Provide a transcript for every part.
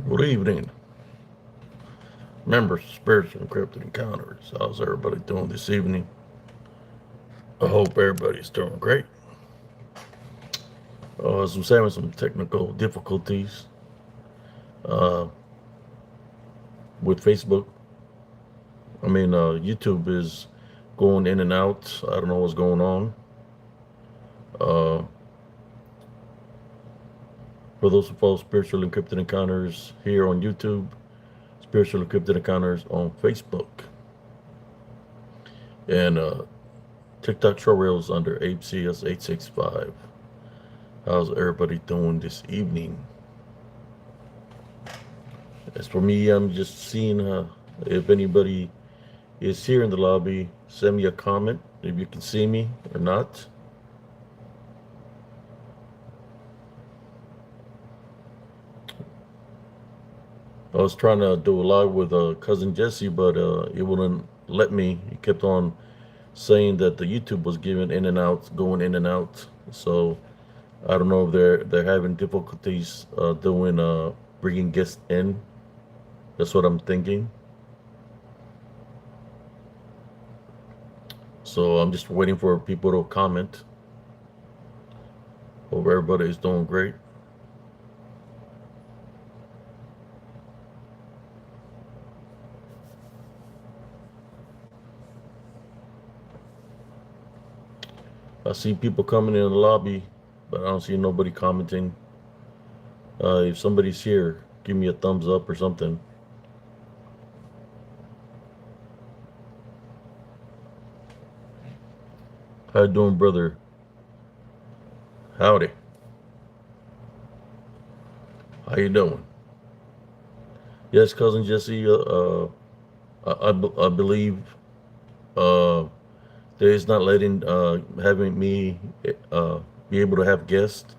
Good evening, members of Spiritual Encrypted Encounters. How's everybody doing this evening? I hope everybody's doing great. As I was having some technical difficulties uh, with Facebook. YouTube is going in and out. I don't know what's going on. Uh, for those who follow Spiritual Encrypted Encounters here on YouTube, Spiritual Encrypted Encounters on Facebook, and TikTok short reels under ApeCS865. How's everybody doing this evening? As for me, I'm just seeing if anybody is here in the lobby. Send me a comment if you can see me or not. I was trying to do a live with cousin Jesse, but it wouldn't let me. He kept on saying that the YouTube was giving in and out, going in and out. So I don't know if they're having difficulties doing bringing guests in. That's what I'm thinking. So I'm just waiting for people to comment. Hope everybody is doing great. I see people coming in the lobby, but I don't see nobody commenting. If somebody's here, give me a thumbs up or something. How you doing, brother? Howdy. How you doing? Yes, cousin Jesse. I believe uh, there is not letting having me be able to have guests.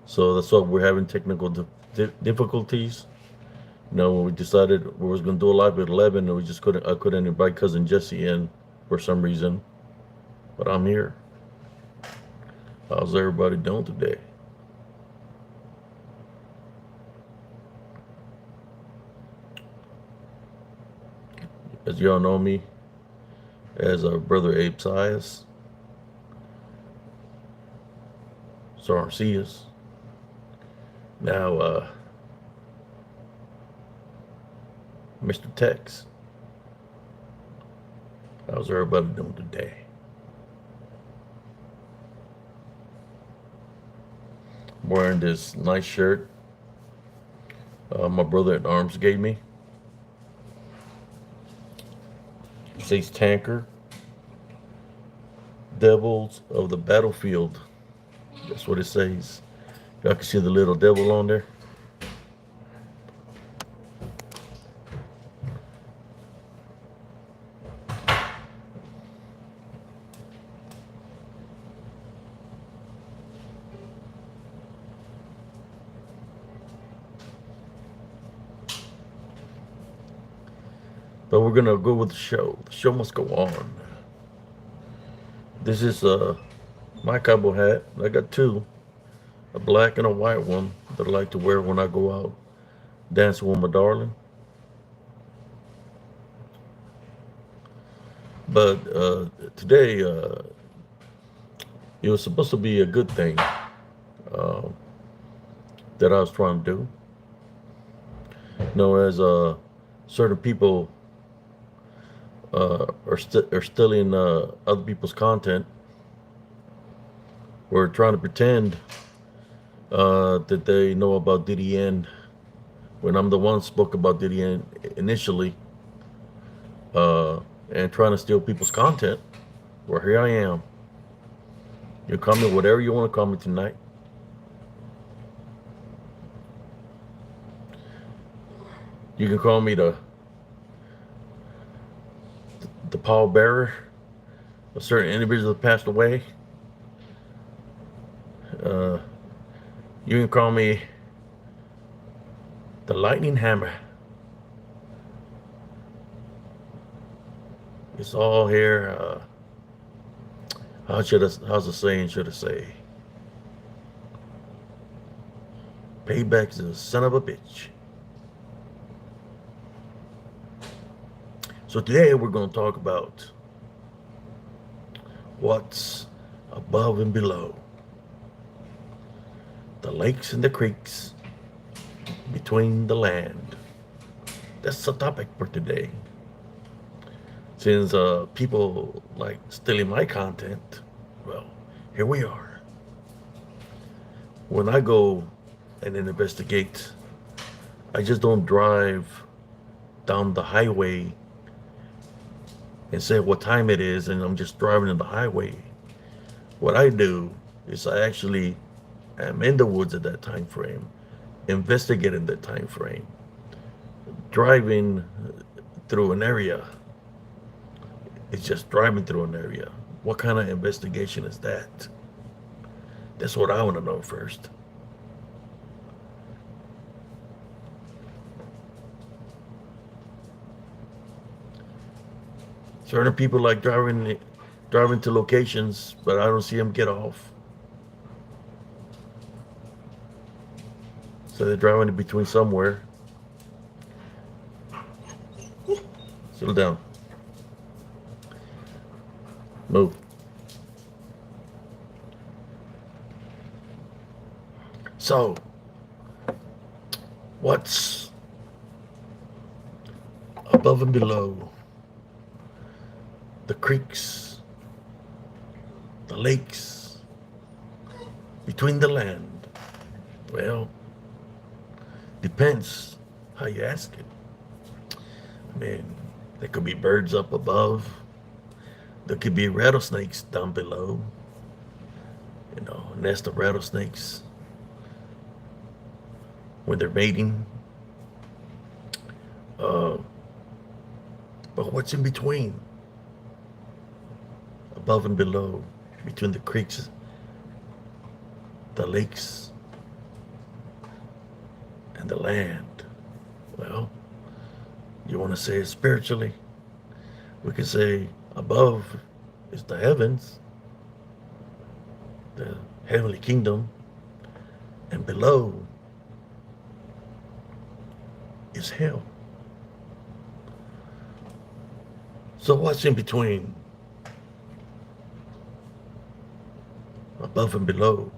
So that's why we're having technical difficulties. We decided we was gonna do a live at 11, and we just couldn't. I couldn't invite cousin Jesse in for some reason, but I'm here. How's everybody doing today? As y'all know me as our brother Abe Sias, Sarcias. Now, Mr. Tex. How's everybody doing today? I'm wearing this nice shirt my brother at arms gave me. It says Tanker, Devils of the Battlefield. That's what it says. Y'all can see the little devil on there. But we're gonna go with the show. The show must go on. This is my cowboy hat. I got two, a black and a white one that I like to wear when I go out dancing with my darling. But today, it was supposed to be a good thing uh, that I was trying to do. As certain people are stealing other people's content, or trying to pretend that they know about DDN when I'm the one spoke about DDN initially, and trying to steal people's content. Well, here I am. You call me whatever you want to call me tonight. You can call me the pallbearer of certain individuals that passed away. You can call me the lightning hammer. It's all here. How's the saying should I say? Payback's a son of a bitch. So today we're going to talk about what's above and below the lakes and the creeks between the land. That's the topic for today. Since people like stealing my content, well, here we are. When I go and investigate, I just don't drive down the highway and say what time it is and I'm just driving in the highway. What I do is I actually am in the woods at that time frame, investigating that time frame, driving through an area. It's just driving through an area. What kind of investigation is that? That's what I want to know first. Certain people like driving to locations, but I don't see them get off. So they're driving in between somewhere. Settle down. Move. So, what's above and below the creeks, the lakes, between the land? Well, depends how you ask it. I mean, there could be birds up above. There could be rattlesnakes down below. A nest of rattlesnakes when they're mating. But what's in between? Above and below, between the creeks, the lakes, and the land. Well, you want to say it spiritually? We could say above is the heavens, the heavenly kingdom, and below is hell. So what's in between? Above and below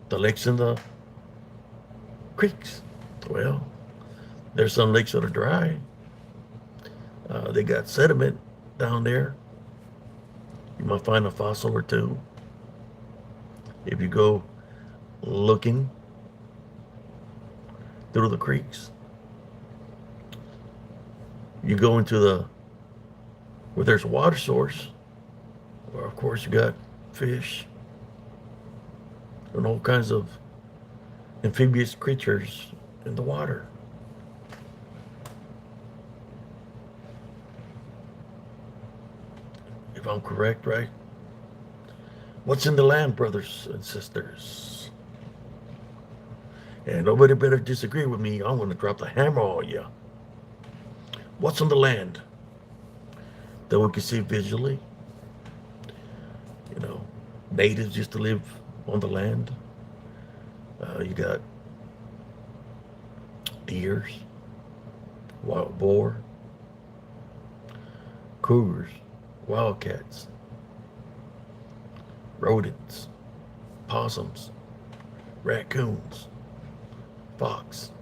the lakes and the creeks? Well, there's some lakes that are dry. They got sediment down there. You might find a fossil or two if you go looking through the creeks. You go into where there's a water source, where of course you got fish and all kinds of amphibious creatures in the water. If I'm correct, right? What's in the land, brothers and sisters? And nobody better disagree with me. I'm going to drop the hammer on you. What's on the land that we can see visually? Natives used to live on the land. You got deers, wild boar, cougars, wildcats, rodents, possums, raccoons, fox,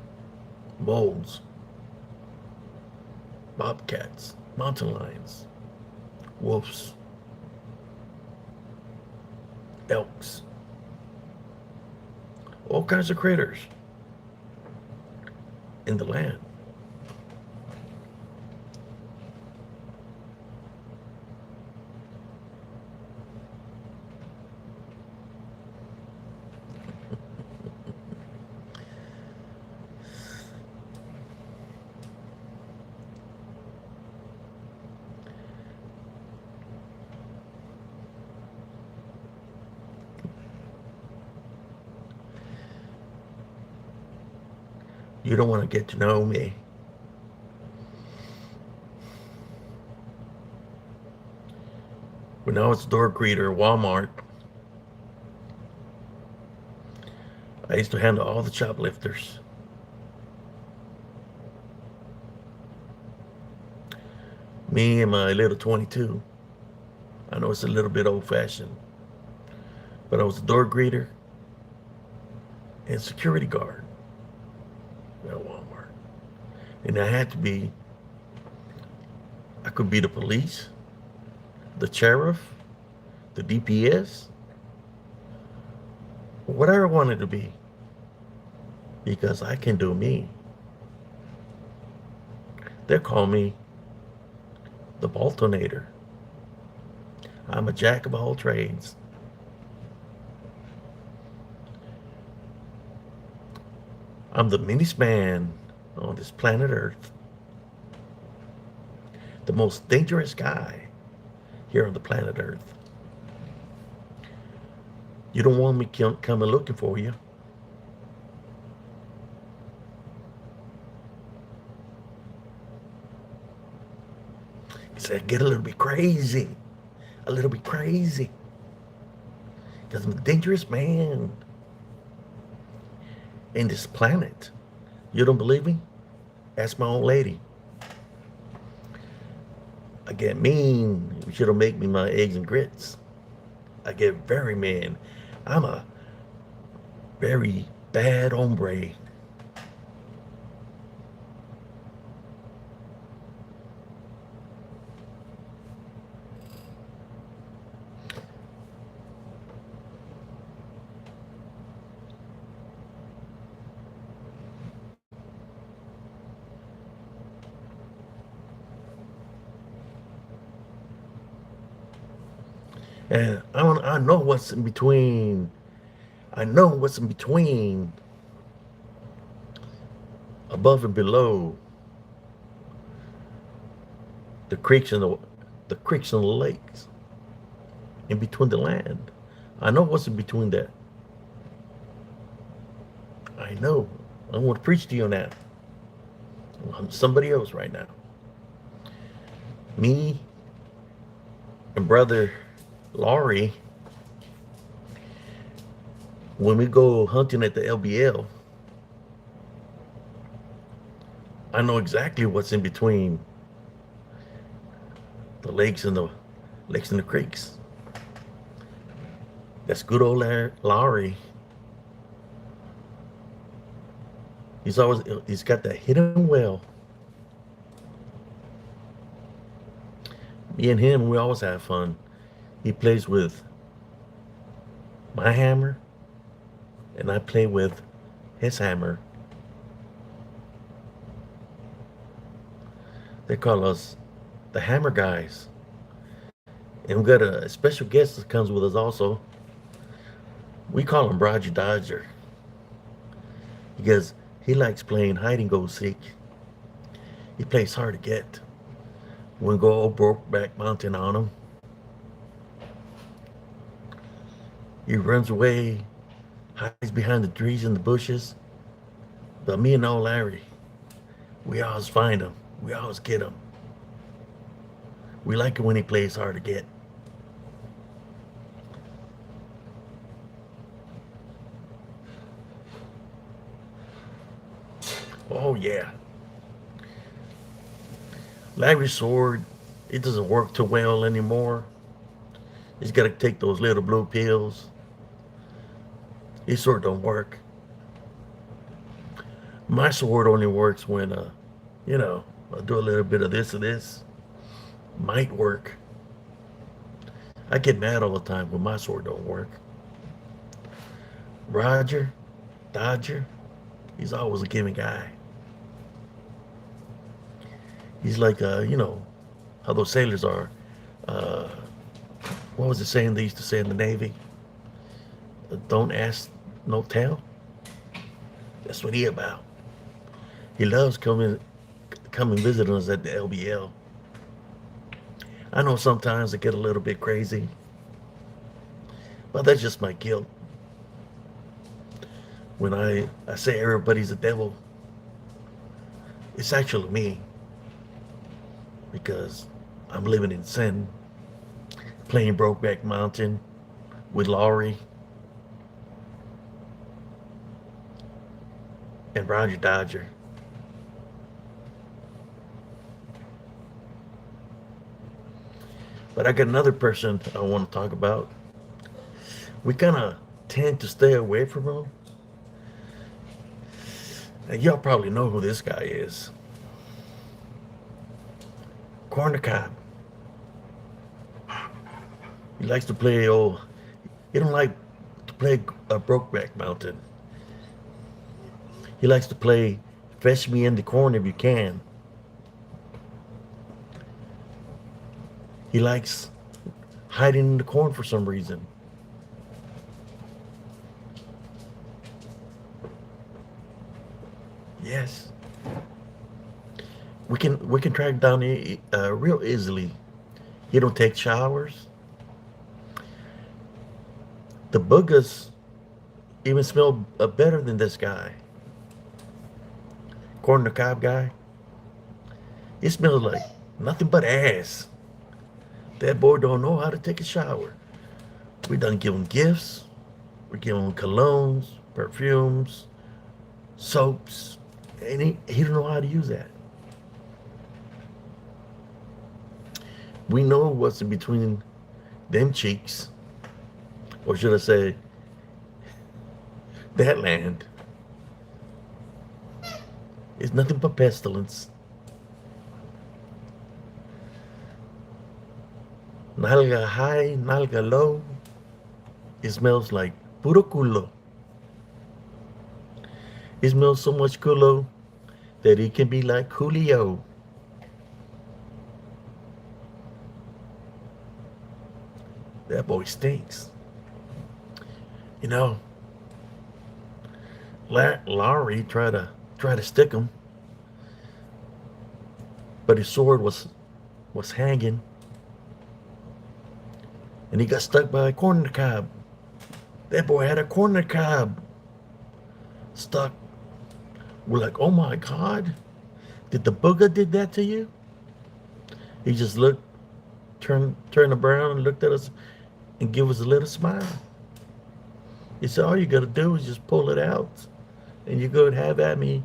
moles, bobcats, mountain lions, wolves, elks, all kinds of critters in the land. You don't want to get to know me. When I was a door greeter at Walmart, I used to handle all the shoplifters. Me and my little 22. I know it's a little bit old fashioned, but I was a door greeter and security guard at Walmart. And I had to be, I could be the police, the sheriff, the DPS, whatever I wanted to be, because I can do me. They call me the Baltonator. I'm a jack of all trades. I'm the meanest man on this planet Earth. The most dangerous guy here on the planet Earth. You don't want me coming looking for you. Because I get a little bit crazy. A little bit crazy. Because I'm a dangerous man in this planet. You don't believe me? Ask my old lady. I get mean. You should have made me my eggs and grits. I get very mean. I'm a very bad hombre. And I know what's in between. I know what's in between, above and below the creeks and the creeks and the lakes, in between the land. I know what's in between that. I know. I want to preach to you on that. I'm somebody else right now. Me and brother Laurie, when we go hunting at the LBL, I know exactly what's in between the lakes and the creeks. That's good old Laurie. He's got that hidden well. Me and him, we always have fun. He plays with my hammer, and I play with his hammer. They call us the Hammer Guys. And we got a special guest that comes with us also. We call him Roger Dodger because he likes playing hide and go seek. He plays hard to get. We go old Brokeback Mountain on him. He runs away, hides behind the trees and the bushes. But me and old Larry, we always find him. We always get him. We like it when he plays hard to get. Oh yeah. Larry's sword, it doesn't work too well anymore. He's got to take those little blue pills. His sword don't work. My sword only works when, I do a little bit of this and this. Might work. I get mad all the time when my sword don't work. Roger, Dodger, he's always a giving guy. He's like, how those sailors are. Uh, what was the saying they used to say in the Navy? Don't ask, no tell. That's what he about. He loves coming visiting us at the LBL. I know sometimes I get a little bit crazy, but that's just my guilt. When I say everybody's a devil, it's actually me. Because I'm living in sin, playing Brokeback Mountain with Laurie and Roger Dodger. But I got another person I want to talk about. We kind of tend to stay away from him. And y'all probably know who this guy is. Corner Cob. He likes to play he don't like to play Brokeback Mountain. He likes to play fetch me in the corner if you can. He likes hiding in the corn for some reason. Yes. We can track down real easily. He don't take showers. The boogers even smell better than this guy. Corn the cob guy. He smells like nothing but ass. That boy don't know how to take a shower. We done give him gifts. We give him colognes, perfumes, soaps, and he don't know how to use that. We know what's in between them cheeks, or should I say, that land. It's nothing but pestilence. Nalga high, nalga low. It smells like puro culo. It smells so much culo that it can be like Julio. That boy stinks. You know, Lowry tried to stick him, but his sword was hanging, and he got stuck by a corner cob. That boy had a corner cob stuck. We're like, oh my God, did the booger did that to you? He just turned around and looked at us and give us a little smile. He said, all you got to do is just pull it out, and you go and have at me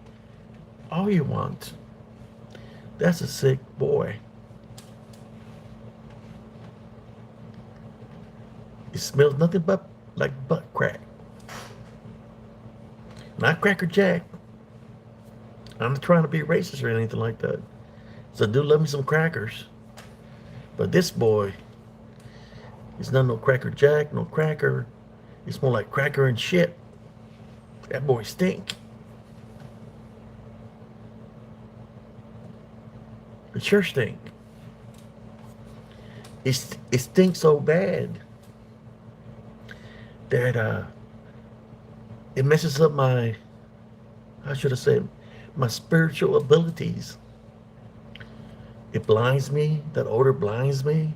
all you want. That's a sick boy. It smells nothing but like butt crack. Not Cracker Jack. I'm not trying to be racist or anything like that. So do love me some crackers. But this boy, it's not no Cracker Jack, no cracker. It's more like cracker and shit. That boy stink. It sure stink. It stinks so bad that it messes up my, how should I say, my spiritual abilities. It blinds me. That odor blinds me,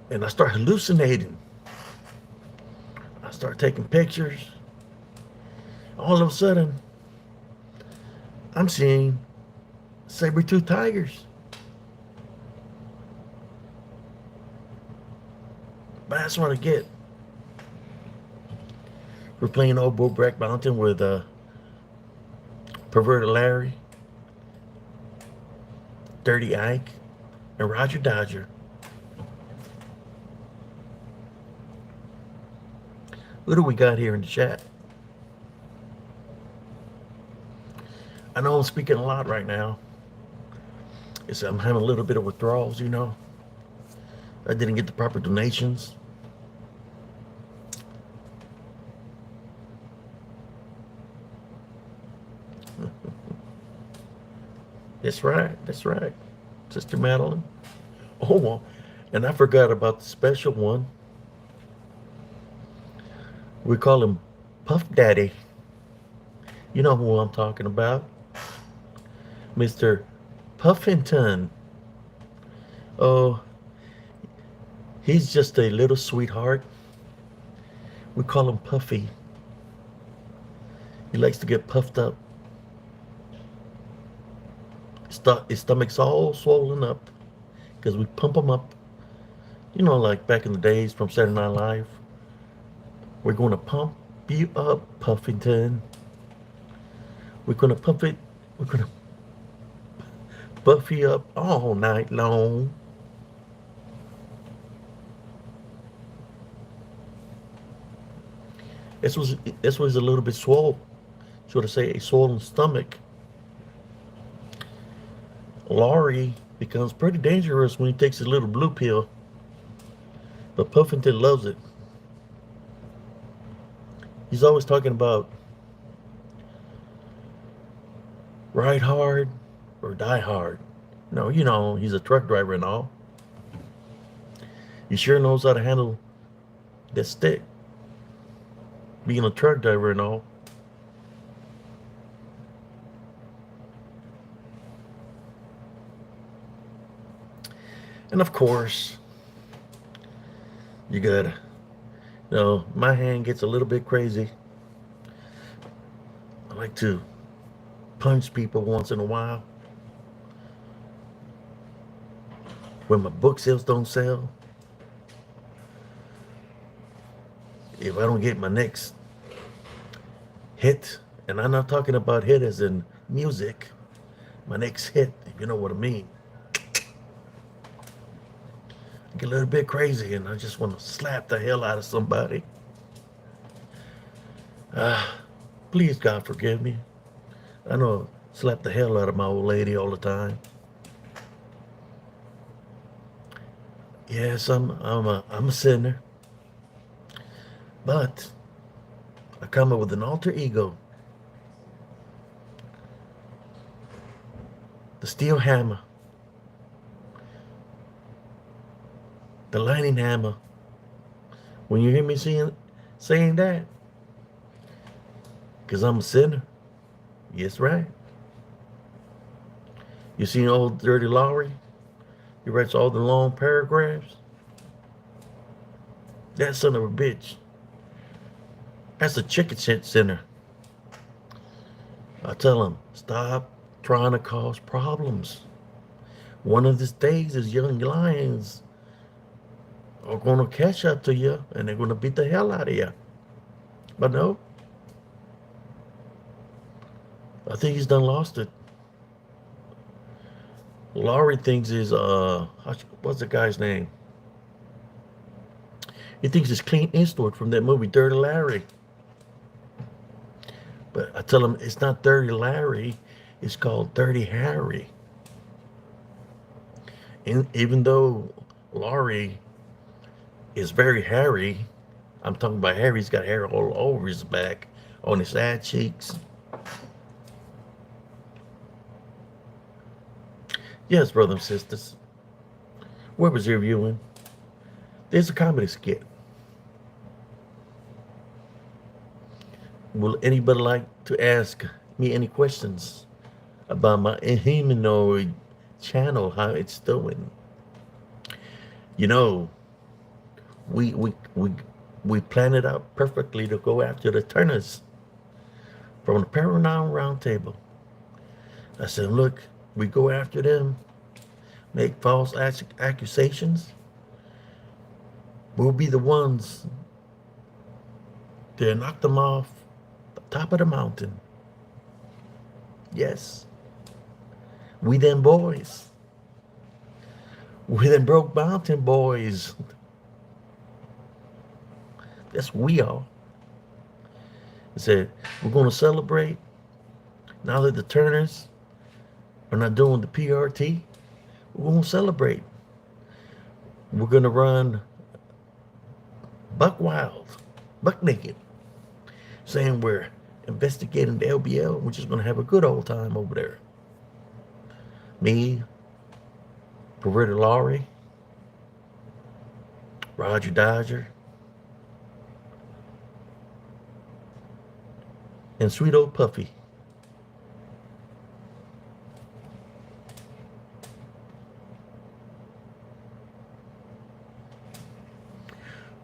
and I start hallucinating. I start taking pictures. All of a sudden, I'm seeing saber-toothed tigers. But that's what I get. We're playing Old Brokeback Mountain with Perverted Larry, Dirty Ike, and Roger Dodger. Who do we got here in the chat? I know I'm speaking a lot right now. I'm having a little bit of withdrawals, you know. I didn't get the proper donations. That's right. That's right. Sister Madeline. Oh, well, and I forgot about the special one. We call him Puff Daddy. You know who I'm talking about. Mr. Puffington. Oh, he's just a little sweetheart. We call him Puffy. He likes to get puffed up. His stomach's all swollen up because we pump him up. You know, like back in the days from Saturday Night Live. We're going to pump you up, Puffington. We're going to pump it. We're going to buff you up all night long. This was this was a little bit swole, should I say, a swollen stomach. Laurie becomes pretty dangerous when he takes his little blue pill, but Puffington loves it. He's always talking about ride hard or die hard. No, he's a truck driver and all. He sure knows how to handle that stick, being a truck driver and all. And of course, you gotta, my hand gets a little bit crazy. I like to punch people once in a while. When my book sales don't sell, if I don't get my next hit, and I'm not talking about hit as in music, my next hit, if you know what I mean, I get a little bit crazy and I just want to slap the hell out of somebody. Please, God, forgive me. I know I slap the hell out of my old lady all the time. Yes, I'm a sinner, but I come up with an alter ego, the steel hammer, the lightning hammer. When you hear me saying that, because I'm a sinner, yes, right. You seen old Dirty Lowry? He writes all the long paragraphs. That son of a bitch. That's a chicken shit sinner. I tell him, stop trying to cause problems. One of these days, these young lions are going to catch up to you and they're going to beat the hell out of you. But no, I think he's done lost it. Laurie thinks is, what's the guy's name? He thinks it's Clint Eastwood from that movie, Dirty Larry. But I tell him it's not Dirty Larry, it's called Dirty Harry. And even though Laurie is very hairy, I'm talking about Harry's got hair all over his back, on his side cheeks. Yes, brothers and sisters, where was your viewing? There's a comedy skit. Will anybody like to ask me any questions about my humanoid channel, how it's doing? You know, we we we we planned it out perfectly to go after the Turners from the Paranormal Roundtable. I said, look, we go after them, make false accusations. We'll be the ones to knock them off the top of the mountain. Yes, we them boys. We them broke mountain boys. That's we are. I said, we're going to celebrate now that the Turners are not doing the PRT. We're going to celebrate. We're going to run buck wild, buck naked, saying we're investigating the LBL. We're just going to have a good old time over there. Me, Perverted Laurie, Roger Dodger, and sweet old Puffy.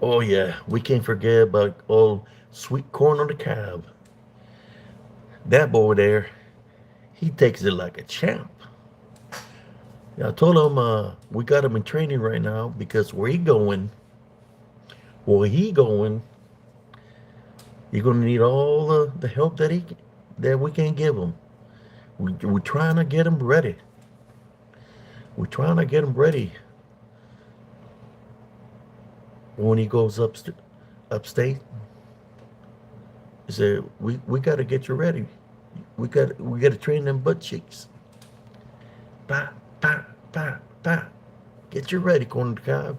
Oh yeah, we can't forget about old sweet corn on the cob. That boy there, he takes it like a champ. Yeah, I told him we got him in training right now because where he going, he's gonna need all the help that we can give him. We're trying to get him ready. We're trying to get him ready when he goes upstate. He said, we got to get you ready. We got to train them butt cheeks. Bah, bah, bah, bah. Get you ready, corn on the cob.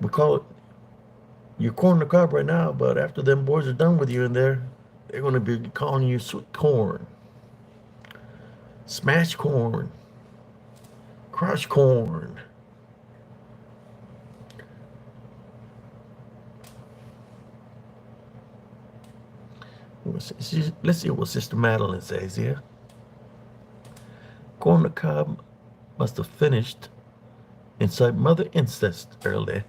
We call it, you're corn on the cob right now, but after them boys are done with you in there, they're going to be calling you sweet corn, smash corn, crush corn. Let's see what Sister Madeline says here. Corn on the cob must have finished inside Mother Incest early.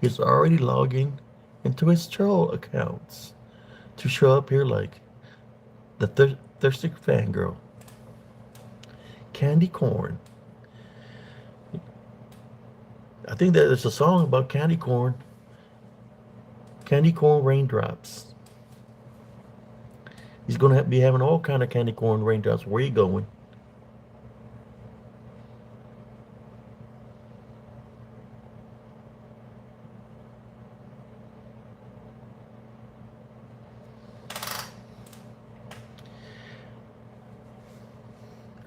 He's already logging into his troll accounts to show up here like the thirsty fangirl. Candy corn. I think that there's a song about candy corn. Candy corn raindrops. He's gonna be having all kind of candy corn raindrops. Where you going?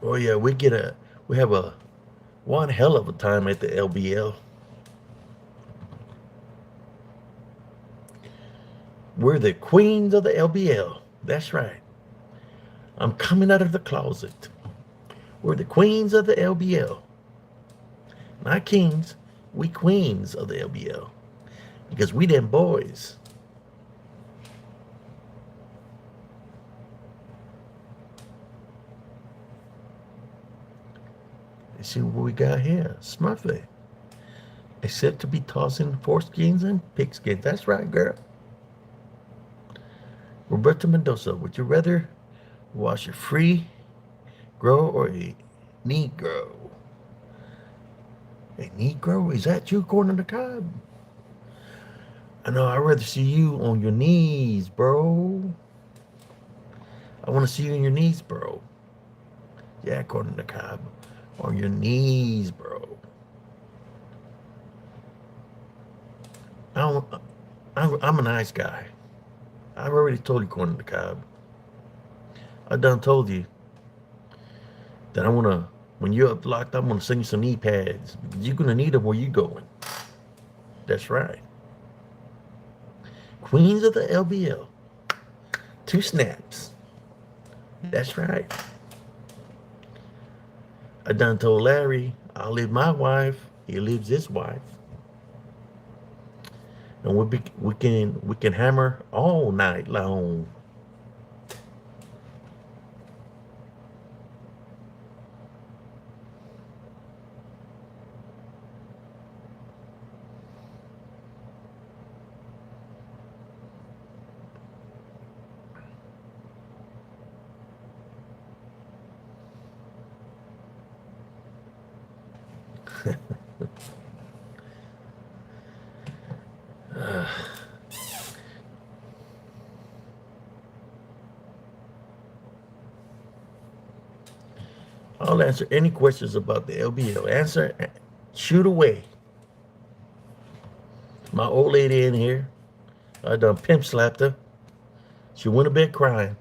Oh yeah, we have a one hell of a time at the LBL. We're the queens of the LBL. That's right. I'm coming out of the closet. We're the queens of the LBL. Not kings, we queens of the LBL. Because we them boys. Let's see what we got here. Smurfy. Except to be tossing foreskins and pigskins. That's right, girl. Roberto Mendoza, would you rather wash a free grow or a Negro? A Negro? Is that you, corn on the cob? I know, I'd rather see you on your knees, bro. I want to see you on your knees, bro. Yeah, corn on the cob. On your knees, bro. I don't, I'm a nice guy. I've already told you, corn on the cob. I done told you that I want to, when you're up locked, I'm going to send you some knee pads. You're going to need them where you going. That's right. Queens of the LBL. 2 snaps. That's right. I done told Larry, I'll leave my wife. He leaves his wife. And we can hammer all night long. I'll answer any questions about the LBL. Answer, shoot away. My old lady in here, I done pimp slapped her. She went to bed crying.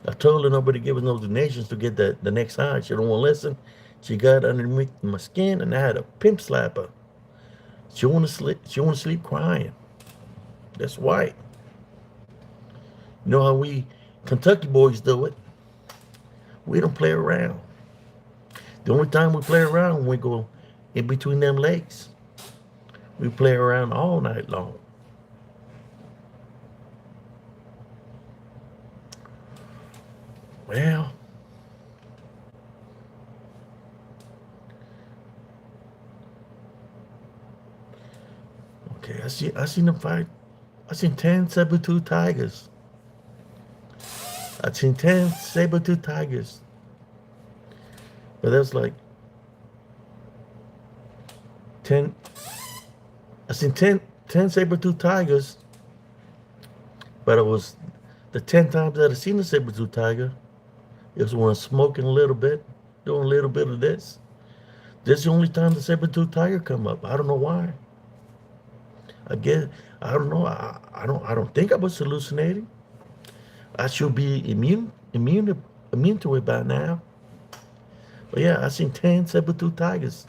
I told her nobody give us no donations to get the next high. She don't want to listen. She got underneath my skin, and I had a pimp slap her. She want to sleep. She want to sleep crying. That's white. You know how we Kentucky boys do it. We don't play around. The only time we play around when we go in between them legs. We play around all night long. Well, okay, I seen them fight. I seen 10 saber-tooth tigers. I seen 10 saber-tooth tigers. But that's like 10. I seen 10 saber-tooth tigers. But it was the 10 times that I seen the saber-tooth tiger. It was when smoking a little bit, doing a little bit of this. This is the only time the saber-tooth tiger come up. I don't know why. I guess I don't know. I don't think I was hallucinating. I should be immune to it by now. But yeah, I seen 10 saber-tooth tigers.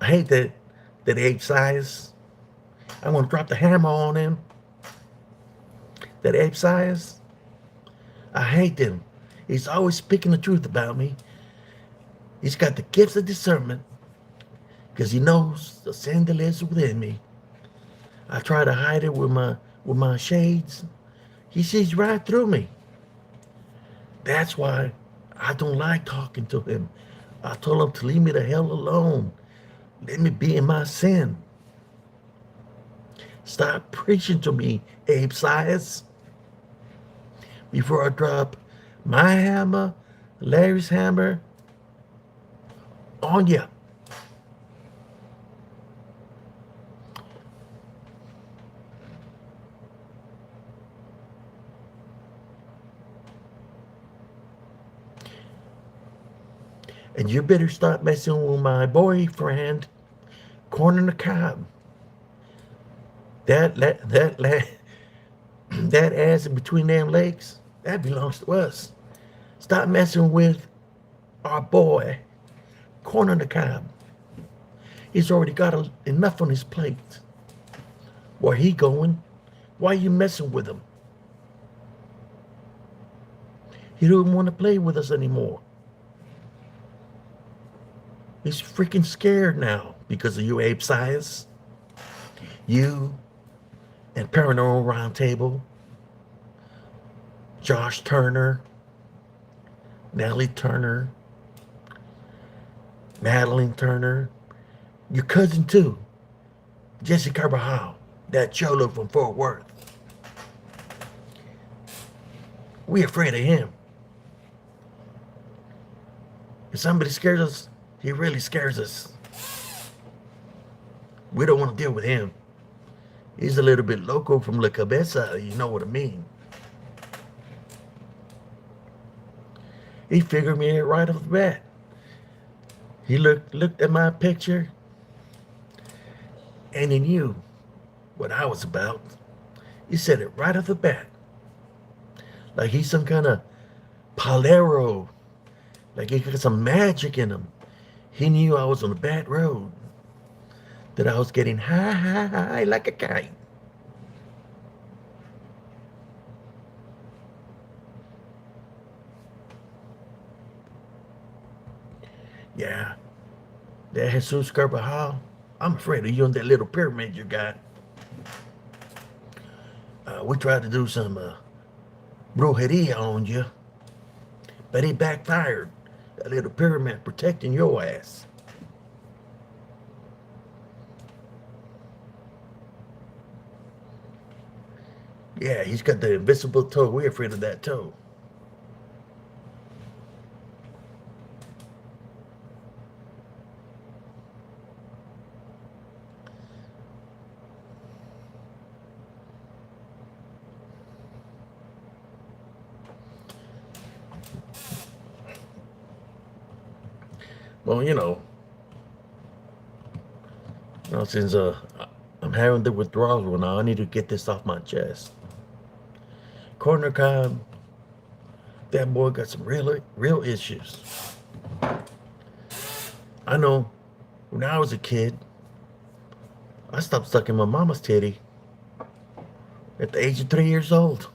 I hate that ape size. I want to drop the hammer on him. That ape size. I hate him. He's always speaking the truth about me. He's got the gifts of discernment because he knows the sin that lives within me. I try to hide it with my shades. He sees right through me. That's why I don't like talking to him. I told him to leave me the hell alone. Let me be in my sin. Stop preaching to me, Abe Sias, before I drop my hammer, Larry's hammer, on you. And you better stop messing with my boyfriend, Corner the Cob. That ass in between them legs, that belongs to us. Stop messing with our boy, Corner the Cob. He's already got enough on his plate. Where he going? Why are you messing with him? He don't want to play with us anymore. He's freaking scared now because of you, Ape Science. You and Paranormal Roundtable, Josh Turner, Natalie Turner, Madeline Turner, your cousin too, Jesse Carvajal, that cholo from Fort Worth. We afraid of him. If somebody scares us, he really scares us. We don't want to deal with him. He's a little bit loco from La Cabeza, you know what I mean. He figured me out right off the bat. He looked at my picture and he knew what I was about. He said it right off the bat. Like he's some kind of palero. Like he got some magic in him. He knew I was on a bad road. That I was getting high like a kite. Yeah, that Jesus Carvajal, I'm afraid of you and that little pyramid you got. We tried to do some brujeria on you, but it backfired. That little pyramid protecting your ass. Yeah, he's got the invisible toe. We're afraid of that toe. Well, since I'm having the withdrawals now, I need to get this off my chest. Corner Cobb, that boy got some real issues. I know when I was a kid, I stopped sucking my mama's titty at the age of 3 years old.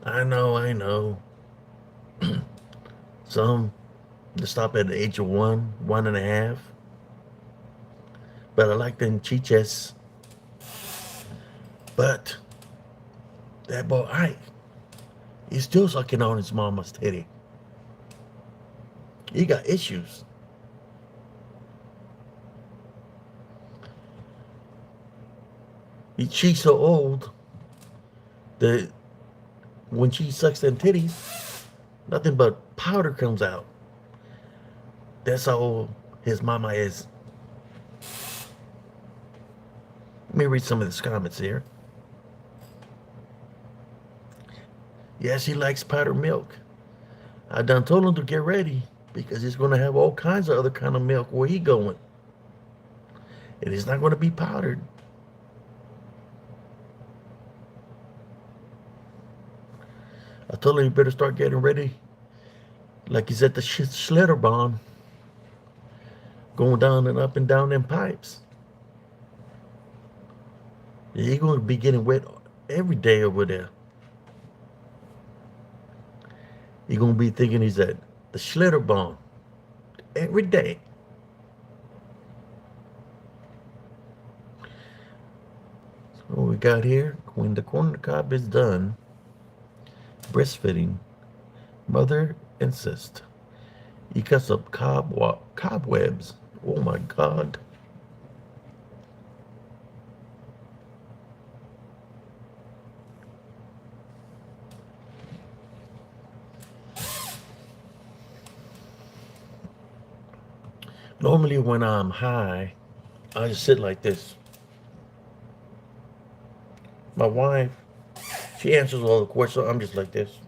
I know. Some to stop at the age of 1.5. But I like them chiches. But that boy Ike, he's still sucking on his mama's titty. He got issues. She's so old that when she sucks them titties, nothing but powder comes out. That's how his mama is. Let me read some of the comments here. Yeah, she likes powdered milk. I done told him to get ready because he's going to have all kinds of other kind of milk where he going. It is not going to be powdered. I told him you better start getting ready. Like he's at the Schlitterbahn, going down and up and down them pipes. You're going to be getting wet every day over there. You're going to be thinking he's at the Schlitterbahn every day. So what we got here, when the corn cob is done, breastfeeding, mother insists. He cuts up cobwebs. Oh my God. Normally when I'm high, I just sit like this. My wife, she answers all the questions. I'm just like this.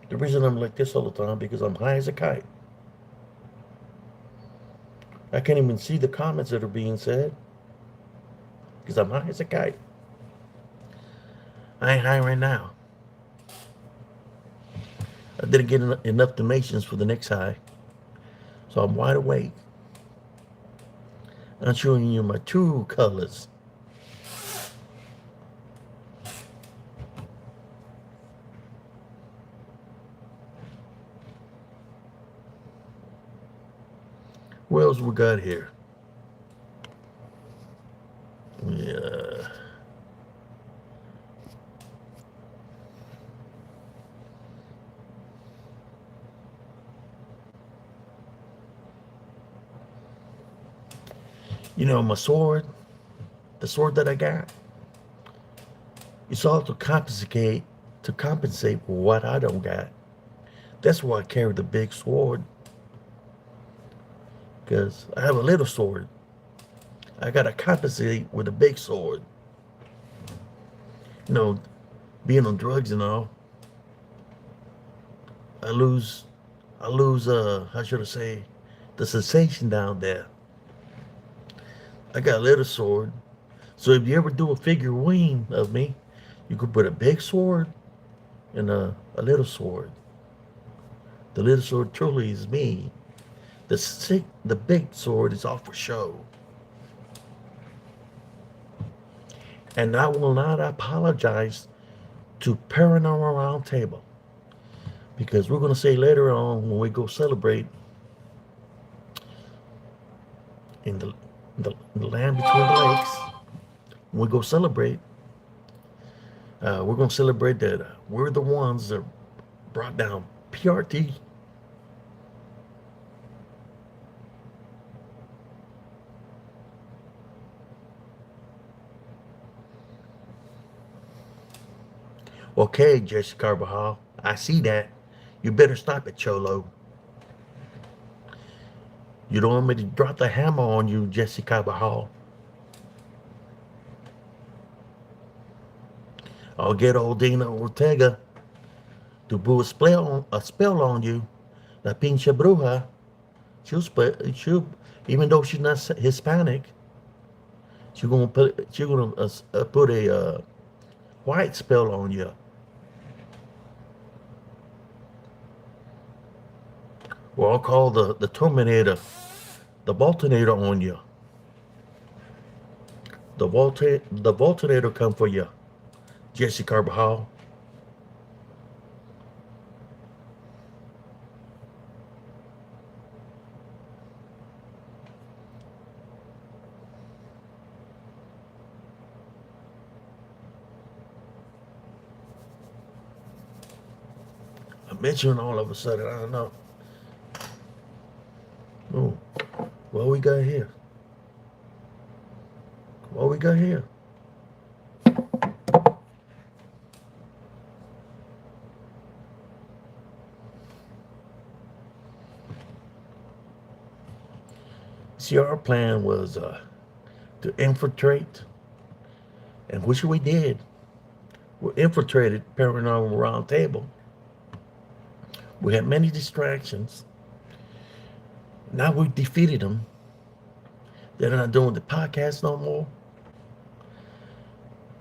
The reason I'm like this all the time because I'm high as a kite. I can't even see the comments that are being said because I'm high as a kite. I ain't high right now. I didn't get enough donations for the next high. So I'm wide awake. I'm showing you my true colors. What else we got here? Yeah. You know, my sword, the sword that I got, it's all to compensate for what I don't got. That's why I carry the big sword. Because I have a little sword. I gotta compensate with a big sword. You know, being on drugs and all. I lose how should I say, the sensation down there. I got a little sword. So if you ever do a figurine of me, you could put a big sword and a little sword. The little sword truly is me. The big sword is all for show. And I will not apologize to Paranormal Roundtable because we're going to say later on when we go celebrate in the land between the lakes, when we go celebrate, we're going to celebrate that we're the ones that brought down PRT. Okay, Jesse Carbajal, I see that. You better stop it, Cholo. You don't want me to drop the hammer on you, Jesse Carbajal. I'll get old Dina Ortega to put a spell on you. La pinche bruja. She'll, even though she's not Hispanic, she's gonna put a white spell on you. Or I'll call the Terminator, the Voltinator on you. The Voltinator come for you, Jesse Carbajal. I mentioned all of a sudden, I don't know. Oh, what we got here? What we got here? See, our plan was to infiltrate, and which we did. We infiltrated Paranormal Round Table. We had many distractions. Now we defeated them. They're not doing the podcast no more.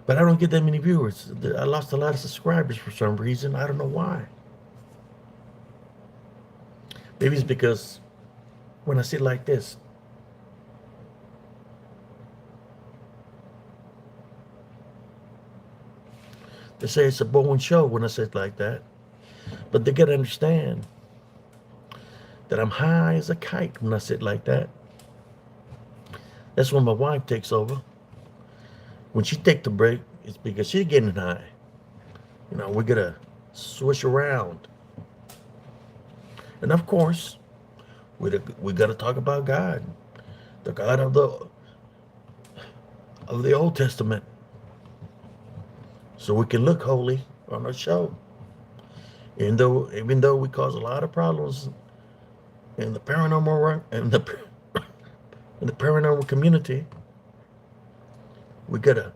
But I don't get that many viewers. I lost a lot of subscribers for some reason. I don't know why. Maybe it's because when I sit like this, they say it's a boring show when I sit like that. But they gotta understand that I'm high as a kite when I sit like that. That's when my wife takes over. When she take the break, it's because she's getting high. You know, we gotta switch around. And of course, we gotta talk about God, the God of the Old Testament, so we can look holy on our show. Even though we cause a lot of problems in the paranormal in the paranormal community, we gotta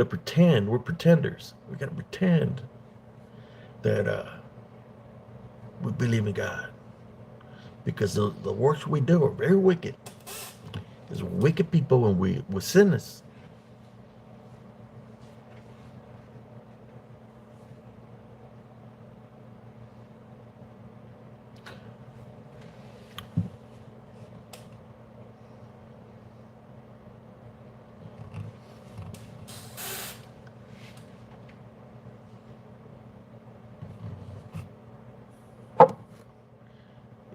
pretend we're pretenders. We gotta pretend that we believe in God, because the works we do are very wicked. There's wicked people, and we're sinners.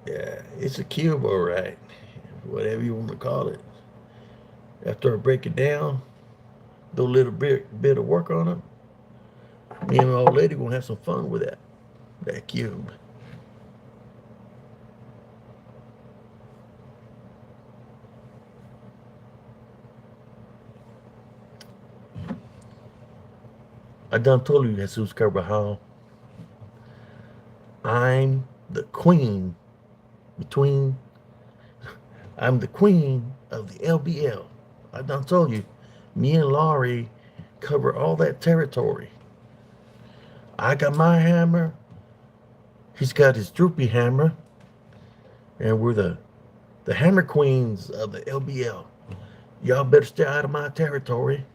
Yeah, it's a cube, all right. Whatever you want to call it. After I break it down, do a little bit of work on it, me and my old lady gonna have some fun with that cube. I done told you, Jesus Carvajal, I'm the queen between, I'm the queen of the LBL. I done told you, me and Laurie cover all that territory. I got my hammer, he's got his droopy hammer, and we're the hammer queens of the LBL. Y'all better stay out of my territory.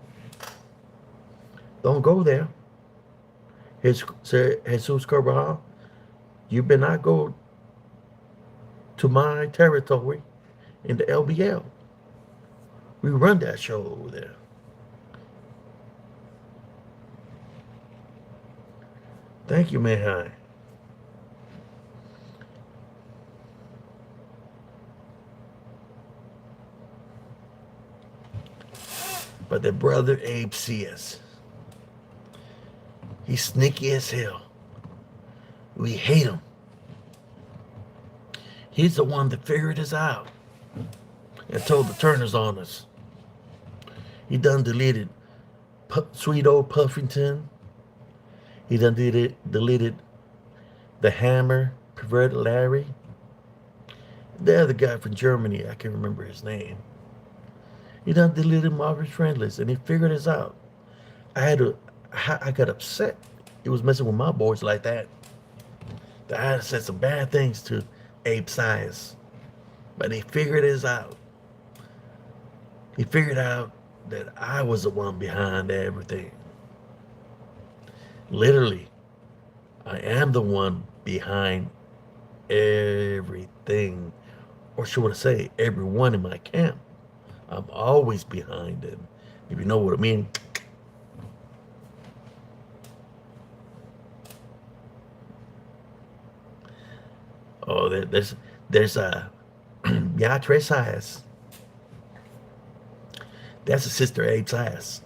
Don't go there. Jesus Carvajal, you better not go to my territory in the LBL. We run that show over there. Thank you, man. But the brother Abe CS, he's sneaky as hell. We hate him. He's the one that figured us out and told the Turners on us. He done deleted Sweet Old Puffington. He done deleted the Hammer, Perverted Larry. The other guy from Germany, I can't remember his name. He done deleted Marvin's friend list, and he figured us out. I got upset. He was messing with my boys like that. I had said some bad things to Abe Science, but he figured us out. He figured out that I was the one behind everything. Literally, I am the one behind everything, or should I say, everyone in my camp. I'm always behind them, if you know what I mean. Oh, there's a Beatrice Hayes. That's a sister Abe's ass.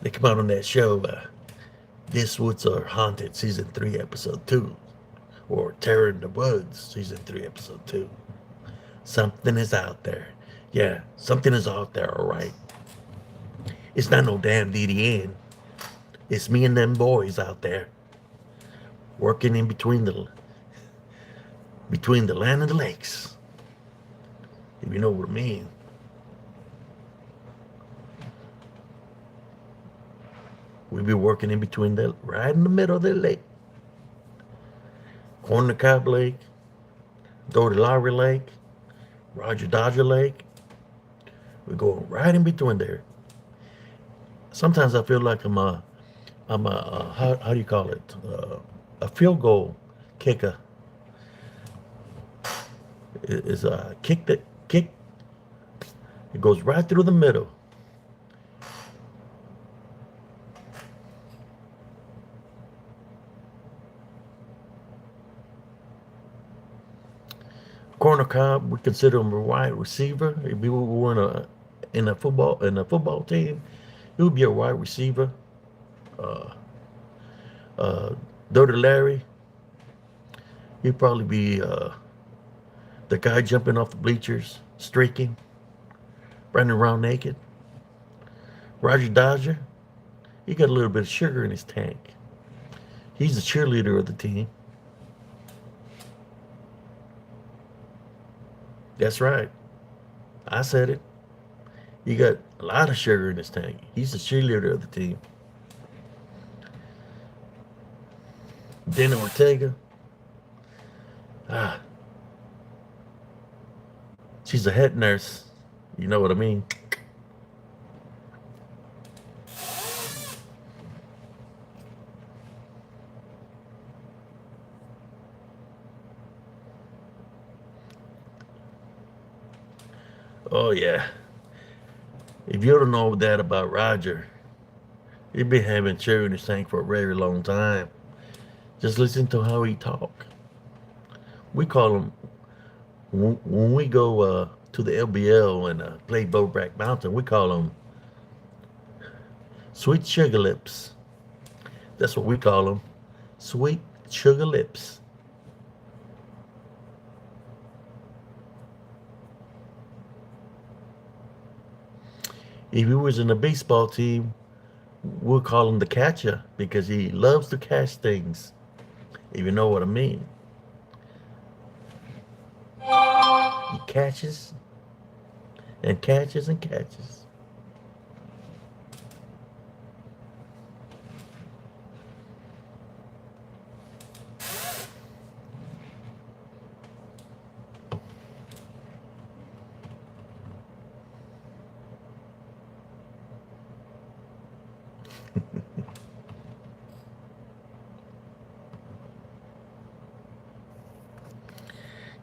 They come out on that show, This Woods Are Haunted, Season 3, Episode 2. Or Terror in the Woods, Season 3, Episode 2. Something is out there. Yeah, something is out there, all right. It's not no damn DDN. It's me and them boys out there working in between the land and the lakes. if you know what I mean. We be working in between the right in the middle of the lake. Corner Cobb Lake, Dory Lowry Lake, Roger Dodger Lake. We go right in between there. Sometimes I feel like I'm a how do you call it? A field goal kicker. Is a kick that kick. It goes right through the middle. Corner Cobb, we consider him a wide receiver. If we were in a football team, he would be a wide receiver. Uh, uh, Dirty Larry, he'd probably be the guy jumping off the bleachers, streaking, running around naked. Roger Dodger, he got a little bit of sugar in his tank. He's the cheerleader of the team. That's right. I said it. He got a lot of sugar in his tank. He's the cheerleader of the team. Dana Ortega, ah, she's a head nurse. You know what I mean? Oh yeah. If you don't know that about Roger, he's been having sugar in his tank for a very long time. Just listen to how he talk. We call him when we go to the LBL and play Bowback Mountain. We call him Sweet Sugar Lips. That's what we call him, Sweet Sugar Lips. If he was in a baseball team, we'll call him the catcher because he loves to catch things. If you know what I mean. He catches and catches and catches.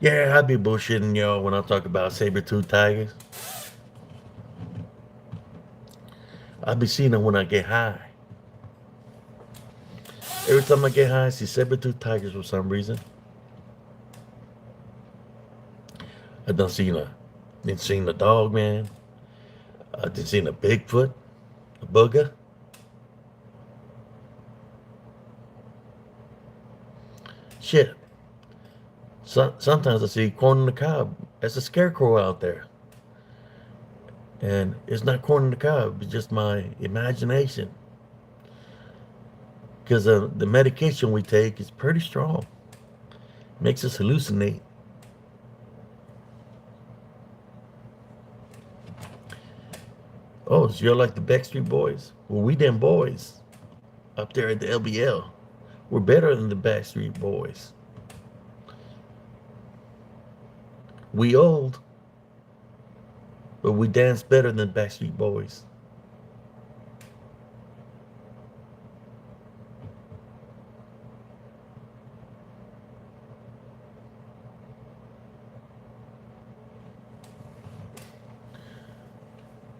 Yeah, I'd be bullshitting y'all when I talk about saber-tooth tigers. I'd be seeing them when I get high. Every time I get high, I see saber-tooth tigers for some reason. I done seen a dog man. I done seen a Bigfoot, a booger. Shit. Sometimes I see corn on the cob. That's a scarecrow out there. And it's not corn on the cob. It's just my imagination. Because the medication we take is pretty strong. Makes us hallucinate. Oh, so you're like the Backstreet Boys? Well, we them boys up there at the LBL. We're better than the Backstreet Boys. We old, but we dance better than Backstreet Boys.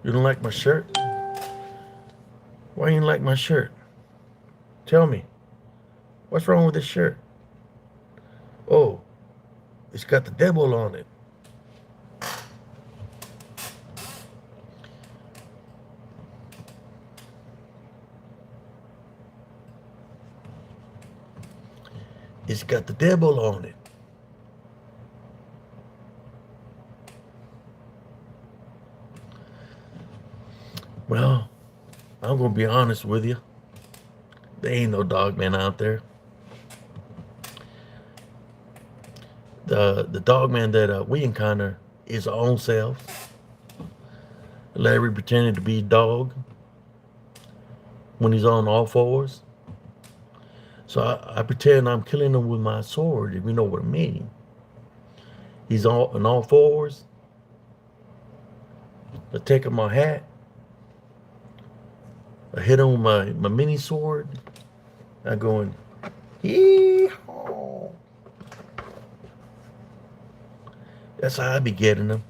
You don't like my shirt? Why you don't like my shirt? Tell me. What's wrong with this shirt? Oh, it's got the devil on it. It's got the devil on it. Well, I'm gonna be honest with you. There ain't no dog man out there. The dog man that we encounter his own self. Larry pretending to be a dog when he's on all fours. So I pretend I'm killing him with my sword, if you know what I mean. He's on all fours. I take up my hat. I hit him with my mini sword. I go in, yee-haw. That's how I be getting him.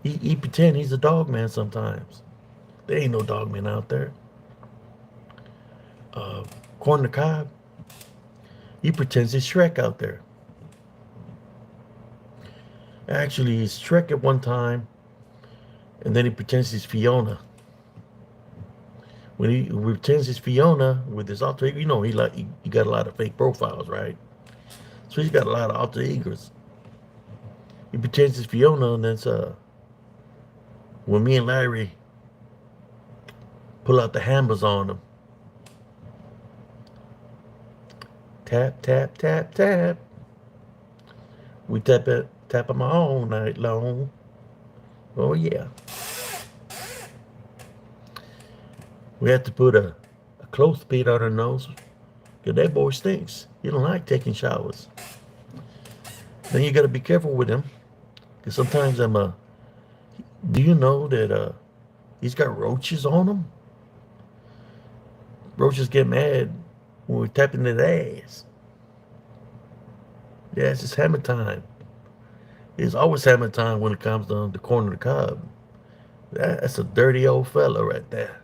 He pretend he's a dog man sometimes. There ain't no dog man out there. Corn the cob, he pretends he's Shrek out there. Actually, he's Shrek at one time, and then he pretends he's Fiona. When he pretends he's Fiona with his alter ego, he got a lot of fake profiles, right? So he's got a lot of alter egos. He pretends he's Fiona, and then when me and Larry pull out the hammers on him, tap tap tap tap. We tap him all night long. Oh yeah. We had to put a clothespin on her nose, because that boy stinks. He don't like taking showers. Then you got to be careful with him, because sometimes do you know that he's got roaches on him? Roaches get mad when we're tapping his ass. Yes, it's hammer time. It's always hammer time when it comes to the corner of the cob. That's a dirty old fella right there.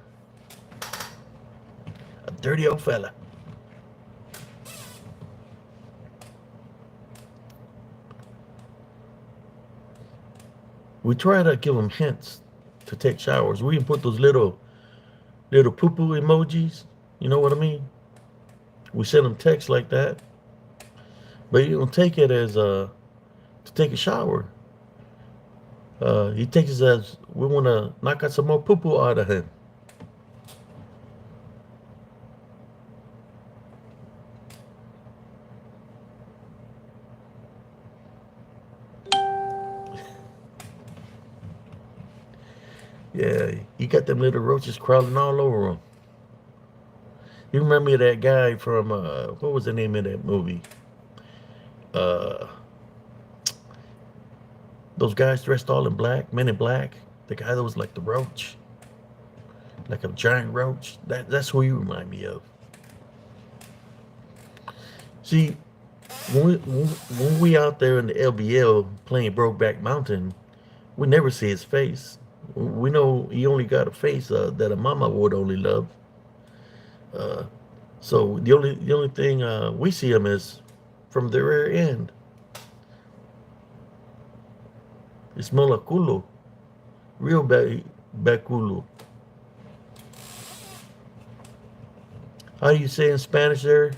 A dirty old fella. We try to give him hints to take showers. We can put those little poo-poo emojis. You know what I mean? We send him texts like that. But he don't take it as to take a shower. He takes it as we want to knock out some more poo-poo out of him. Yeah, he got them little roaches crawling all over him. You remember that guy from, what was the name of that movie? Those guys dressed all in black, Men in Black. The guy that was like the roach. Like a giant roach. That's who you remind me of. See, when we out there in the LBL playing Brokeback Mountain, we never see his face. We know he only got a face that a mama would only love. So the only thing we see him is from the rear end. It smells like culo. Real bad culo. How do you say in Spanish there,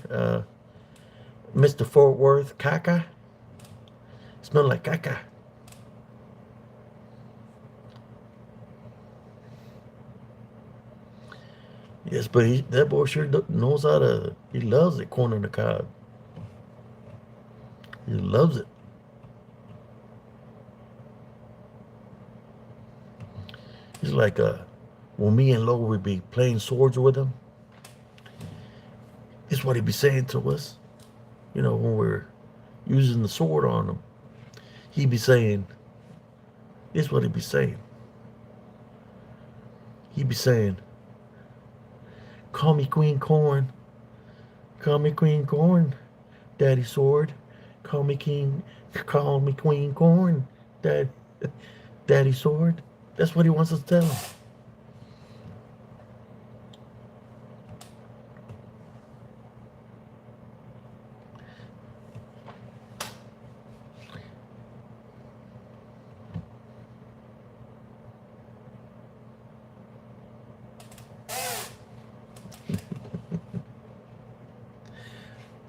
Mr. Fort Worth? Caca? Smell like caca. Yes, but that boy sure knows how to. He loves it, corn on the cob. He loves it. He's like when me and Lo would be playing swords with him. It's what he'd be saying to us. When we're using the sword on him, he'd be saying. This is what he'd be saying. He'd be saying, "Call me Queen Corn. Call me Queen Corn, Daddy Sword. Call me King. Call me Queen Corn, Daddy Sword." That's what he wants us to tell him.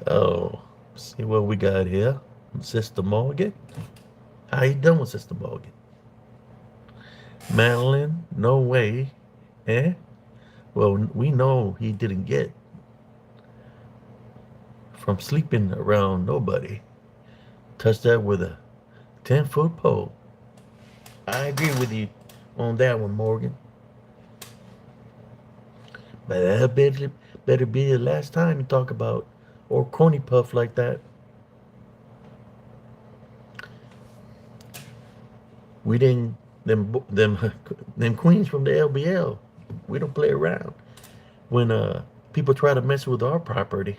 Oh, see what we got here. Sister Morgan. How you doing, Sister Morgan? Madeline, no way. Eh? Well, we know he didn't get from sleeping around nobody. Touch that with a 10-foot pole. I agree with you on that one, Morgan. But that better be the last time you talk about or corny puff like that. We didn't them queens from the LBL. We don't play around when people try to mess with our property.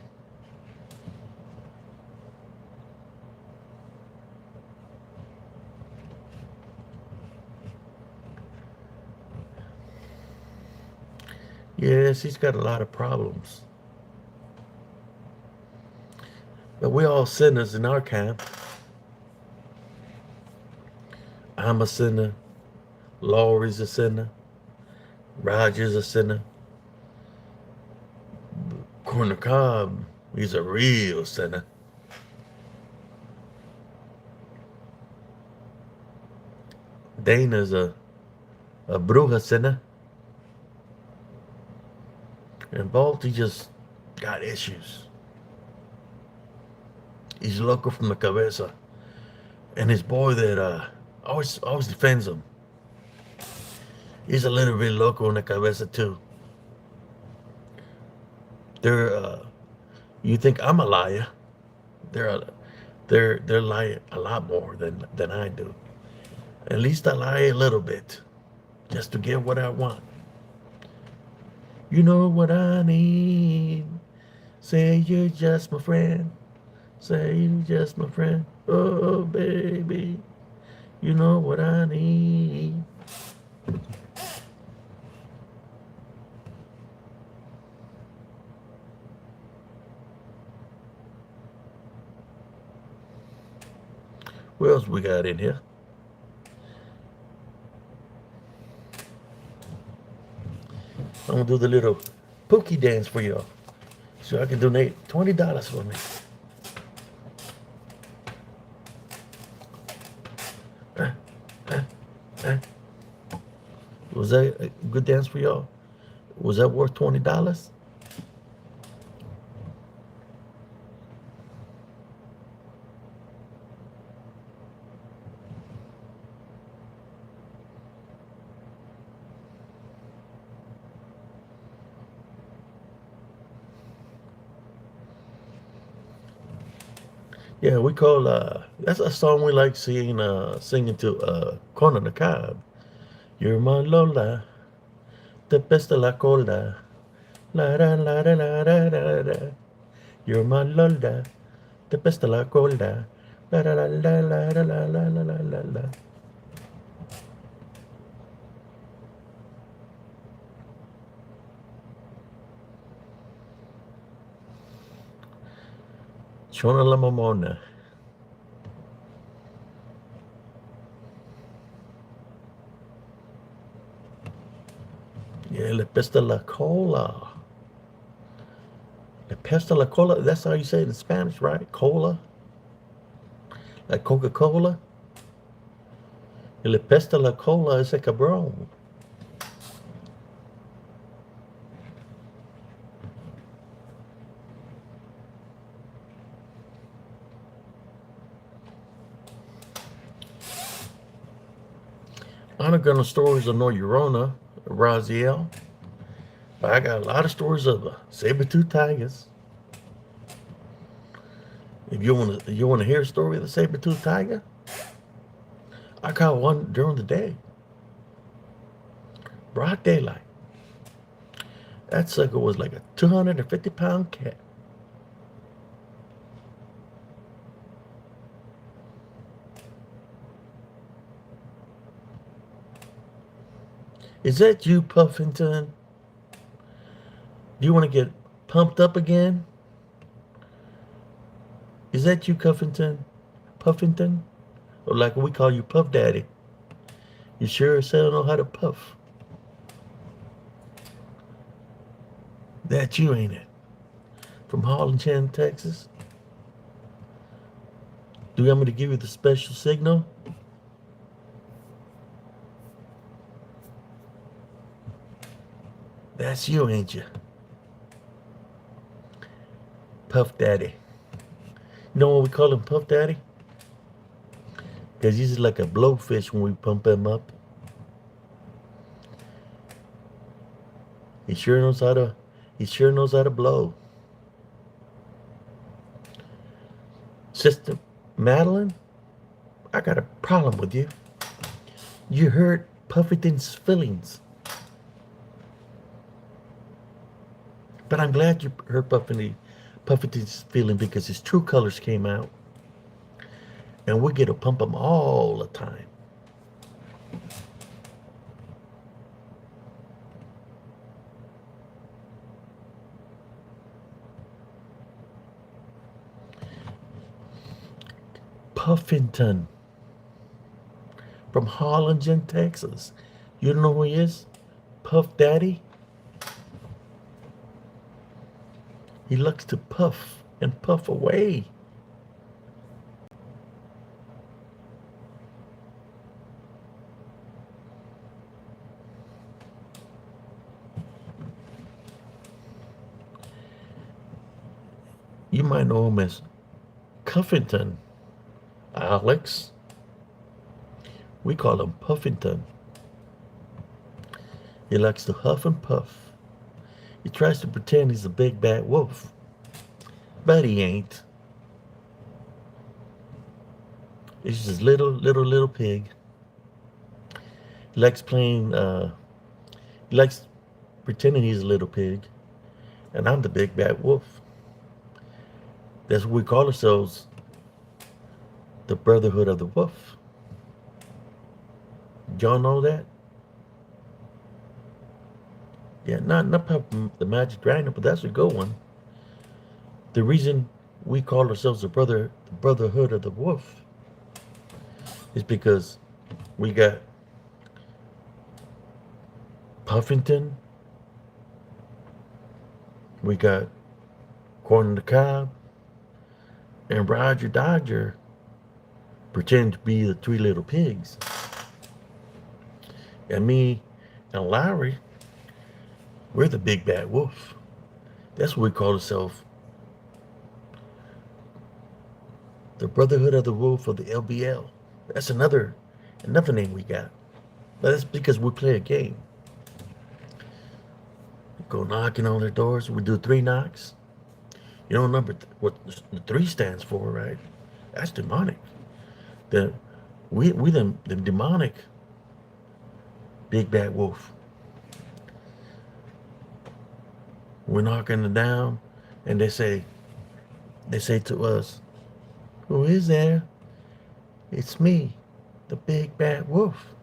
Yes, he's got a lot of problems. But we're all sinners in our camp. I'm a sinner. Laurie's a sinner. Roger's a sinner. Corner Cobb, he's a real sinner. Dana's a bruja sinner. And Balti just got issues. He's loco from the cabeza. And his boy that always defends him. He's a little bit loco in the cabeza too. They're you think I'm a liar. They're they're lying a lot more than I do. At least I lie a little bit. Just to get what I want. You know what I need. Say you're just my friend. Say you're just my friend. Oh, baby. You know what I need. What else we got in here? I'm gonna do the little pookie dance for y'all. So I can donate $20 for me. Was that a good dance for y'all? Was that worth $20? Yeah, we call that's a song we like singing to Corner the Cob. You're my Lola, the best de la cola. La da la da la da da da. You're my Lola, the best de la cola. La da la la la la la la la la la la. Chona la mamona. Yeah, le pesta la cola. Le pesta la cola. That's how you say it in Spanish, right? Cola. Like Coca-Cola. Le pesta la cola ese cabrón. I'm not gonna stories of No Llorona, Raziel. But I got a lot of stories of saber-tooth tigers. If you wanna hear a story of the saber-tooth tiger, I caught one during the day. Broad daylight. That sucker was like a 250-pound cat. Is that you, Puffington? Do you want to get pumped up again? Is that you, Cuffington? Puffington? Or like we call you Puff Daddy? You sure as hell know how to puff. That you, ain't it? From Harlingen, Texas? Do you want me to give you the special signal? That's you, ain't you? Puff Daddy. You know what we call him, Puff Daddy? Because he's like a blowfish when we pump him up. He sure knows how to. He sure knows how to blow. Sister Madeline, I got a problem with you. You hurt Puffington's feelings. But I'm glad you hurt Puffington's feeling because his true colors came out. And we get to pump him all the time. Puffington from Harlingen, Texas. You don't know who he is? Puff Daddy? He likes to puff and puff away. You might know him as Cuffington. Alex. We call him Puffington. He likes to huff and puff. He tries to pretend he's a big bad wolf, but he ain't. He's just little pig. He likes playing. He likes pretending he's a little pig, and I'm the big bad wolf. That's what we call ourselves, the Brotherhood of the Wolf. Y'all know that? Yeah, not the Magic Dragon, but that's a good one. The reason we call ourselves the Brotherhood of the Wolf is because we got Puffington, we got Corn on the Cob, and Roger Dodger pretend to be the three little pigs. And me and Larry, we're the big bad wolf. That's what we call ourselves. The Brotherhood of the Wolf of the LBL. That's another name we got. But that's because we play a game. We go knocking on their doors. We do 3 knocks. You know what the 3 stands for, right? That's demonic. We them demonic big bad wolf. We're knocking it down, and they say to us, "Who is there?" "It's me, the big bad wolf.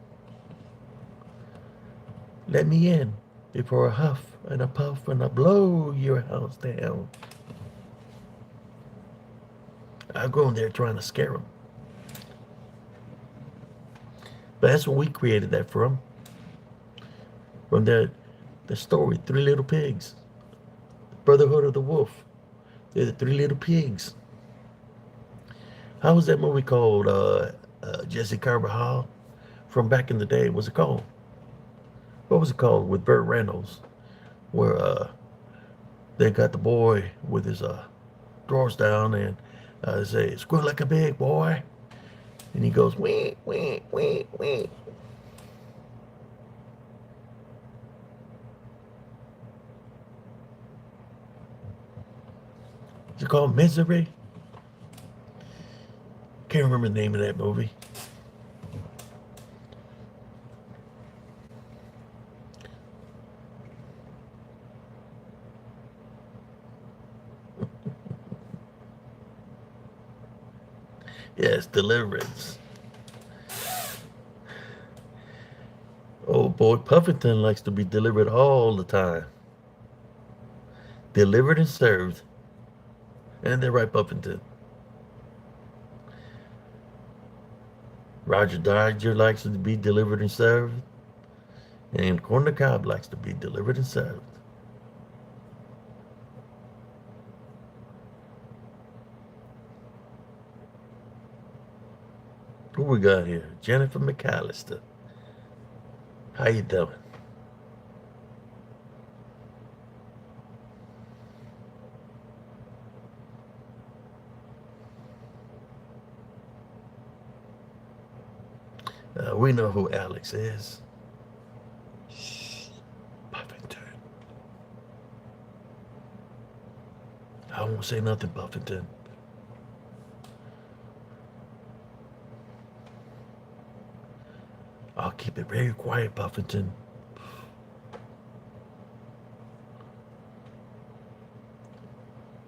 Let me in before I huff and I puff and I blow your house down." I go in there trying to scare them. But that's what we created that from. From the story, Three Little Pigs. Brotherhood of the Wolf. They're the 3 little pigs. How was that movie called? Jesse Carvajal from back in the day. What's it called? What was it called with Burt Reynolds? Where they got the boy with his drawers down and they say, "Squeal like a big boy." And he goes, "Wee, wee, wee, wee." Is it called Misery? Can't remember the name of that movie. Yes, Deliverance. Oh boy, Puffington likes to be delivered all the time. Delivered and served. And they're right, Puffington. Roger Dodger likes to be delivered and served. And Corn the Cob likes to be delivered and served. Who we got here? Jennifer McAllister. How you doing? we know who Alex is. Shh, Buffington. I won't say nothing, Buffington. I'll keep it very quiet, Buffington.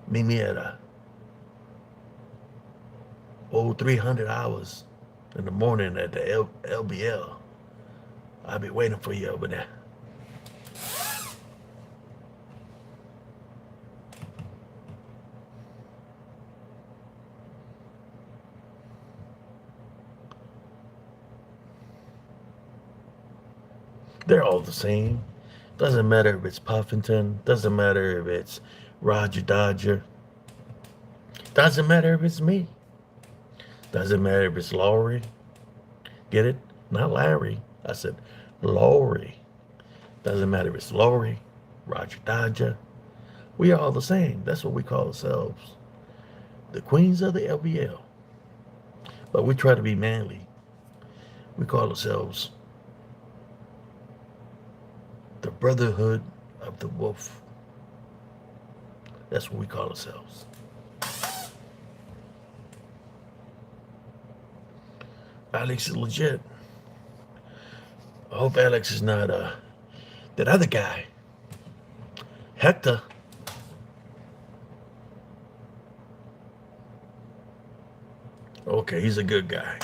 Meet me at a old 300 hours in the morning at the LBL. I'll be waiting for you over there. They're all the same. Doesn't matter if it's Puffington. Doesn't matter if it's Roger Dodger. Doesn't matter if it's me. Doesn't matter if it's Laurie. Get it? Not Larry. I said Laurie. Doesn't matter if it's Laurie, Roger Dodger. We are all the same. That's what we call ourselves. The queens of the LBL. But we try to be manly. We call ourselves the Brotherhood of the Wolf. That's what we call ourselves. Alex is legit. I hope Alex is not that other guy. Hector. Okay, he's a good guy.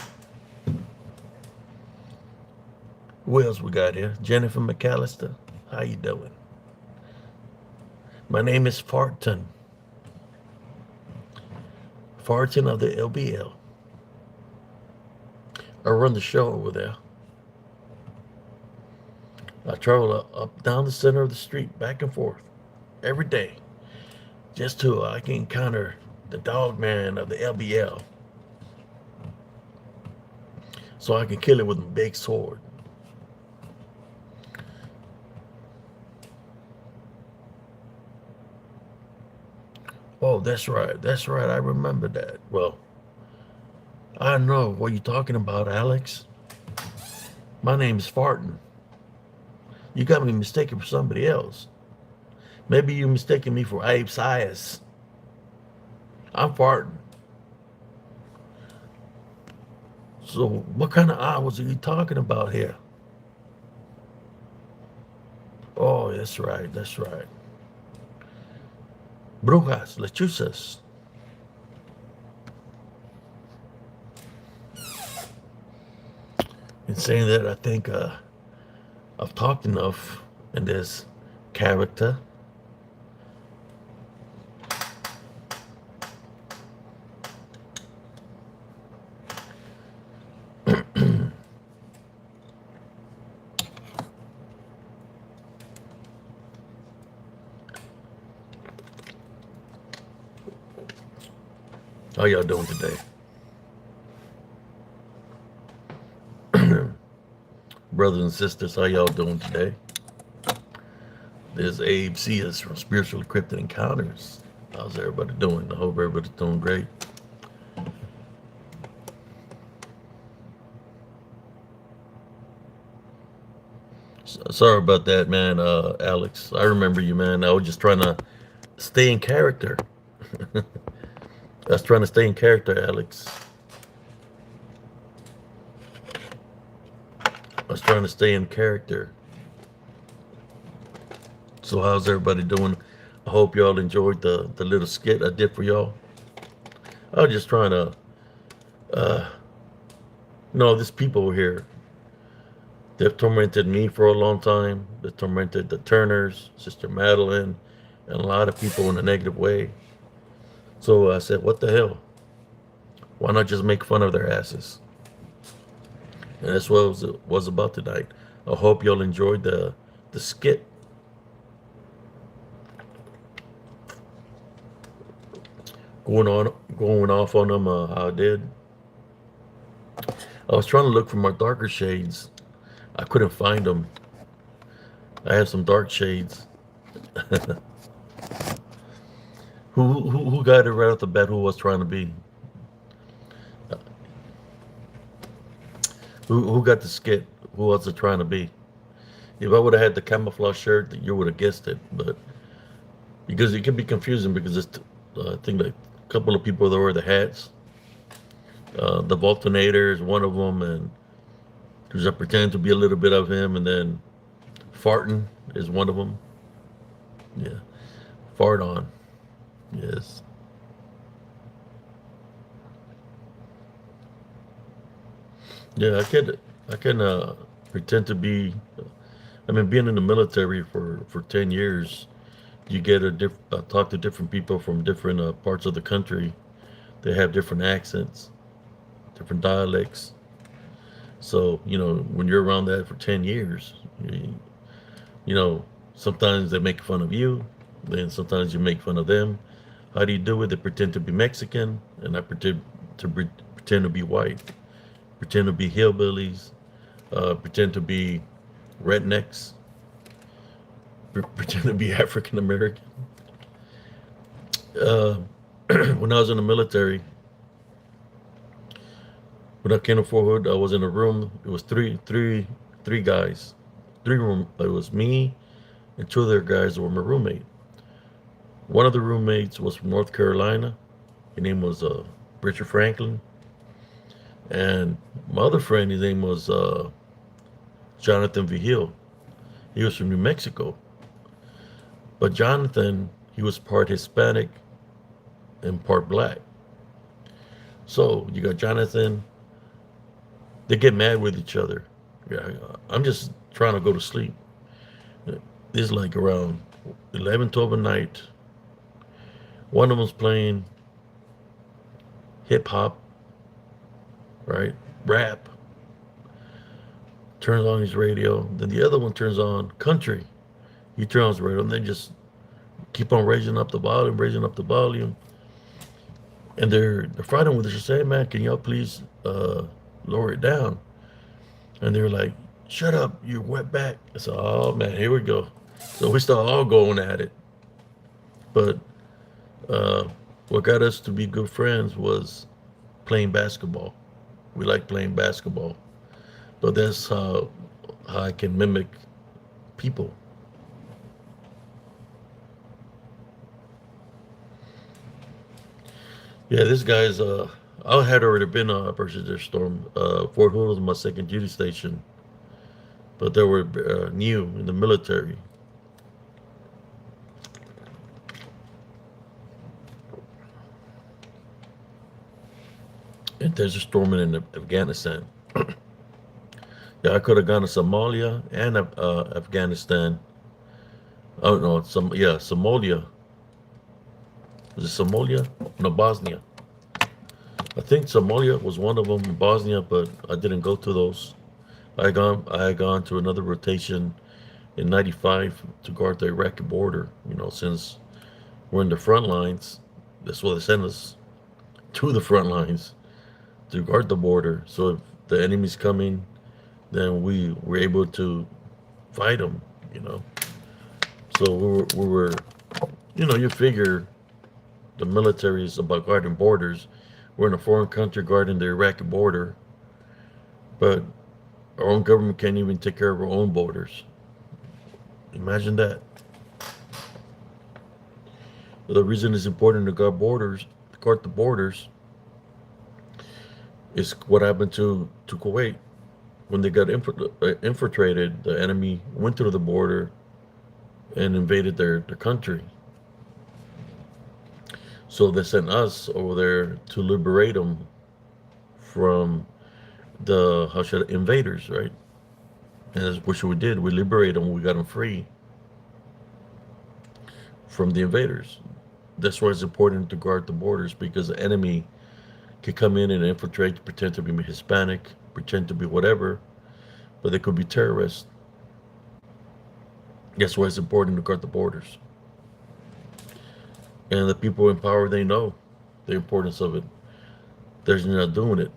Who else we got here? Jennifer McAllister. How you doing? My name is Farton. Farton of the LBL. I run the show over there. I travel up down the center of the street, back and forth, every day, just to I can encounter the dog man of the LBL, so I can kill it with a big sword. Oh, that's right. That's right. I remember that. Well, I know what you're talking about, Alex. My name is Farton. You got me mistaken for somebody else. Maybe you mistaken me for Abe Sias. I'm Farton. So what kind of hours are you talking about here? Oh, that's right. That's right. Brujas, lechuzas. In saying that, I think I've talked enough in this character. How y'all doing today? Brothers and sisters, how y'all doing today? There's Abe Sias from Spiritual Encrypted Encounters. How's everybody doing? I hope everybody's doing great. Sorry about that, man, Alex. I remember you, man. I was just trying to stay in character. I was trying to stay in character, Alex. I was trying to stay in character. So how's everybody doing? I hope y'all enjoyed the little skit I did for y'all. I was just trying to, there's people here. They've tormented me for a long time. They've tormented the Turners, Sister Madeline, and a lot of people in a negative way. So I said, what the hell? Why not just make fun of their asses? And that's what it was about tonight. I hope y'all enjoyed the skit. Going off on them how I did. I was trying to look for my darker shades. I couldn't find them. I have some dark shades. Who got it right off the bat? Who was trying to be? Who got the skit? Who was it trying to be? If I would have had the camouflage shirt, you would have guessed it. But because it can be confusing because I think like a couple of people that wear the hats. The Voltonator is one of them, and who's I pretend to be a little bit of him, and then farting is one of them. Yeah, fart on. Yes. Yeah, I can pretend to be. I mean, being in the military for 10 years, you get talk to different people from different parts of the country. They have different accents, different dialects. So when you're around that for 10 years, you, you know sometimes they make fun of you, then sometimes you make fun of them. How do you do it? They pretend to be Mexican, and I pretend to be white, pretend to be hillbillies, pretend to be rednecks, pretend to be African American. Uh, when I was in the military, when I came to Fort Hood, I was in a room. It was three guys, three room. It was me and two other guys that were my roommate. One of the roommates was from North Carolina. His name was Richard Franklin, and my other friend, his name was Jonathan Vigil. He was from New Mexico, but Jonathan, he was part Hispanic and part black. So you got Jonathan. They get mad with each other. Yeah, I'm just trying to go to sleep. It's like around 11, 12 at night. One of them's playing hip hop, right? Rap. Turns on his radio. Then the other one turns on country. He turns on his radio, and they just keep on raising up the volume. And they're fighting with us. They're saying, "Man, can y'all please lower it down?" And they're like, "Shut up, you wetback." I said, "Oh man, here we go." So we start all going at it. But uh, what got us to be good friends was playing basketball. We like playing basketball. But that's how I can mimic people. Yeah, this guy's I had already been versus their storm. Fort Hood was my second duty station, but they were new in the military. And there's a storming in Afghanistan. Yeah, I could have gone to Somalia and Afghanistan. Oh no, Somalia. Was it Somalia? No, Bosnia. I think Somalia was one of them. Bosnia, but I didn't go to those. I had gone to another rotation in '95 to guard the Iraqi border. Since we're in the front lines, that's why they sent us to the front lines to guard the border. So if the enemy's coming, then we were able to fight them. You know, so we were. You figure the military is about guarding borders. We're in a foreign country guarding the Iraqi border, but our own government can't even take care of our own borders. Imagine that. The reason it's important to guard the borders, is what happened to Kuwait when they got infiltrated. The enemy went through the border and invaded their country. So they sent us over there to liberate them from the invaders, right? And that's what we did. We liberated them. We got them free from the invaders. That's why it's important to guard the borders, because the enemy can come in and infiltrate, pretend to be Hispanic, pretend to be whatever, but they could be terrorists. That's why it's important to guard the borders. And the people in power, they know the importance of it. They're not doing it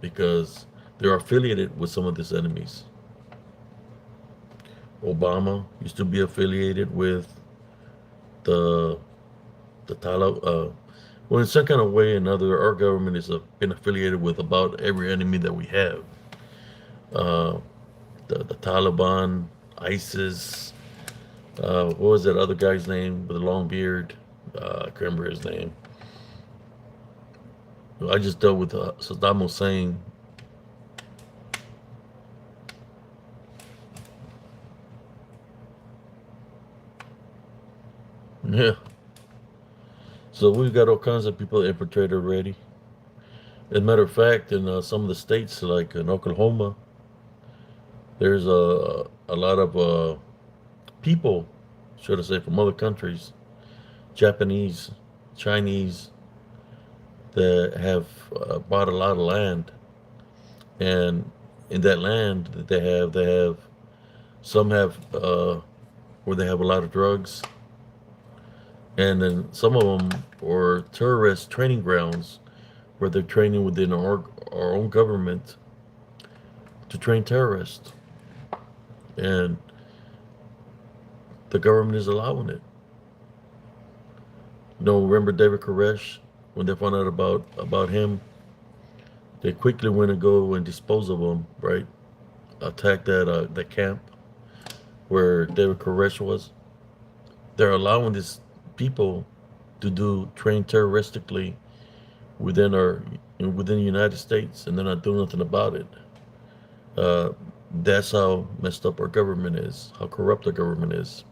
because they're affiliated with some of these enemies. Obama used to be affiliated with the Taliban. Well, in some kind of way or another, our government is been affiliated with about every enemy that we have. uh, the Taliban, ISIS. What was that other guy's name with the long beard? I can't remember his name. I just dealt with Saddam Hussein. Yeah. So we've got all kinds of people infiltrated already. As a matter of fact, in some of the states, like in Oklahoma, there's a lot of people, should I say, from other countries, Japanese, Chinese, that have bought a lot of land, and in that land that they have some have where they have a lot of drugs, and then some of them are terrorist training grounds where they're training within our own government to train terrorists, and the government is allowing it. Remember David Koresh? When they found out about him, they quickly went and go and dispose of him. Right, attack that camp where David Koresh was. They're allowing these people to do train terroristically within within the United States, and they're not doing nothing about it. Uh, that's how messed up our government is. How corrupt our government is.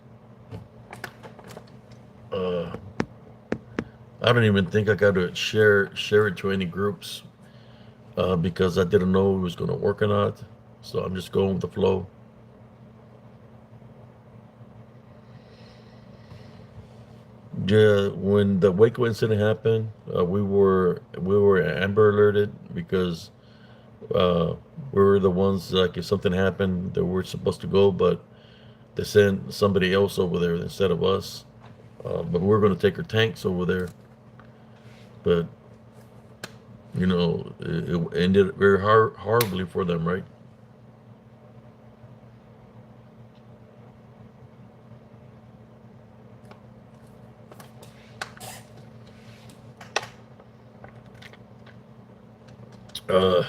Uh, I don't even think I got to share it to any groups because I didn't know it was going to work or not. So I'm just going with the flow. Yeah, when the Waco incident happened, we were Amber alerted because uh, we were the ones, like, if something happened that we're supposed to go, but they sent somebody else over there instead of us. But we were going to take our tanks over there, but it ended very horribly for them, right? Uh,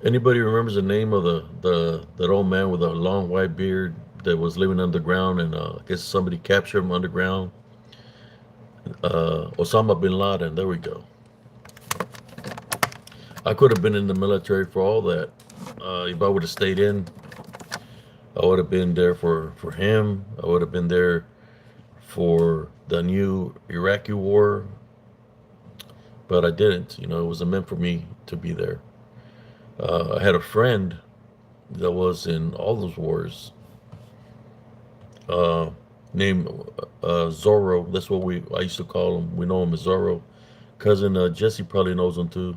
Anybody remembers the name of the that old man with a long white beard that was living underground, and I guess somebody captured him underground? Osama bin Laden. There we go. I could have been in the military for all that. If I would have stayed in, I would have been there for him. I would have been there for the new Iraqi war, but I didn't. It wasn't meant for me to be there. I had a friend that was in all those wars, uh, named Zorro. That's what I used to call him. We know him as Zorro. Cousin Jesse probably knows him too.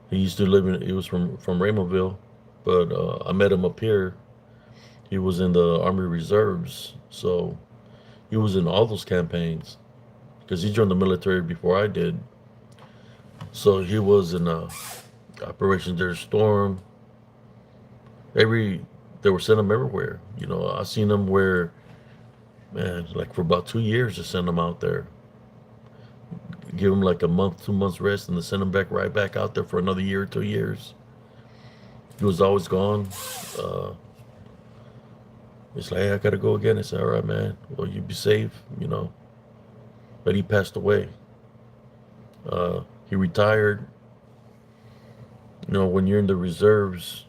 He used to live in. He was from Raymondville, but I met him up here. He was in the Army Reserves, so he was in all those campaigns because he joined the military before I did. So he was in Operation Desert Storm. Every They were sending him everywhere. I seen him where, man, like for about 2 years to send him out there, give him like a month, 2 months rest, and then send him right back out there for another year, 2 years. He was always gone. Uh, it's like, hey, I gotta go again. I said, all right, man. Well, you be safe. But he passed away. He retired. When you're in the reserves,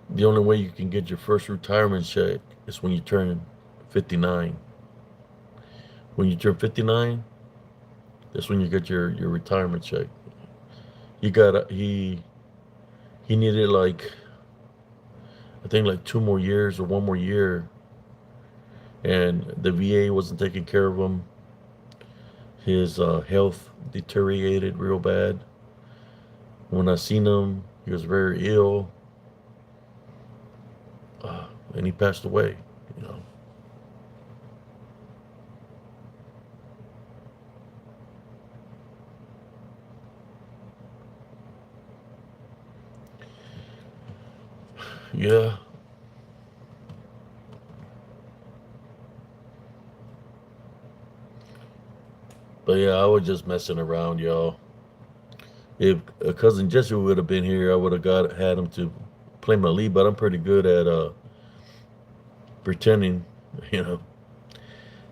the only way you can get your first retirement check is when you turn 59. When you turn 59, that's when you get your retirement check. He needed, like, I think, like 2 more years or 1 more year, and the VA wasn't taking care of him. His health deteriorated real bad. When I seen him, he was very ill, and he passed away. You know. Yeah, but yeah, I was just messing around, y'all. If cousin Jesse would have been here, I would have had him to play my lead. But I'm pretty good at pretending, you know.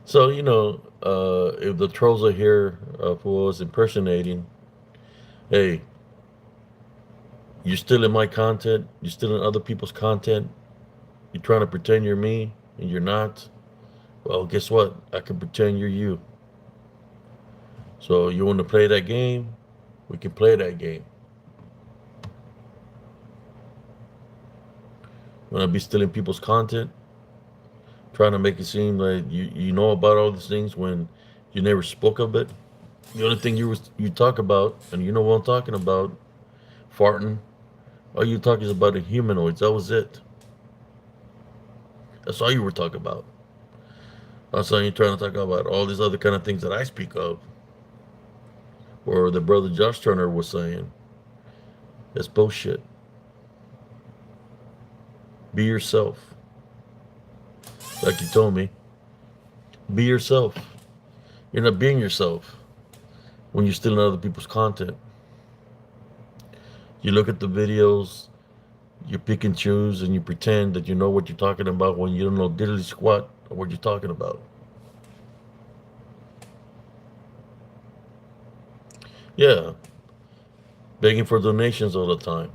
So if the trolls are here for us impersonating, hey, you're still in my content. You're still in other people's content. You're trying to pretend you're me, and you're not. Well, guess what? I can pretend you're you. So you want to play that game? We can play that game. When I be stealing people's content, trying to make it seem like you know about all these things when you never spoke of it. The only thing you talk about, and you know what I'm talking about, farting. All you talk is about the humanoids. That was it. That's all you were talking about. I saw you trying to talk about all these other kind of things that I speak of, or the brother Josh Turner was saying. That's bullshit. Be yourself, like you told me. Be yourself. You're not being yourself when you're stealing other people's content. You look at the videos, you pick and choose, and you pretend that you know what you're talking about when you don't know diddly squat or what you're talking about. Yeah, begging for donations all the time.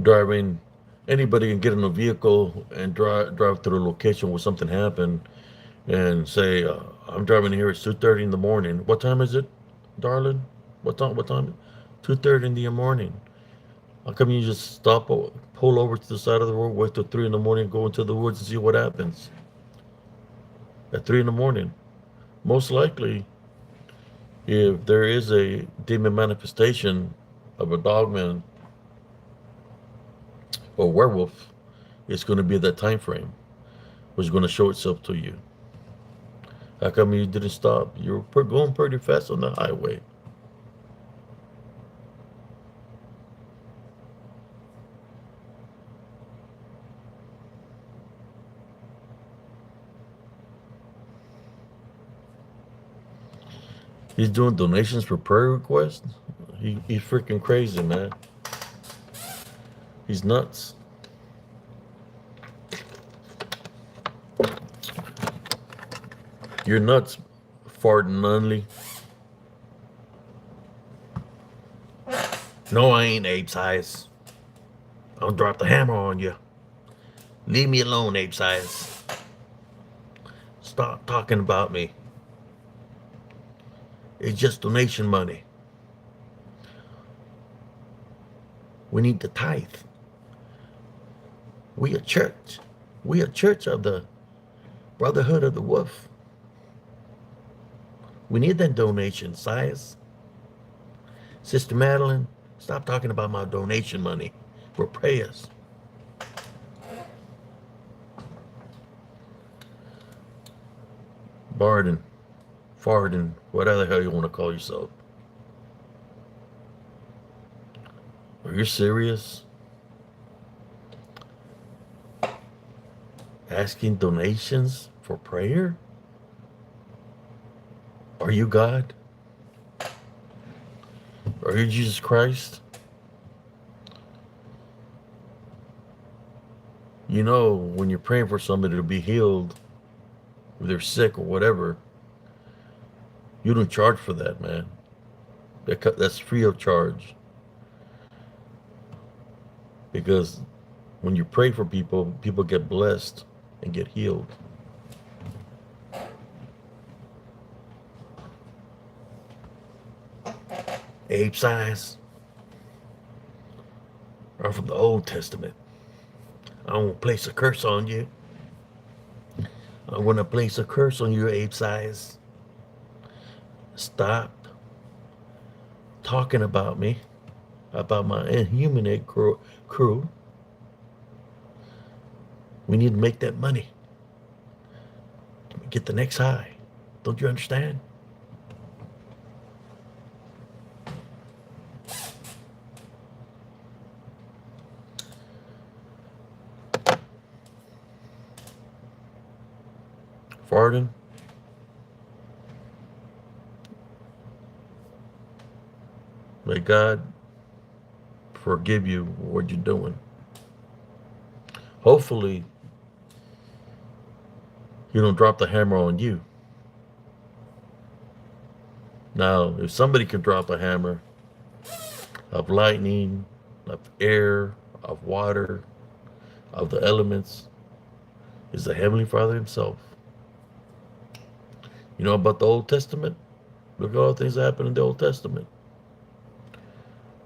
Driving, anybody can get in a vehicle and drive to the location where something happened and say, "I'm driving here. It's 2:30 in the morning. What time is it, darling? What time? What time? 2:30 in the morning. How come you just pull over to the side of the road, wait till 3 in the morning, go into the woods and see what happens at 3 in the morning? Most likely, if there is a demon manifestation of a dogman or werewolf, it's going to be that time frame, which is going to show itself to you. How come you didn't stop? You were going pretty fast on the highway. He's doing donations for prayer requests. He's freaking crazy, man. He's nuts. You're nuts, farting Nunley. No, I ain't ape size. I'll drop the hammer on you. Leave me alone, ape size. Stop talking about me. It's just donation money. We need the tithe. We a church. We a church of the Brotherhood of the Wolf. We need that donation, size. Sister Madeline, stop talking about my donation money for prayers. Barden, Farden, whatever the hell you want to call yourself. Are you serious? Asking donations for prayer? Are you God? Are you Jesus Christ? You know, when you're praying for somebody to be healed, if they're sick or whatever, you don't charge for that, man. That's free of charge. Because when you pray for people, people get blessed and get healed. Ape size are from the Old Testament. I won't place a curse on you. I'm going to place a curse on you, ape size. Stop talking about me, about my inhuman crew. We need to make that money. Get the next high. Don't you understand? Farting. God forgive you what you're doing. Hopefully, He don't drop the hammer on you. Now, if somebody can drop a hammer of lightning, of air, of water, of the elements, is the Heavenly Father Himself. You know about the Old Testament? Look at all the things that happened in the Old Testament.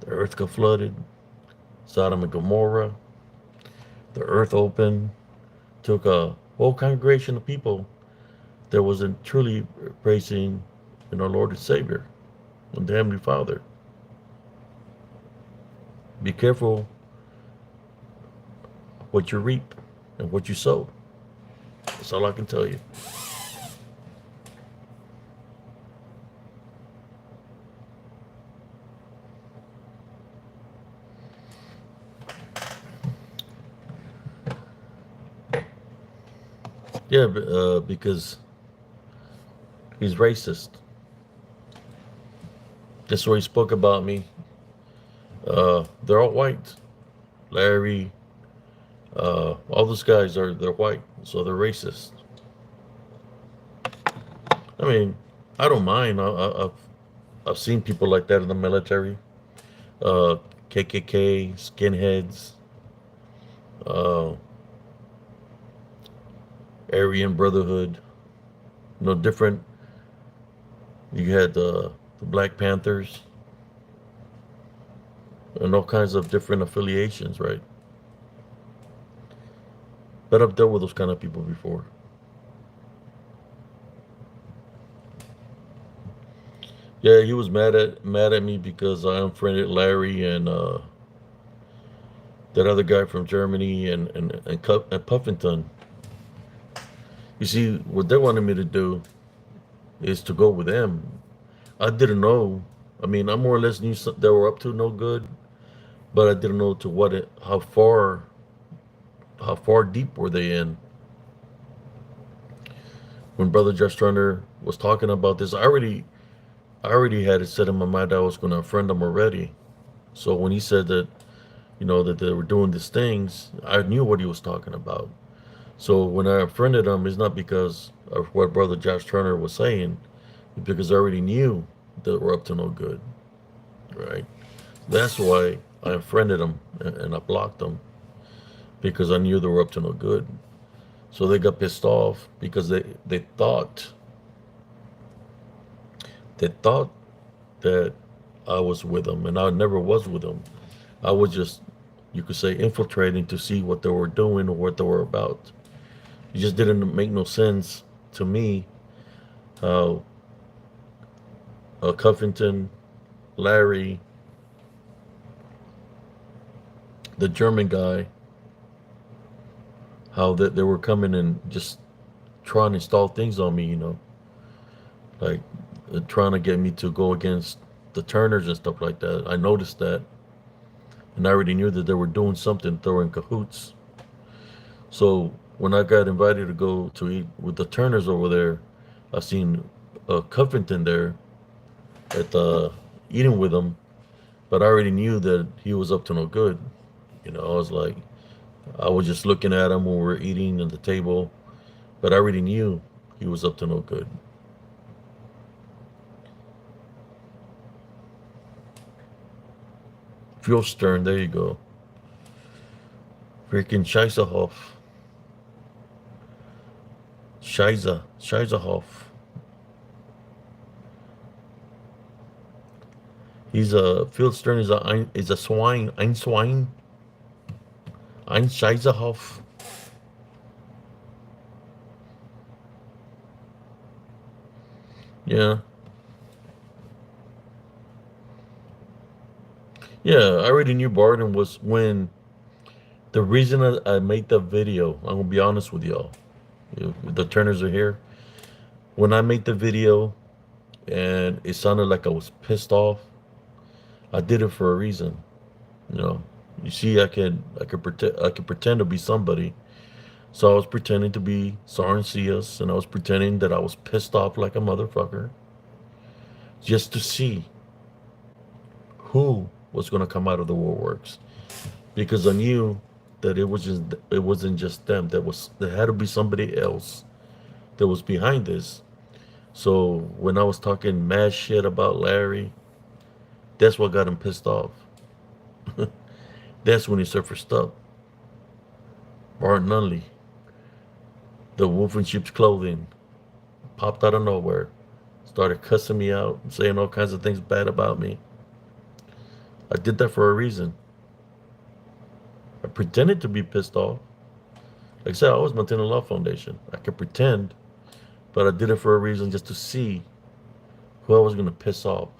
The earth got flooded, Sodom and Gomorrah, the earth opened, took a whole congregation of people that wasn't truly praising in our Lord and Savior, and the Heavenly Father. Be careful what you reap and what you sow. That's all I can tell you. Yeah, because he's racist. That's why he spoke about me. They're all white. Larry, all those guys they're white, so they're racist. I mean, I don't mind. I've seen people like that in the military. Uh, KKK, skinheads, uh, Aryan Brotherhood. No different. You had the Black Panthers and all kinds of different affiliations, right? But I've dealt with those kind of people before. Yeah, he was mad at me because I unfriended Larry and that other guy from Germany and Puffington. You see, what they wanted me to do is to go with them. I didn't know. I mean, I more or less knew they were up to no good, but I didn't know to how far deep were they in. When Brother Josh Turner was talking about this, I already had it set in my mind that I was going to unfriend them already. So when he said that, that they were doing these things, I knew what he was talking about. So when I unfriended them, it's not because of what Brother Josh Turner was saying, it's because I already knew that they were up to no good, right? That's why I unfriended them and I blocked them, because I knew they were up to no good. So they got pissed off because they thought that I was with them, and I never was with them. I was just, you could say, infiltrating to see what they were doing or what they were about. It just didn't make no sense to me how Cuffington, Larry, the German guy, how that they were coming and just trying to install things on me, like trying to get me to go against the Turners and stuff like that. I noticed that, and I already knew that they were doing something, they were in cahoots. So when I got invited to go to eat with the Turners over there, I seen Cuffington there at the eating with him, but I already knew that he was up to no good. I was just looking at him when we were eating at the table, but I already knew he was up to no good. Stern, there you go. Freaking Scheißerhoff. Scheißerhoff. He's a Stern is a swine, ein Swine, ein Scheißerhoff. Yeah. Yeah, I already knew Barton was when the reason I made the video, I'm gonna be honest with y'all. The Turners are here. When I made the video and it sounded like I was pissed off, I did it for a reason. You see, I could pretend to be somebody. So I was pretending to be Sarncius, and I was pretending that I was pissed off like a motherfucker, just to see who was going to come out of the woodworks, because I knew that it wasn't just them. There had to be somebody else that was behind this. So when I was talking mad shit about Larry, that's what got him pissed off. That's when he surfaced up. Bart Nunley, the wolf in sheep's clothing, popped out of nowhere, started cussing me out, saying all kinds of things bad about me. I did that for a reason. I pretended to be pissed off. Like I said, I was maintaining a law foundation. I could pretend, but I did it for a reason, just to see who I was going to piss off.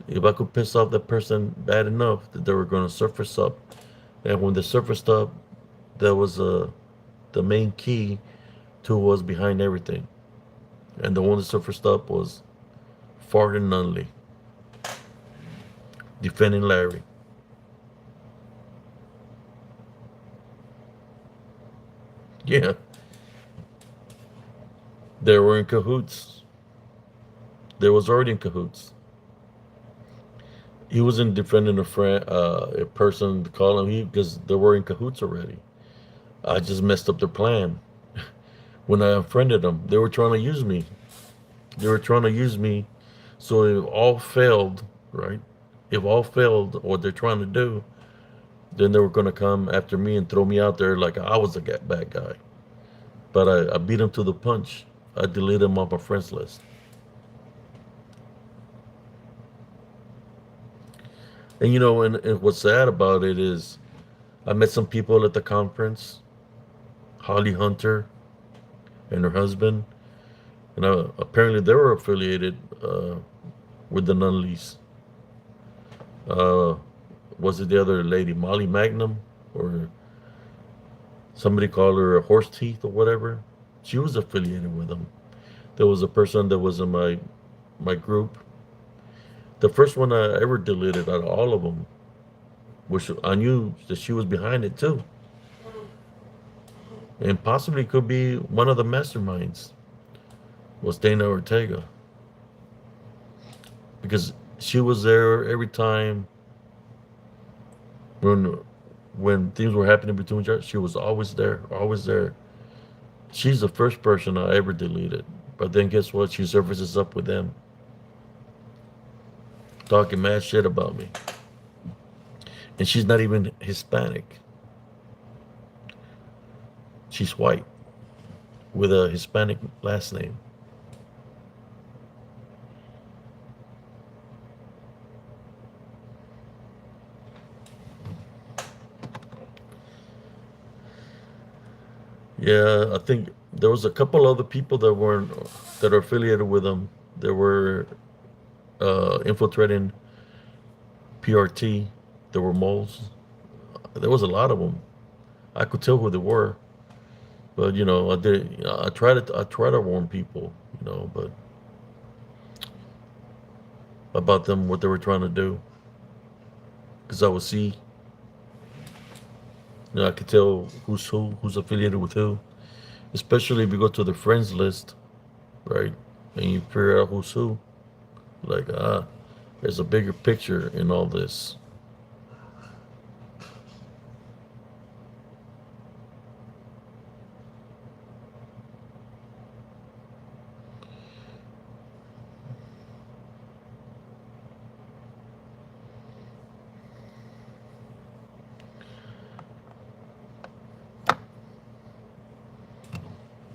If I could piss off that person bad enough that they were going to surface up. And when they surfaced up, that was the main key to what was behind everything. And the one that surfaced up was Fart and Nunley defending Larry. Yeah, they were in cahoots. They was already in cahoots. He wasn't defending a person to call him, because they were in cahoots already. I just messed up their plan. When I unfriended them, they were trying to use me. They were trying to use me. So if all failed, right? If all failed, what they're trying to do, then they were going to come after me and throw me out there like I was a bad guy. But I beat them to the punch. I deleted them off my friends list. And and what's sad about it is I met some people at the conference, Holly Hunter and her husband, and apparently they were affiliated with the Nunleys. Uh, was it the other lady, Molly Magnum, or somebody called her a horse teeth or whatever? She was affiliated with them. There was a person that was in my group. The first one I ever deleted out of all of them, which I knew that she was behind it too, and possibly could be one of the masterminds, was Dana Ortega, because she was there every time when things were happening between each other. She was always there, always there. She's the first person I ever deleted, but then guess what? She surfaces up with them, talking mad shit about me, and she's not even Hispanic. She's white with a Hispanic last name. Yeah, I think there was a couple other people that are affiliated with them. They were infiltrating PRT. There were moles. There was a lot of them. I could tell who they were, but I try to warn people, but about them, what they were trying to do, because I would see, I could tell who's affiliated with who, especially if you go to the friends list, right, and you figure out who's who. Like, there's a bigger picture in all this.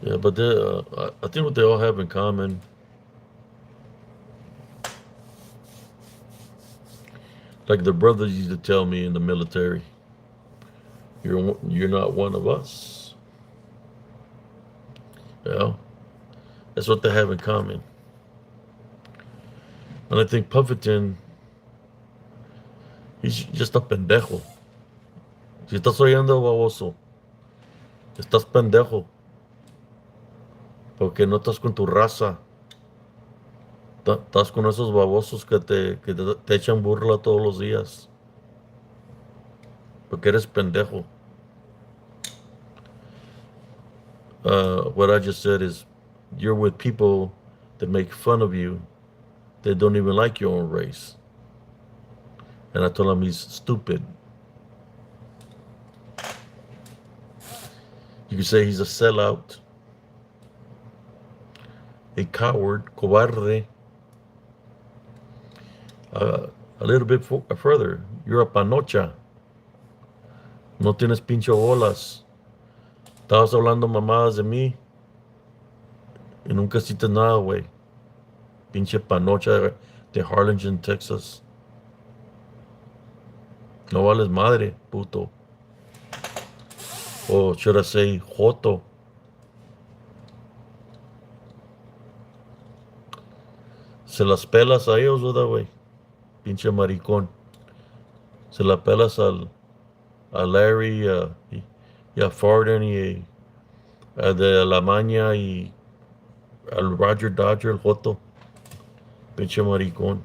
Yeah, but I think what they all have in common, like the brothers used to tell me in the military, you're not one of us. Yeah, that's what they have in common. And I think Puffington, he's just a pendejo. Si estás oyendo, baboso, estás pendejo. Porque no estás con tu raza. Estás con esos babosos que te echan burla todos los días. Porque eres pendejo. What I just said is, you're with people that make fun of you, that don't even like your own race. And I told him he's stupid. You could say he's a sellout, a coward, cobarde. A little bit further, you're a panocha. No tienes pinche bolas. Estabas hablando mamadas de mí y nunca hiciste nada, güey. Pinche panocha de Harlingen, Texas. No vales madre, puto. Or should I say, joto. Se las pelas a ellos, ¿verdad, güey? Pinche maricón. Se las pelas a Larry y a Forden y a de la Maña y al Roger Dodger, el joto. Pinche maricón.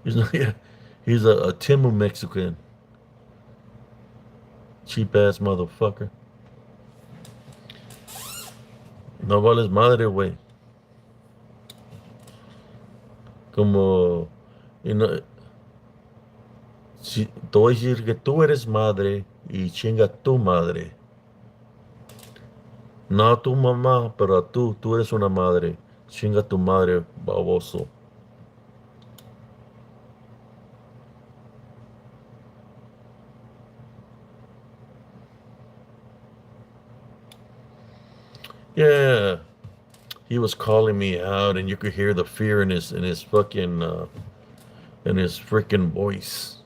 He's not, yeah, he's a Timu Mexican. Cheap ass motherfucker. No vales madre, güey. Como, you know, si, te voy a decir que tú eres madre y chinga tu madre. No a tu mamá, pero a tú eres una madre. Chinga tu madre, baboso. Yeah, he was calling me out, and you could hear the fear in his fucking in his freaking voice.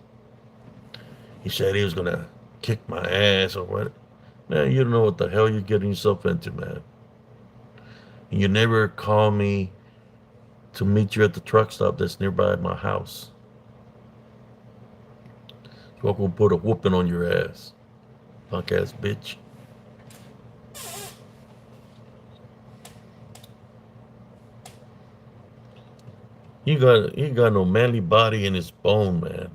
He said he was gonna kick my ass or what. Man, you don't know what the hell you're getting yourself into, man. And you never call me to meet you at the truck stop that's nearby my house. So I'm gonna put a whooping on your ass, punk ass bitch. He got no manly body in his bone, man.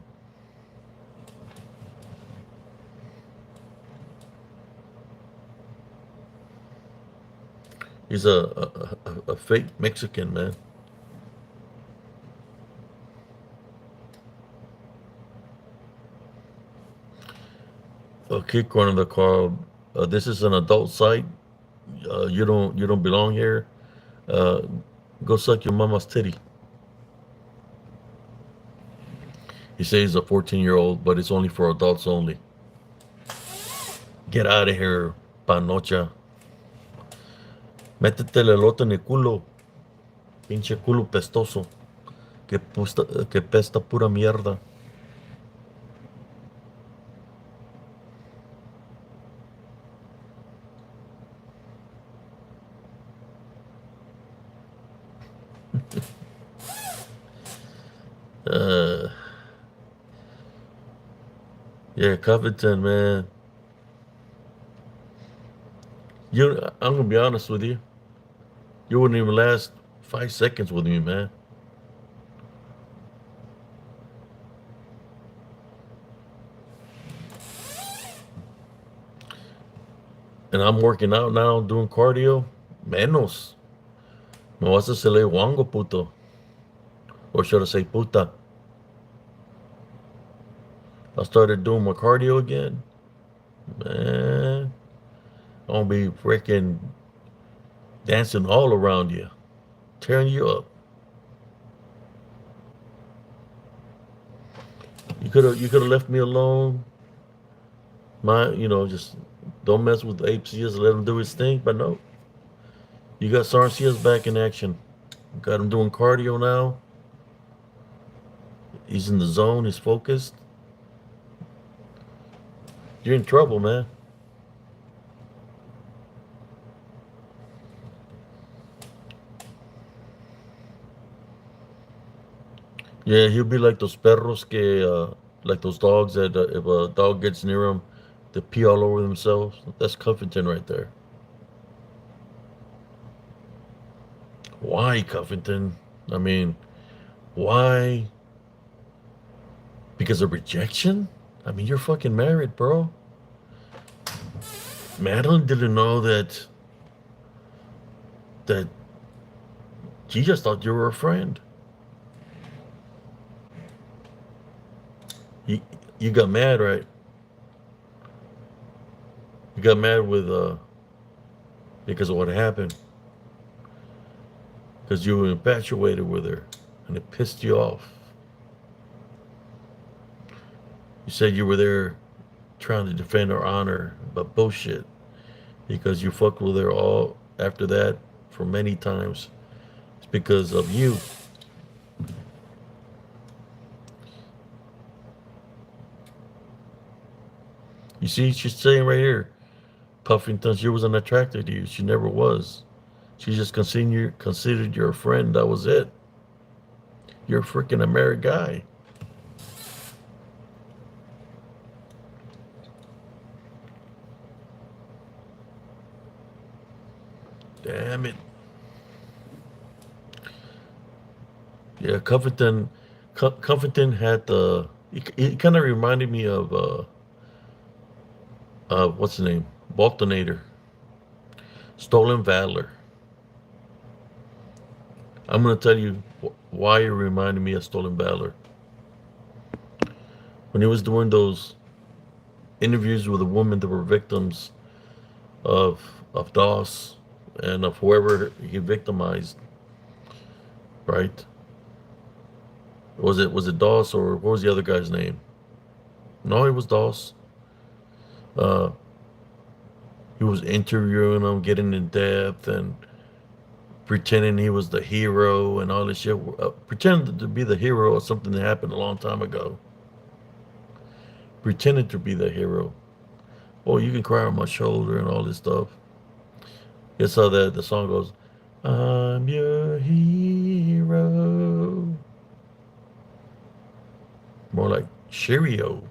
He's a fake Mexican, man. A kid corner the car. This is an adult site. You don't belong here. Uh, Go suck your mama's titty. He says he's a 14-year-old, but it's only for adults only. Get out of here, panocha. Métete el elote en el culo. Pinche culo pestoso. Que pesta pura mierda. Uh, yeah, Covington, man. I'm gonna be honest with you. You wouldn't even last 5 seconds with me, man. And I'm working out now, doing cardio. Menos. Me vas a hacerle wango, puto. Or should I say puta? I started doing my cardio again. Man, I'm gonna be freaking dancing all around you, tearing you up. You could have left me alone. Just don't mess with Ape Sears, let him do his thing. But no, you got Sarcias back in action. Got him doing cardio now. He's in the zone. He's focused. You're in trouble, man. Yeah, he'll be like those perros like those dogs that if a dog gets near them, they pee all over themselves. That's Cuffington right there. Why Cuffington? I mean, why? Because of rejection? I mean, you're fucking married, bro. Madeline didn't know that She just thought you were a friend. You you got mad, right? You got mad with because of what happened. Because you were infatuated with her, and it pissed you off. You said you were there trying to defend her honor, but bullshit. Because you fucked with her all after that for many times. It's because of you. You see, she's saying right here, Puffington, she wasn't attracted to you. She never was. She just considered you a friend. That was it. You're a freaking a married guy. Damn it. Yeah, Covington had the. It kind of reminded me of what's the name? Boltonator. Stolen Valor. I'm gonna tell you why it reminded me of Stolen Valor. When he was doing those interviews with the women that were victims of DOS and of whoever he victimized, right? Was it DOS or what was the other guy's name? No, it was DOS. Uh, he was interviewing them, getting in depth, and pretending he was the hero and all this shit. Pretending to be the hero of something that happened a long time ago. Pretending to be the hero. Oh, you can cry on my shoulder and all this stuff. Guess how the song goes? I'm your hero. More like Cheerio.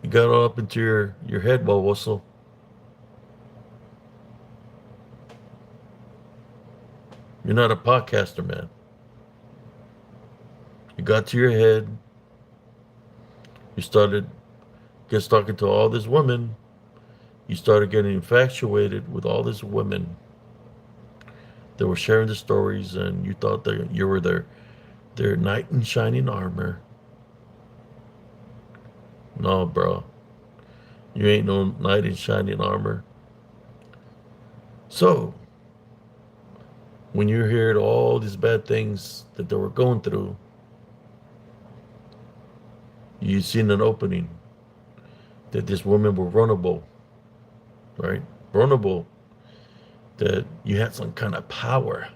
You got all up into your head, Bob Whistle. You're not a podcaster, man. You got to your head. You started just talking to all these women. You started getting infatuated with all these women. They were sharing the stories, and you thought that you were their knight in shining armor. No, bro. You ain't no knight in shining armor. So, when you heard all these bad things that they were going through, you seen an opening that this women were vulnerable, right? Vulnerable, that you had some kind of power,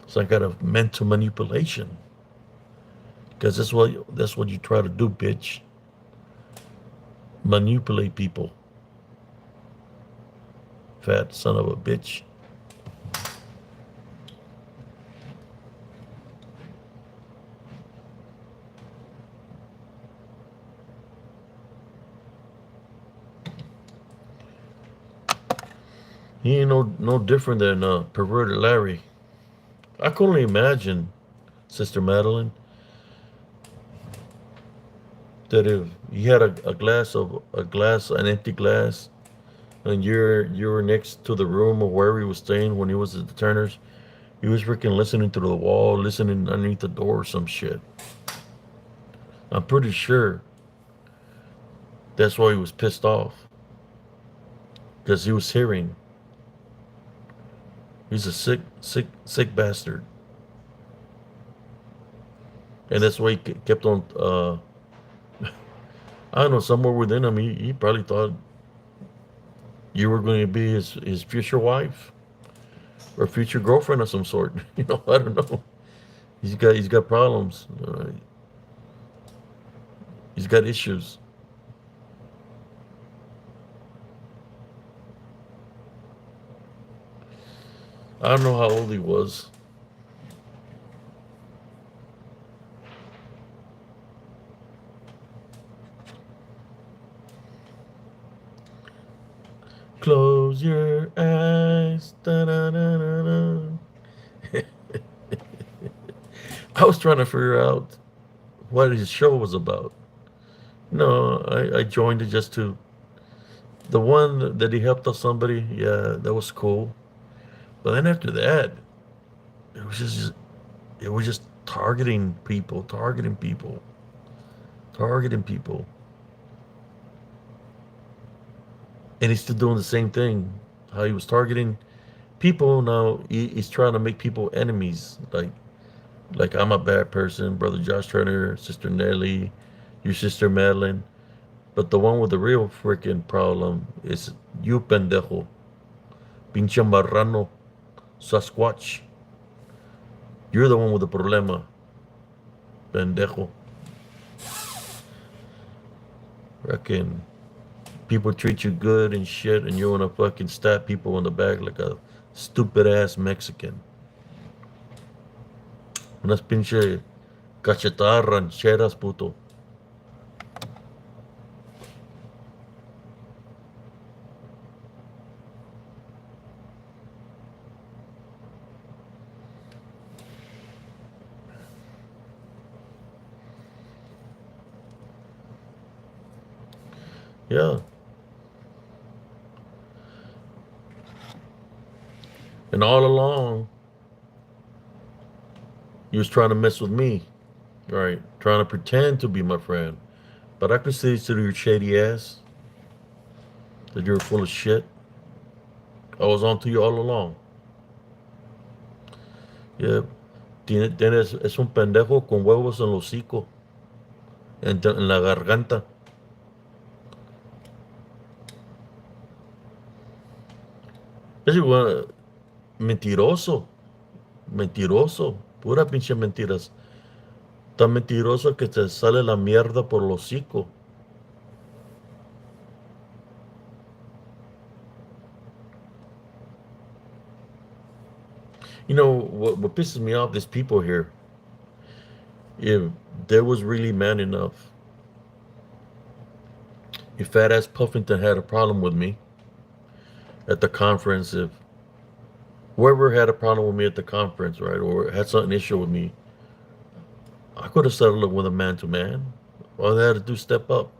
some kind of mental manipulation. Because that's what you try to do, bitch. Manipulate people. Fat son of a bitch. He ain't no different than perverted Larry. I can only imagine, Sister Madeline, that if you had an empty glass, and you were next to the room or wherever he was staying when he was at the Turners, he was freaking listening to the wall, listening underneath the door or some shit. I'm pretty sure that's why he was pissed off, because he was hearing. He's a sick bastard, and that's why he kept on. I don't know, somewhere within him, he probably thought you were going to be his future wife or future girlfriend of some sort. I don't know. He's got problems. He's got issues. I don't know how old he was. Close your eyes. Da-da-da-da-da. I was trying to figure out what his show was about. No, I joined it just to. The one that he helped out somebody, yeah, that was cool. But then after that, it was just targeting people, and he's still doing the same thing. How he was targeting people, now he's trying to make people enemies. Like I'm a bad person, brother Josh Turner, sister Nelly, your sister Madeline. But the one with the real freaking problem is you, pendejo, pinche marrano, Sasquatch. You're the one with the problema, pendejo. Fucking people treat you good and shit, and you wanna fucking stab people in the back like a stupid ass Mexican. Unas pinche cachetadas rancheras, puto. Yeah. And all along, he was trying to mess with me, right? Trying to pretend to be my friend. But I could see through your shady ass that you're full of shit. I was on to you all along. Yeah. Es un pendejo con huevos en el hocico, en la garganta. Es igual, mentiroso, mentiroso, pura pinche mentiras. Tan mentiroso que te sale la mierda por el hocico. You know, what pisses me off, these people here, if there was really man enough, if fat ass Puffington had a problem with me at the conference, if whoever had a problem with me at the conference, right, or had some issue with me, I could have settled it with a man to man. All they had to do step up,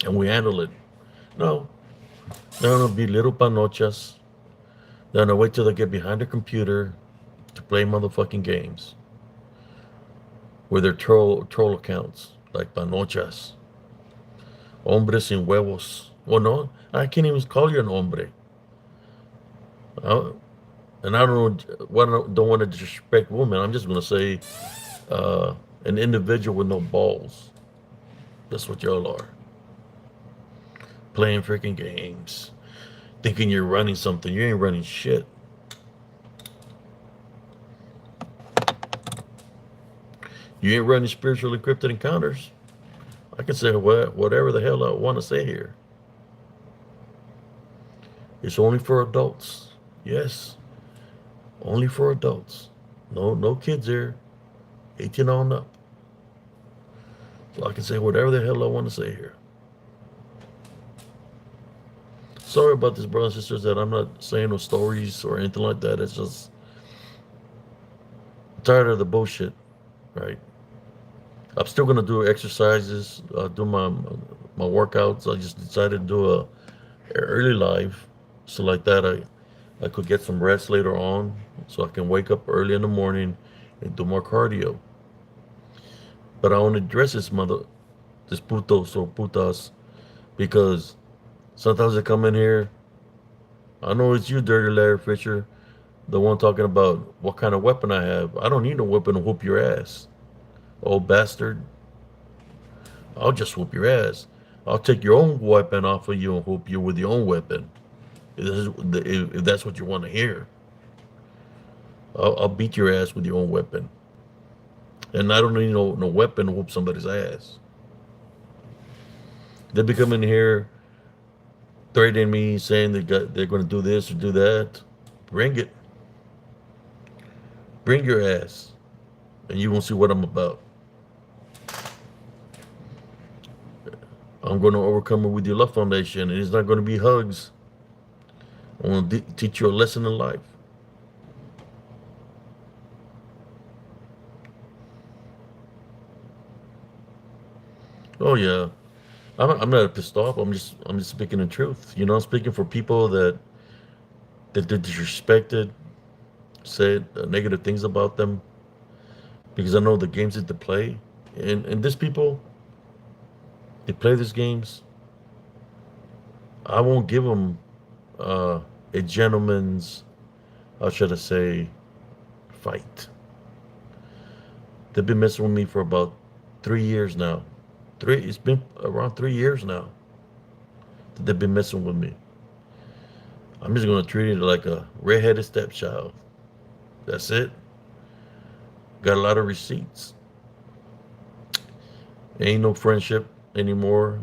and we handle it. No, they're gonna be little panochas. They're gonna wait till they get behind their computer to play motherfucking games with their troll accounts, like panochas, hombres sin huevos. Well, no, I can't even call you an hombre. I, and I don't want to disrespect women. I'm just gonna say an individual with no balls. That's what y'all are. Playing freaking games, thinking you're running something. You ain't running shit. You ain't running spiritual encrypted encounters. I can say whatever the hell I want to say here. It's only for adults. Yes, only for adults. No kids here. 18 on up. So I can say whatever the hell I want to say here. Sorry about this, brothers and sisters, that I'm not saying no stories or anything like that. It's just I'm tired of the bullshit, right? I'm still gonna do exercises, do my workouts. I just decided to do a early live, so like that I could get some rest later on, so I can wake up early in the morning and do more cardio. But I only address this putos or putas, because sometimes they come in here. I know it's you, Dirty Larry Fisher, the one talking about what kind of weapon I have. I don't need no weapon to whoop your ass, old bastard. I'll just whoop your ass. I'll take your own weapon off of you and whoop you with your own weapon. If that's what you want to hear, I'll beat your ass with your own weapon. And I don't need no weapon to whoop somebody's ass. They be coming here threatening me, saying they're going to do this or do that. Bring it. Bring your ass, and you won't see what I'm about. I'm going to overcome it with your love foundation, and it's not going to be hugs. I want to teach you a lesson in life. Oh yeah, I'm not pissed off. I'm just speaking the truth. You know, I'm speaking for people that that they're disrespected, said negative things about them, because I know the games that they play, and these people, they play these games. I won't give them uh, a gentleman's, how should I say, fight. They've been messing with me for about 3 years now. It's been around 3 years now that they've been messing with me. I'm just gonna treat it like a redheaded stepchild. That's it. Got a lot of receipts. Ain't no friendship anymore.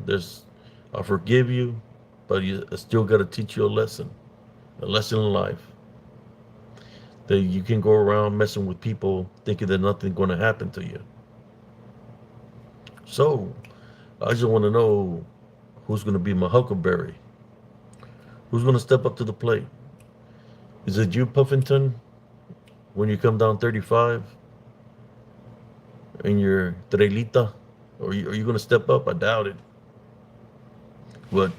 I forgive you, but I still got to teach you a lesson in life. That you can go around messing with people thinking that nothing's going to happen to you. So, I just want to know who's going to be my huckleberry. Who's going to step up to the plate? Is it you, Puffington, when you come down 35 in your trailita? Are you going to step up? I doubt it. What?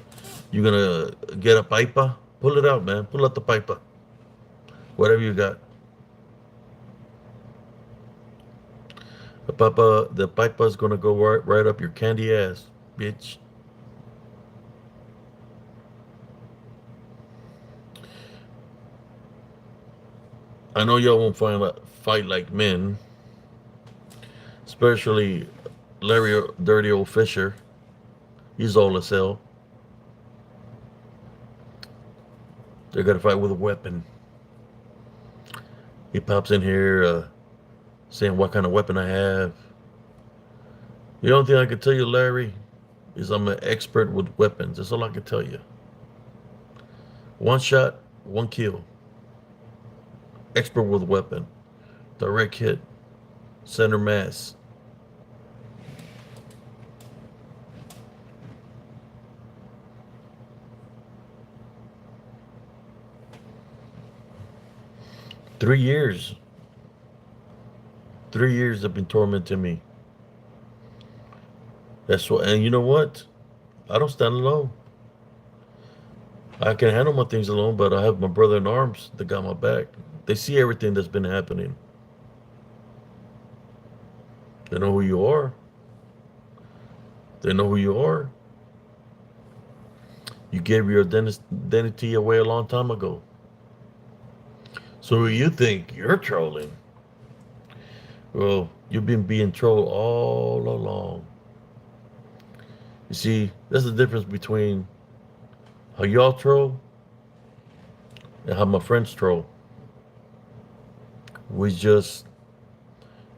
You going to get a pipa? Pull it out, man. Pull out the pipa. Whatever you got. The pipa is going to go right up your candy ass, bitch. I know y'all won't fight like men, especially Larry, dirty old Fisher. He's old as hell. They're gonna fight with a weapon. He pops in here saying what kind of weapon I have. The only thing I can tell you, Larry, is I'm an expert with weapons. That's all I can tell you. One shot, one kill. Expert with weapon. Direct hit. Center mass. Three years. 3 years have been tormenting me. That's what, and you know what? I don't stand alone. I can handle my things alone, but I have my brother in arms that got my back. They see everything that's been happening. They know who you are. They know who you are. You gave your identity away a long time ago. So you think you're trolling? Well, you've been being trolled all along. You see, that's the difference between how y'all troll and how my friends troll. We just,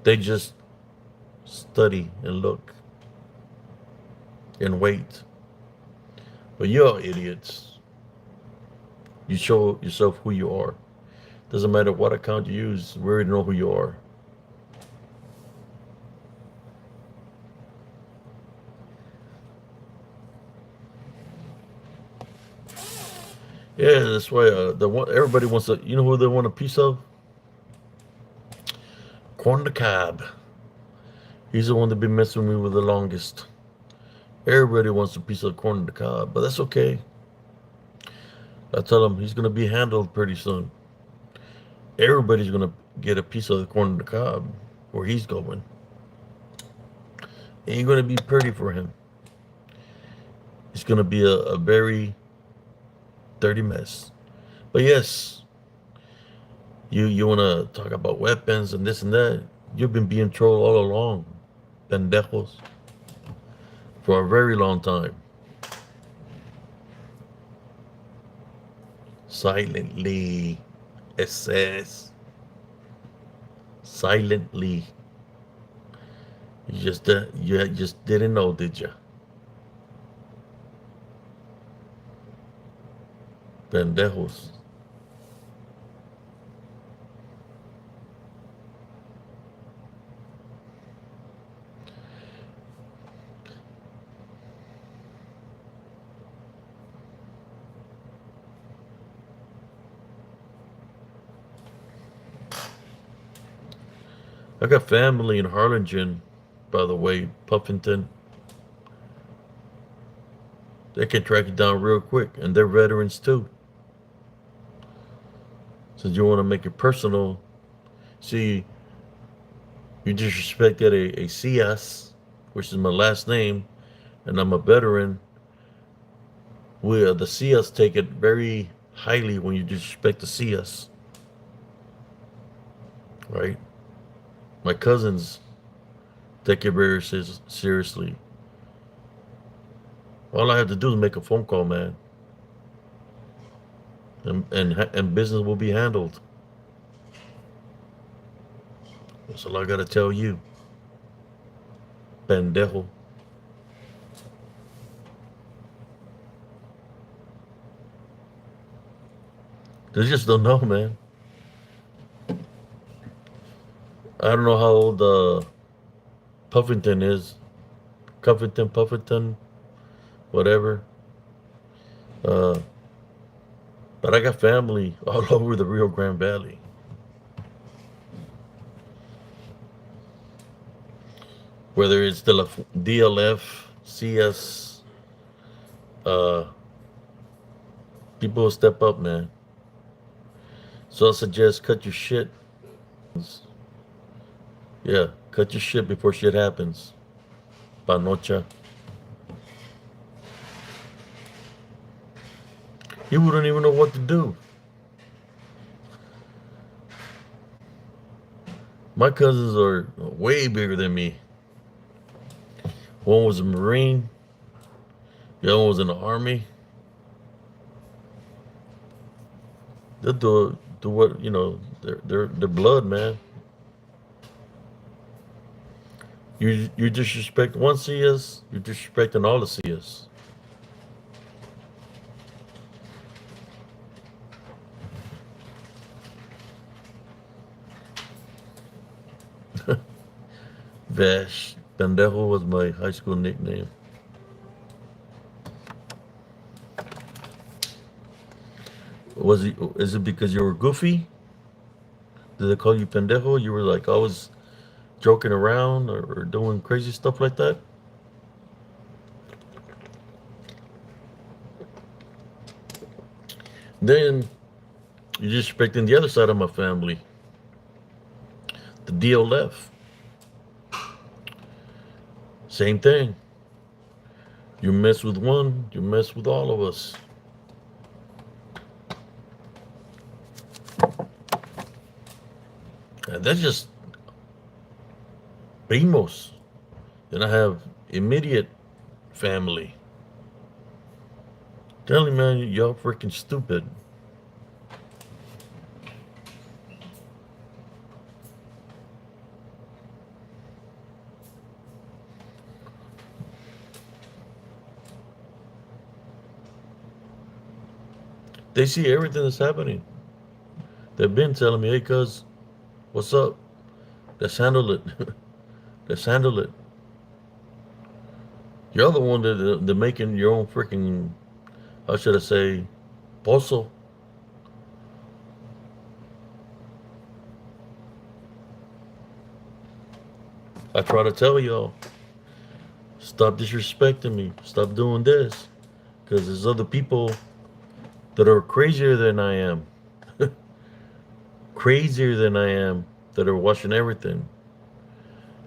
they just study and look and wait. But y'all idiots. You show yourself who you are. Doesn't matter what account you use, we already know who you are. Yeah, that's why everybody wants to. You know who they want a piece of? Corn the Cob. He's the one that been messing with me with the longest. Everybody wants a piece of corn the cob, but that's okay. I tell him he's gonna be handled pretty soon. Everybody's gonna get a piece of the corn the cob where he's going. It ain't gonna be pretty for him. It's gonna be a very dirty mess. But yes, you wanna talk about weapons and this and that. You've been being trolled all along, pendejos, for a very long time. Silently, it says. Silently. You just didn't know, did you? Pendejos. I got family in Harlingen, by the way, Puffington. They can track it down real quick, and they're veterans too. Since you want to make it personal, see, you disrespected a CS, which is my last name, and I'm a veteran. The CS take it very highly when you disrespect the CS, right? My cousins take it very seriously. All I have to do is make a phone call, man, and business will be handled. That's all I gotta tell you, pendejo. They just don't know, man. I don't know how old Puffington is. Puffington, whatever. Uh, but I got family all over the Rio Grande Valley. Whether it's the DLF, CS, uh, people will step up, man. So I suggest cut your shit. Yeah, cut your shit before shit happens. Panocha. You wouldn't even know what to do. My cousins are way bigger than me. One was a Marine. The other one was in the Army. They'll do what, their blood, man. You disrespect one CS, you're disrespecting all the CS. Vash. Pendejo was my high school nickname. Is it because you were goofy? Did they call you pendejo? You were like always joking around or doing crazy stuff like that? Then you're disrespecting the other side of my family, the DLF. Same thing. You mess with one, you mess with all of us. And that's just primos. Then I have immediate family. Tell me, man, y'all freaking stupid. They see everything that's happening. They've been telling me, hey, cuz, what's up? Let's handle it. Let's handle it. You're the one that making your own freaking, how should I say, pozo. I try to tell y'all, stop disrespecting me. Stop doing this. Because there's other people that are crazier than I am. Crazier than I am that are watching everything.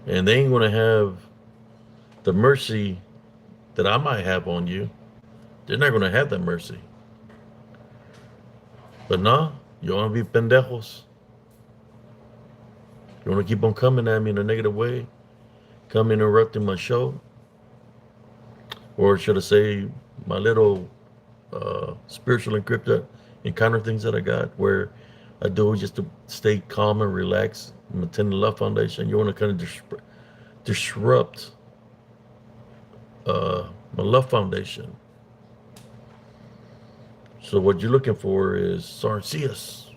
And they ain't going to have the mercy that I might have on you. They're not going to have that mercy. But nah, you want to be pendejos. You want to keep on coming at me in a negative way, come interrupting my show, or should I say my little spiritual encounter things that I got where I do just to stay calm and relax and attend the Love Foundation. You want to kind of disrupt my Love Foundation. So what you're looking for is Sarcias.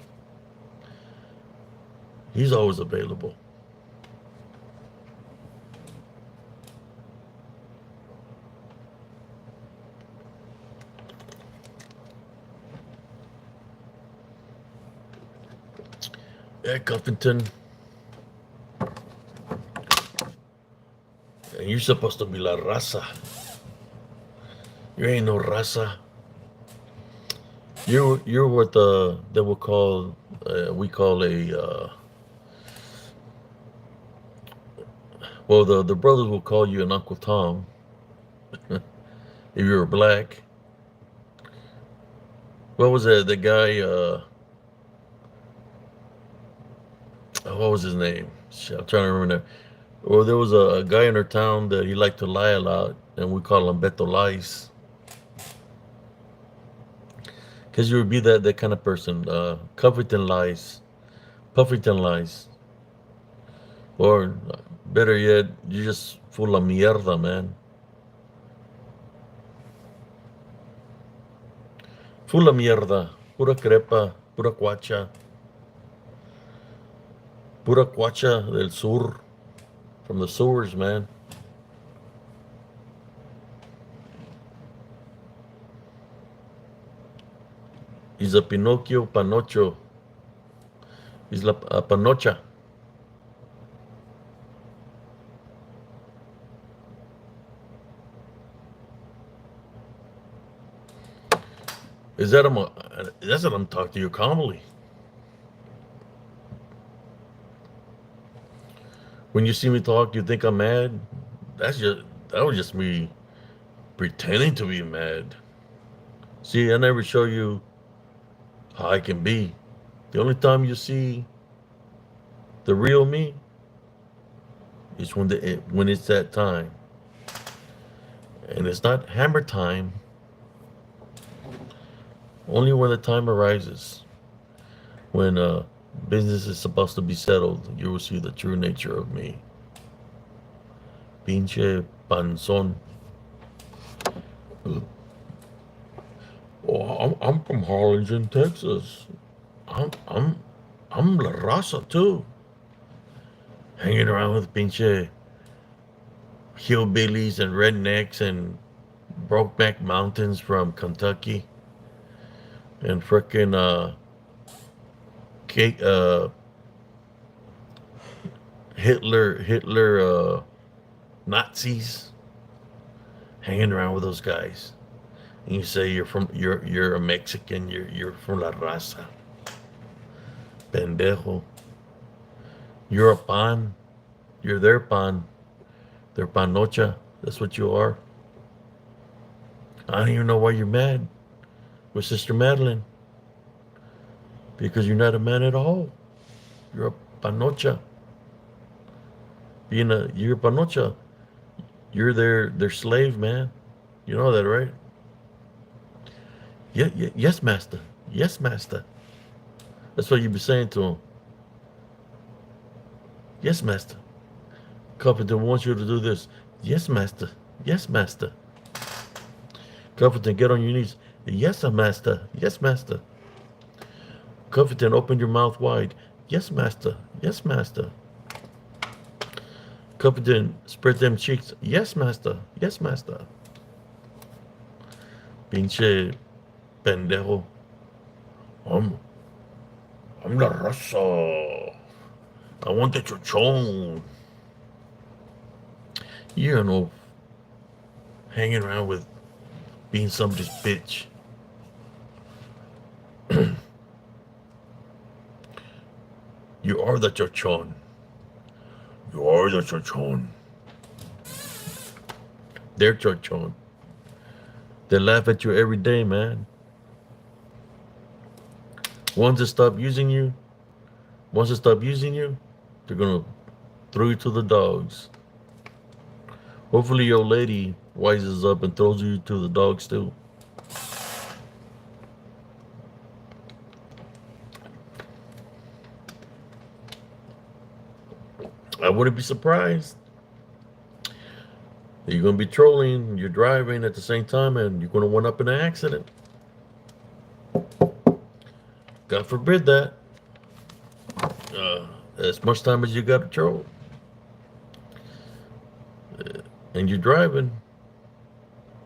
He's always available. Yeah, Confronting. And you're supposed to be la raza. You ain't no raza. You're what they will call we call well, the brothers will call you an Uncle Tom if you're black. What was that? The guy, what was his name? Shit, I'm trying to remember now. Well, there was a guy in our town that he liked to lie a lot, and we call him Beto Lies. Because you would be that kind of person. Covington Lies. Puffington Lies. Or better yet, you're just full of mierda, man. Full of mierda. Pura crepa. Pura cuacha. Pura cuacha del sur. From the sewers, man. He's a Pinocchio Panocho. He's a Panocha. Is that that's what I'm talking to you calmly. When you see me talk, you think I'm mad? That was just me pretending to be mad. See, I never show you how I can be. The only time you see the real me is when it's that time, and it's not hammer time. Only when the time arises, when business is supposed to be settled, you will see the true nature of me. Pinche panzón. Oh, I'm from Harlingen, Texas. I'm La Raza too. Hanging around with pinche hillbillies and rednecks and Brokeback Mountains from Kentucky and frickin' Hitler Nazis, hanging around with those guys. And you say you're a Mexican, you're from La Raza. Pendejo. You're a pan. You're their pan. They're panocha. That's what you are. I don't even know why you're mad with Sister Madeline. Because you're not a man at all. You're a panocha. You're a panocha. You're their slave, man. You know that, right? Yeah, yes, master. Yes, master. That's what you be saying to him. Yes, master. Covington wants you to do this. Yes, master. Yes, master. Covington, get on your knees. Yes, master. Yes, master. Covington, open your mouth wide. Yes, master. Yes, master. Covington, spread them cheeks. Yes, master. Yes, master. Pinche pendejo. I'm, I'm la raza. I want the chochon. You know, hanging around with being somebody's bitch. You are the chochon. You are the chochon. They're chochon. They laugh at you every day, man. Once they stop using you, they're gonna throw you to the dogs. Hopefully your lady wises up and throws you to the dogs too. I wouldn't be surprised. You're gonna be trolling, you're driving at the same time, and you're gonna wind up in an accident. God forbid that. As much time as you got to troll. And you're driving.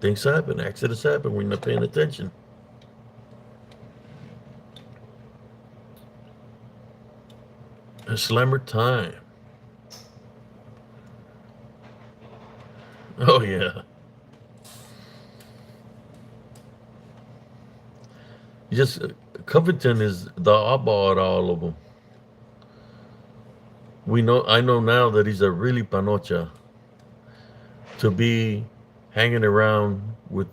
Things happen, accidents happen when you're not paying attention. A slammer time. Oh yeah. You just Covington is the oddball at all of them. I know now that he's a really panocha to be hanging around with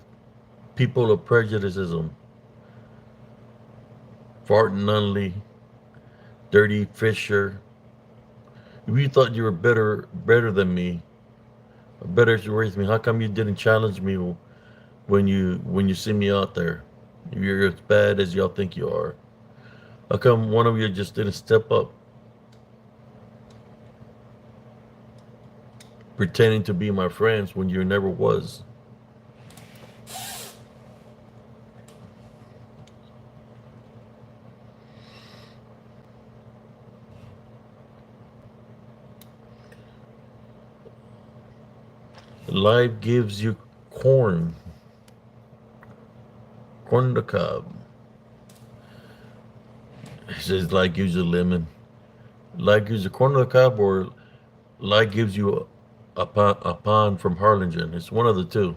people of prejudicism, Farton Nunley, Dirty Fisher. If you thought you were better than me, better to raise me, how come you didn't challenge me when you see me out there? If you're as bad as y'all think you are, how come one of you just didn't step up, pretending to be my friends when you never was? Life gives you corn, corn on the cob. He says life gives you lemon. Life gives you corn on the cob, or life gives you a pond from Harlingen. It's one of the two.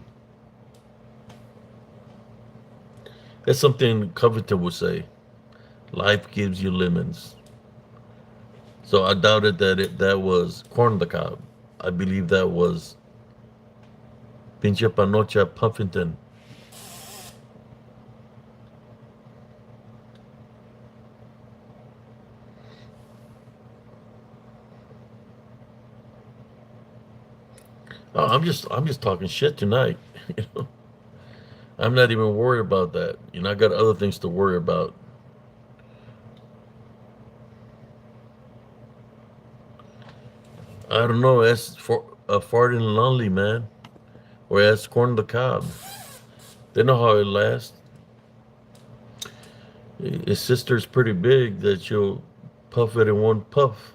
That's something Covington would say. Life gives you lemons. So I doubted that was corn on the cob. I believe that was Pinche Panocha Puffington. Oh, I'm just talking shit tonight. You know, I'm not even worried about that. I got other things to worry about. I don't know. Ask for a fart and lonely man, or ask corn on the cob. They know how it lasts. His sister's pretty big that she'll puff it in one puff.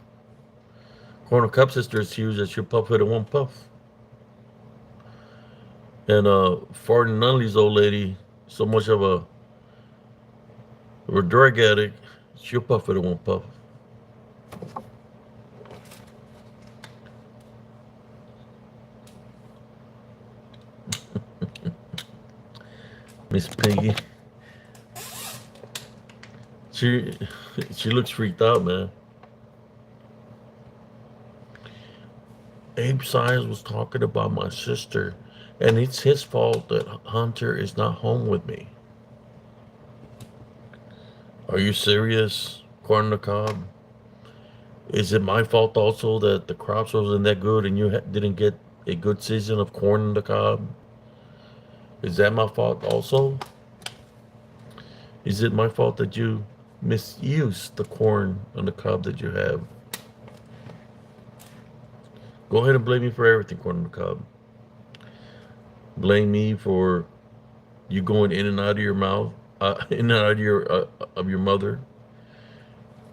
Corn on the cob sister is huge that she'll puff it in one puff. And Fart and Nunley's old lady, so much of a drug addict, she'll puff it in one puff. Miss Piggy. She she looks freaked out, man. Abe Science was talking about my sister, and it's his fault that Hunter is not home with me. Are you serious, Corn on the Cob? Is it my fault also that the crops wasn't that good and you didn't get a good season of corn on the cob? Is that my fault also? Is it my fault that you misuse the corn on the cob that you have? Go ahead and blame me for everything, corn on the cob. Blame me for you going in and out of your mouth, in and out of your mother.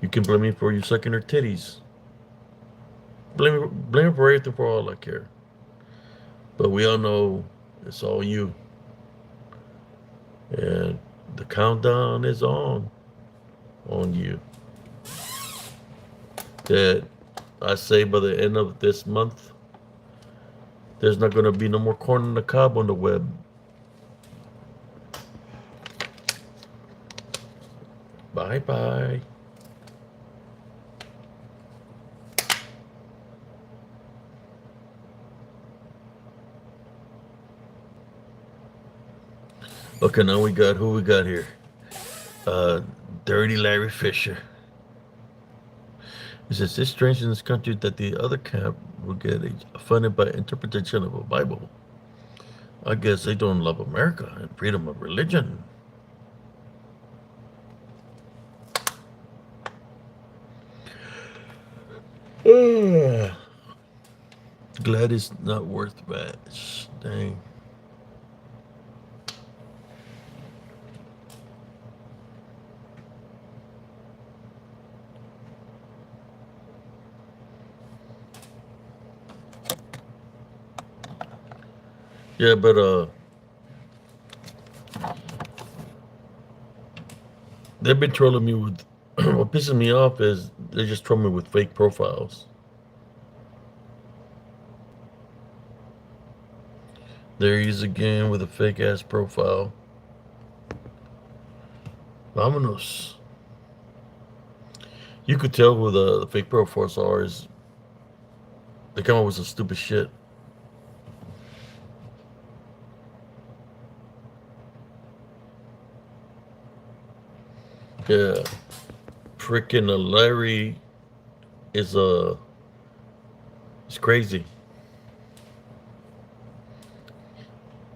You can blame me for you sucking her titties. Blame me for everything for all I care. But we all know it's all you. And the countdown is on you. That I say by the end of this month, there's not going to be no more corn on the cob on the web. Bye bye. Okay, now who we got here? Dirty Larry Fisher. He says, it's strange in this country that the other camp will get funded by interpretation of a Bible. I guess they don't love America and freedom of religion. Glad it's not worth much. Dang. Yeah, but they've been trolling me with what pisses me off is they just troll me with fake profiles. There he is again with a fake ass profile. Vámonos. You could tell who the fake profiles are. Is they come up with some stupid shit. Yeah, freaking Larry is it's crazy.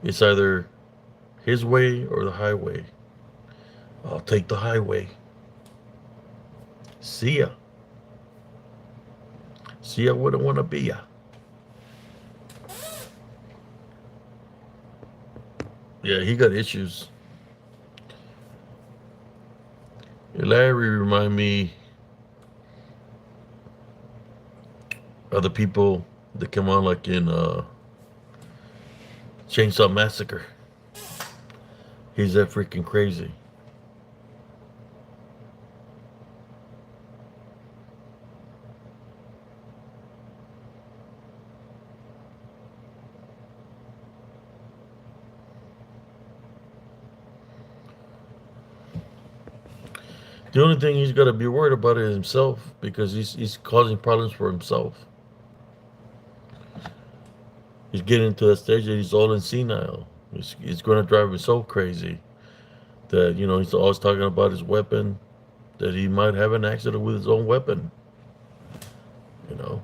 It's either his way or the highway. I'll take the highway. See ya. See ya. Wouldn't want to be ya. Yeah, he got issues. Larry remind me of the people that come on like in Chainsaw Massacre. He's that freaking crazy. The only thing he's got to be worried about is himself because he's causing problems for himself. He's getting to that stage that he's all in senile. He's going to drive him so crazy that, he's always talking about his weapon, that he might have an accident with his own weapon, you know,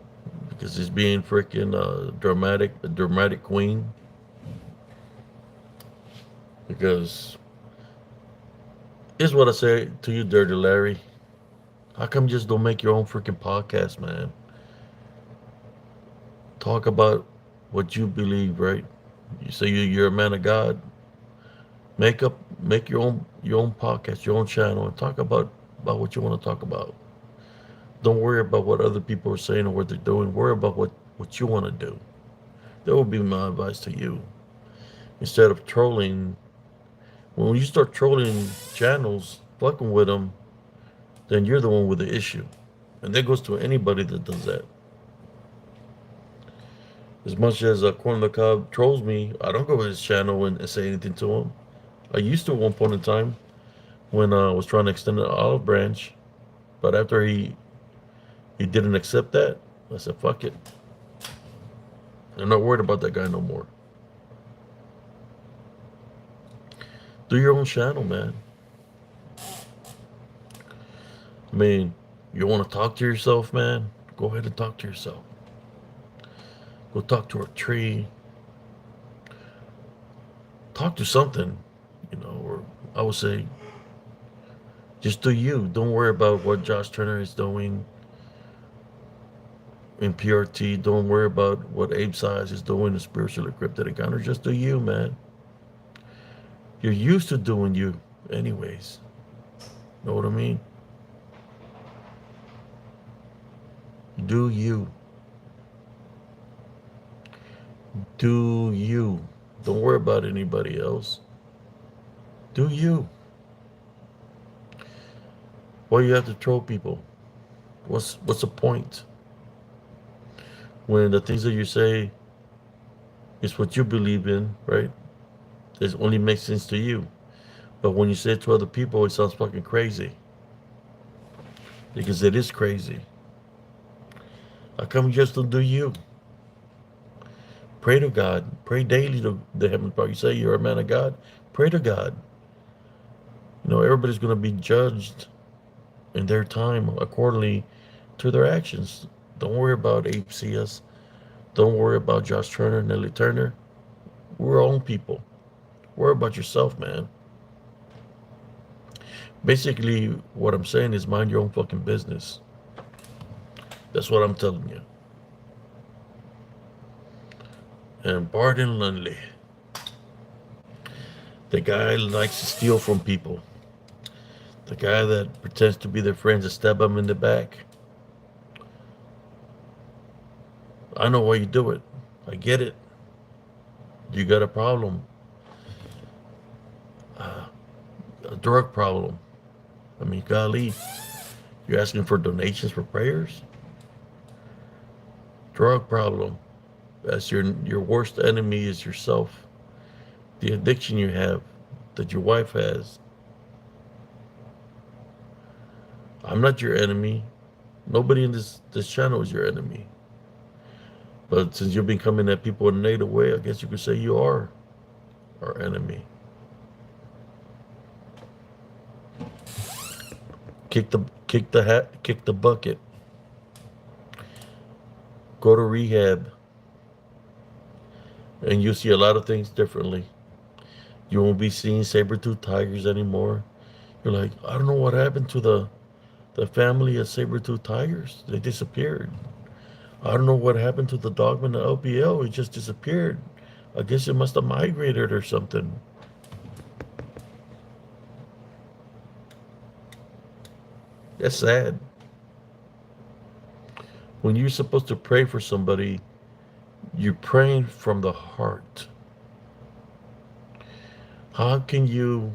because he's being freaking a dramatic queen. Because here's what I say to you, Dirty Larry. How come you just don't make your own freaking podcast, man? Talk about what you believe, right? You say you're a man of God. Make your own podcast, your own channel, and talk about what you want to talk about. Don't worry about what other people are saying or what they're doing. Worry about what you want to do. That would be my advice to you. Instead of trolling, when you start trolling channels, fucking with them, then you're the one with the issue. And that goes to anybody that does that. As much as Corn the Cob trolls me, I don't go to his channel and say anything to him. I used to at one point in time when I was trying to extend the olive branch, but after he didn't accept that, I said, fuck it. I'm not worried about that guy no more. Do your own channel, man. I mean, you want to talk to yourself, man? Go ahead and talk to yourself. Go talk to a tree. Talk to something, or I would say, just do you. Don't worry about what Josh Turner is doing in PRT. Don't worry about what Abe Size is doing in Spiritual Encrypted Encounter. Just do you, man. You're used to doing you anyways. Know what I mean? Do you. Do you. Don't worry about anybody else. Do you. Why you have to troll people? What's the point? When the things that you say is what you believe in, right? It only makes sense to you. But when you say it to other people, it sounds fucking crazy. Because it is crazy. How come you just don't do you? Pray to God. Pray daily to the Heavenly Father. You say you're a man of God. Pray to God. Everybody's going to be judged in their time accordingly to their actions. Don't worry about APCS. Don't worry about Josh Turner, Nellie Turner. We're our own people. Worry about yourself, man. Basically, what I'm saying is mind your own fucking business. That's what I'm telling you. And Barton Lundley, the guy likes to steal from people. The guy that pretends to be their friends and stab them in the back. I know why you do it. I get it. You got a problem. A drug problem. I mean, golly. You're asking for donations for prayers? Drug problem. That's your worst enemy is yourself. The addiction you have, that your wife has. I'm not your enemy. Nobody in this channel is your enemy. But since you've been coming at people in a negative way, I guess you could say you are our enemy. Kick the bucket. Go to rehab, and you'll see a lot of things differently. You won't be seeing saber-toothed tigers anymore. You're like, I don't know what happened to the family of saber-toothed tigers. They disappeared. I don't know what happened to the dogman of LPL. It just disappeared. I guess it must have migrated or something. That's sad. When you're supposed to pray for somebody, you're praying from the heart. How can you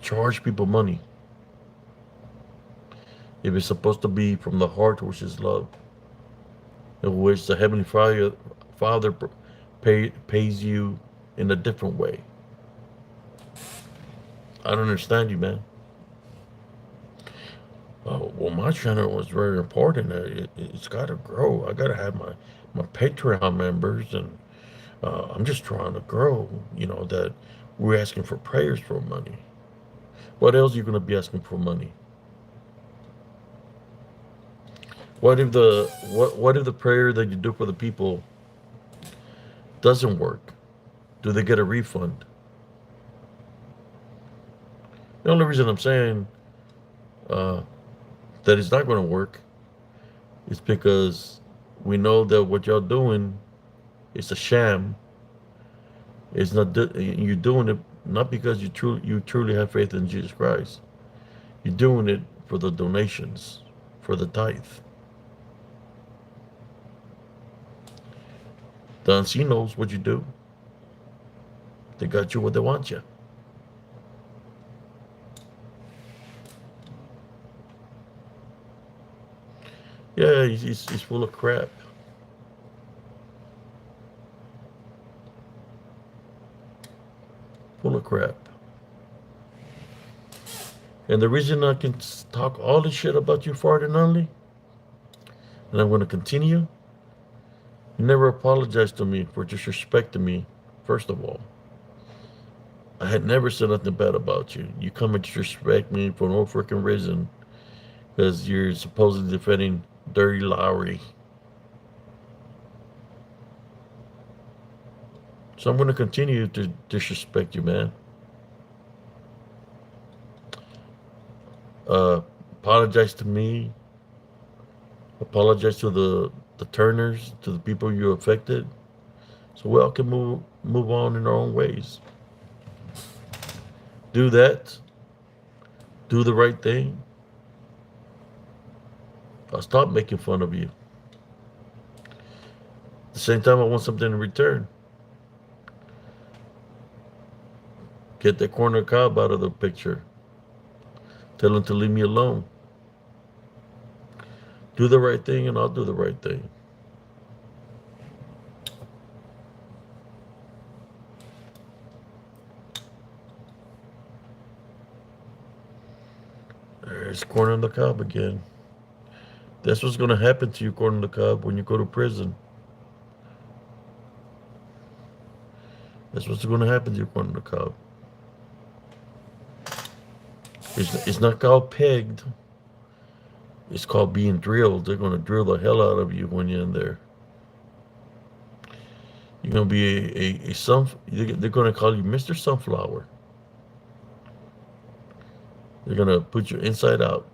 charge people money if it's supposed to be from the heart, which is love, in which the Heavenly Father pays you in a different way? I don't understand you, man. Oh, well, my channel was very important. It's got to grow. I got to have my Patreon members, and I'm just trying to grow. That we're asking for prayers for money. What else are you going to be asking for money? What if the prayer that you do for the people doesn't work? Do they get a refund? The only reason I'm saying uh, that it's not going to work is because we know that what y'all doing is a sham. It's not you're doing it not because you truly have faith in Jesus Christ. You're doing it for the donations, for the tithe. The unseen knows what you do. They got you what they want you. Yeah, he's full of crap. Full of crap. And the reason I can talk all this shit about you farting only, and I'm going to continue, you never apologized to me for disrespecting me, first of all. I had never said nothing bad about you. You come and disrespect me for no freaking reason because you're supposedly defending Dirty Lowry. So I'm going to continue to disrespect you, man. Apologize to me. Apologize to the Turners, to the people you affected, so we all can move on in our own ways. Do that. Do the right thing. I'll stop making fun of you. At the same time, I want something in return. Get that corner cob out of the picture. Tell him to leave me alone. Do the right thing and I'll do the right thing. There's corner on the cob again. That's what's going to happen to you, corner on the cob, when you go to prison. That's what's going to happen to you, corner on the cob. It's not called pegged. It's called being drilled. They're going to drill the hell out of you when you're in there. You're going to be they're going to call you Mr. Sunflower. They're going to put you inside out.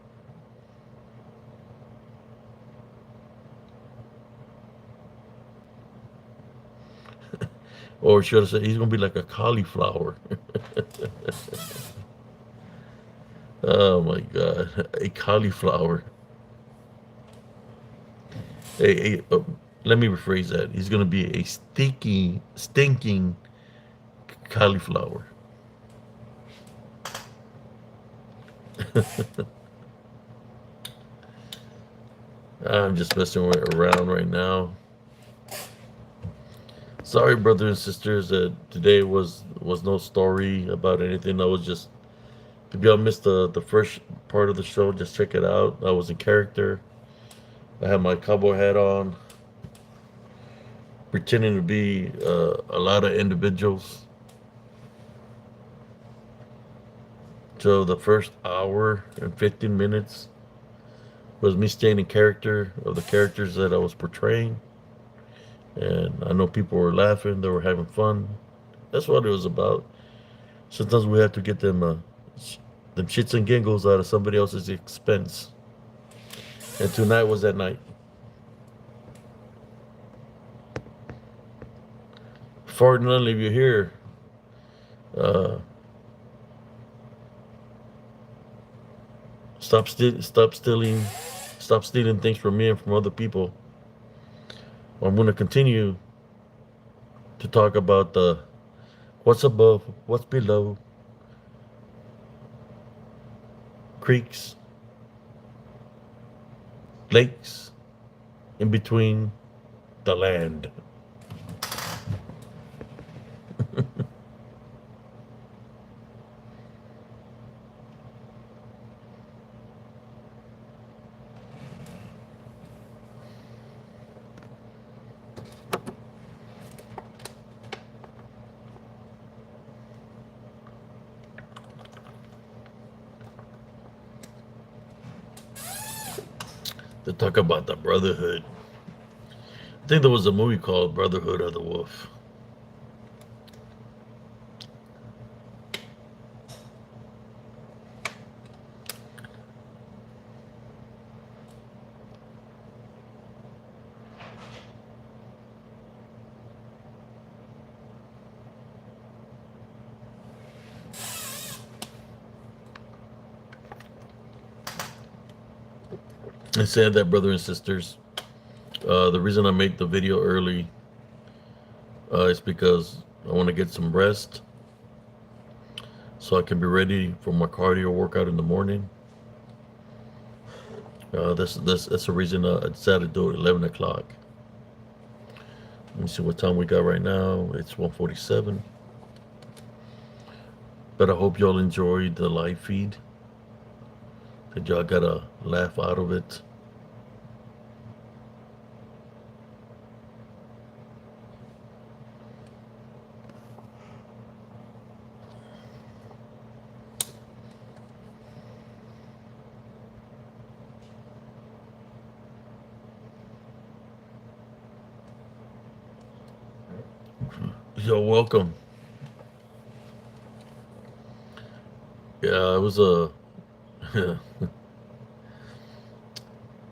Or should I say, he's going to be like a cauliflower. Oh my God, a cauliflower. Let me rephrase that. He's going to be a stinking cauliflower. I'm just messing around right now. Sorry, brothers and sisters, that today was no story about anything. I was just, if y'all missed the first part of the show, just check it out. I was in character. I had my cowboy hat on, pretending to be a lot of individuals. So the first hour and 15 minutes was me staying in character of the characters that I was portraying. And I know people were laughing, they were having fun. That's what it was about. Sometimes we have to get them shits and giggles out of somebody else's expense. And tonight was that night. For none of you here, uh, stop stealing things from me and from other people. I'm going to continue to talk about the what's above, what's below, creeks, lakes, in between the land. To talk about the Brotherhood. I think there was a movie called Brotherhood of the Wolf. I said that, brothers and sisters. The reason I made the video early is because I want to get some rest so I can be ready for my cardio workout in the morning. That's the reason I decided to do it at 11 o'clock. Let me see what time we got right now. It's 1:47. But I hope y'all enjoyed the live feed. That y'all got a laugh out of it. You're welcome. Yeah, it was a yeah,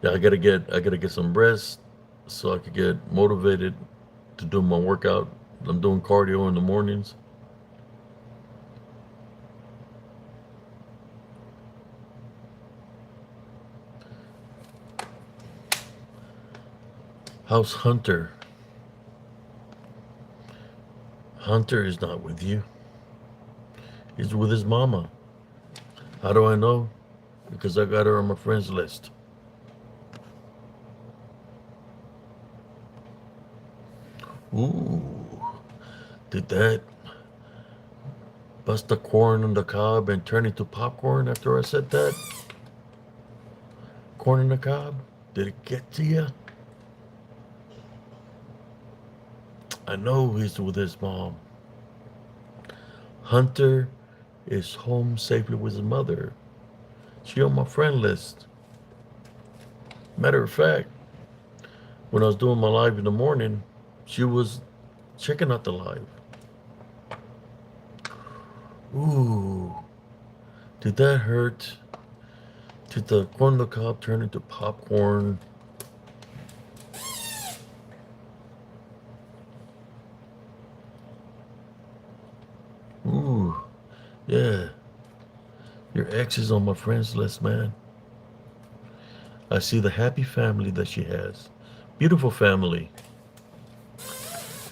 I gotta get some rest so I could get motivated to do my workout. I'm doing cardio in the mornings. How's Hunter? Hunter is not with you. He's with his mama. How do I know? Because I got her on my friends list. Ooh, did that bust the corn on the cob and turn it to popcorn after I said that? Corn on the cob? Did it get to you? I know he's with his mom. Hunter is home safely with his mother. She on my friend list. Matter of fact, when I was doing my live in the morning, she was checking out the live. Ooh, did that hurt? Did the corn on the cob turn into popcorn? Ooh, yeah. Your ex is on my friends list, man. I see the happy family that she has. Beautiful family.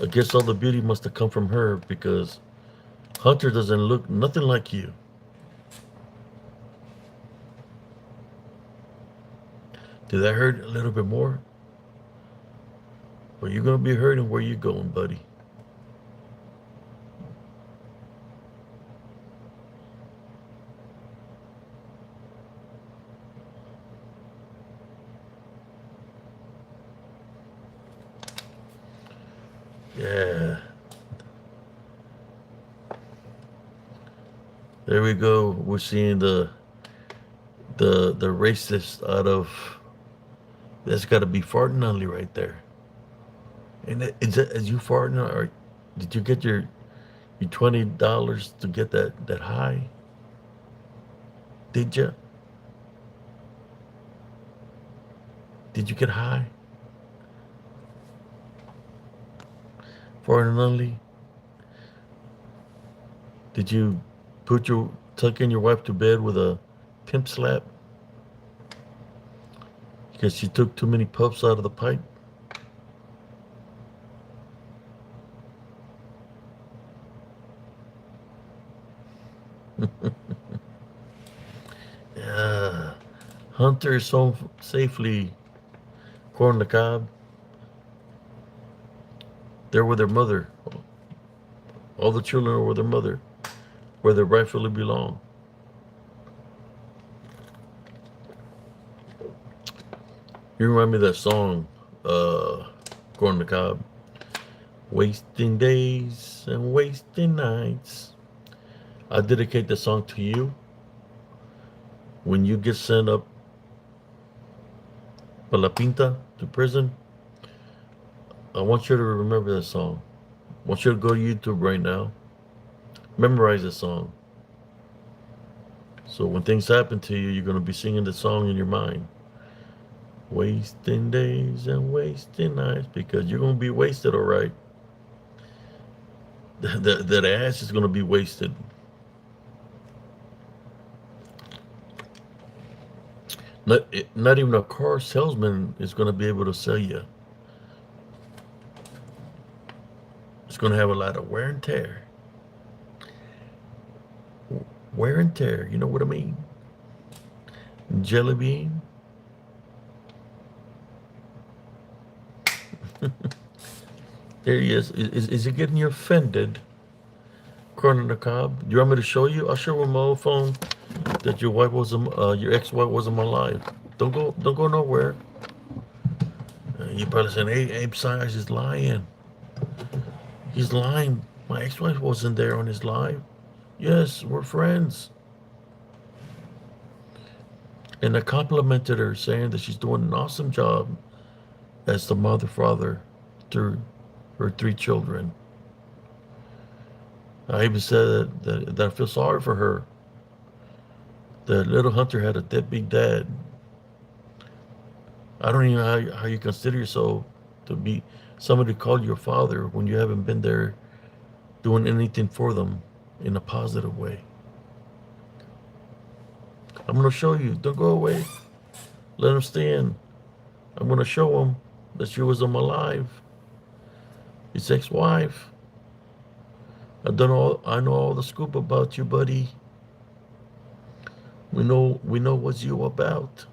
I guess all the beauty must have come from her because Hunter doesn't look nothing like you. Did that hurt a little bit more? Or you gonna be hurting where you going, buddy? there we go. We're seeing the racist out of. That's got to be farting only right there. And is you farting or did you get your $20 to get that high? Did you? Did you get high? Farting only. Did you tuck in your wife to bed with a pimp slap because she took too many puffs out of the pipe? Yeah. Hunter is home safely. According to Cobb, they're with their mother. All the children are with their mother, where they rightfully belong. You remind me of that song, according to Cobb. Wasting days and wasting nights. I dedicate the song to you. When you get sent up pa la pinta to prison, I want you to remember that song. I want you to go to YouTube right now. Memorize the song. So when things happen to you, you're going to be singing the song in your mind. Wasting days and wasting nights, because you're going to be wasted, all right. That ass is going to be wasted. Not even a car salesman is going to be able to sell you. It's going to have a lot of wear and tear. Wear and tear, you know what I mean? Jelly bean. There he is. Is he getting you offended? According to Cobb. Do you want me to show you? I'll show him my old phone that your wife wasn't, your ex-wife wasn't alive. Don't go nowhere. You probably saying, hey, Abe Sayers is lying. He's lying. My ex-wife wasn't there on his live. Yes, we're friends. And I complimented her, saying that she's doing an awesome job as the mother, father to her 3 children. I even said that I feel sorry for her. That little Hunter had a deadbeat dad. I don't even know how you consider yourself to be somebody called your father when you haven't been there doing anything for them in a positive way. I'm going to show you. Don't go away. Let him stay in. I'm going to show him that she was alive. His ex-wife. I know all the scoop about you, buddy. We know what you about.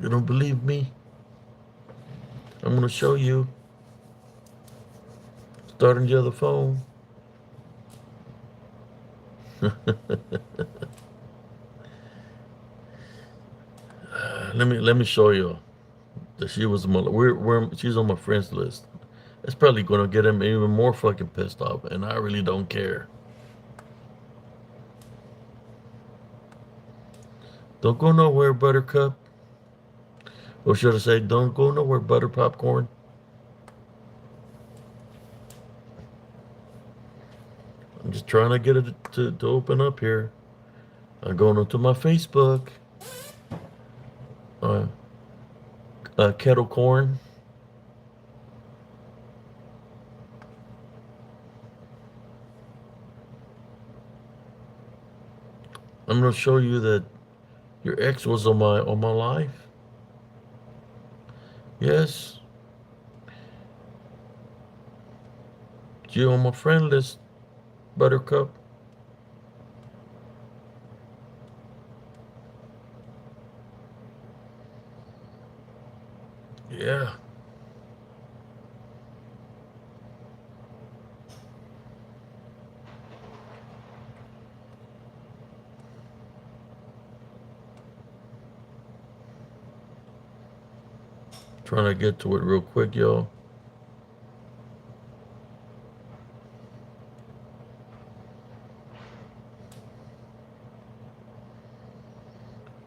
You don't believe me? I'm going to show you. Starting the other phone. Let me show you that she was she's on my friends list. That's probably going to get him even more fucking pissed off, and I really don't care. Don't go nowhere, Buttercup. Or should I say, don't go nowhere, Butter Popcorn. I'm just trying to get it to open up here. I'm going onto my Facebook. Kettle corn. I'm going to show you that your ex was on my life. Yes. You on my friend list, Buttercup. Yeah. Trying to get to it real quick, y'all.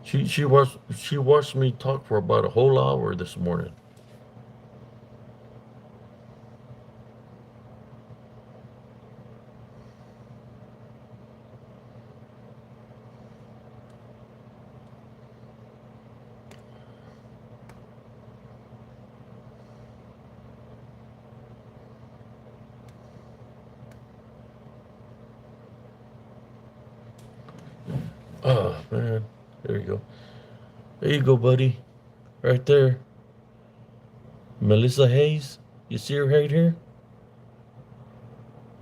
She watched me talk for about a whole hour this morning. Oh man, there you go. There you go, buddy. Right there, Melissa Hayes. You see her right here,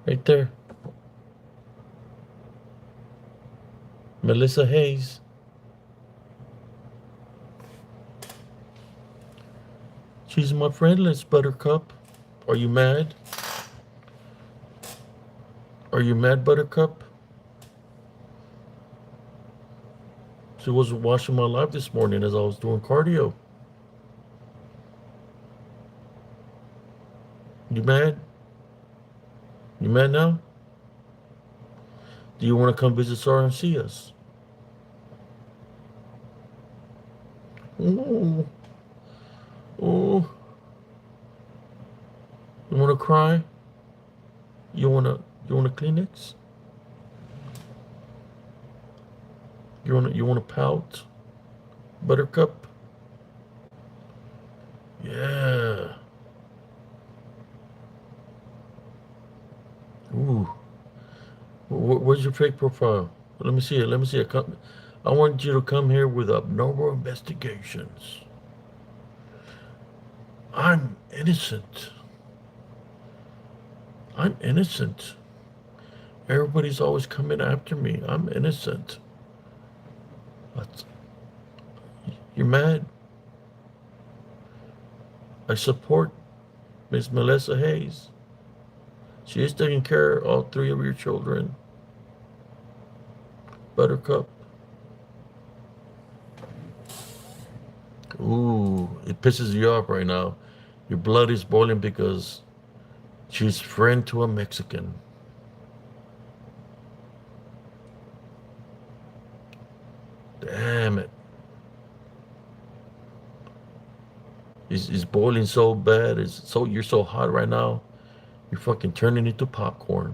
right there, Melissa Hayes. She's my friend list, Buttercup. Are you mad? Are you mad, Buttercup? She was watching my live this morning as I was doing cardio. You mad? You mad now? Do you want to come visit Sarah and see us? Ooh, ooh. You want to cry? You want a Kleenex? You want to pout, Buttercup? Yeah. Ooh. Where's your fake profile? Let me see it. Let me see it. I want you to come here with abnormal investigations. I'm innocent. I'm innocent. Everybody's always coming after me. I'm innocent. But you're mad. I support Miss Melissa Hayes. She is taking care of all three of your children. Buttercup. Ooh, it pisses you off right now. Your blood is boiling because she's friend to a Mexican. Damn it. It's boiling so bad. You're so hot right now. You're fucking turning into popcorn.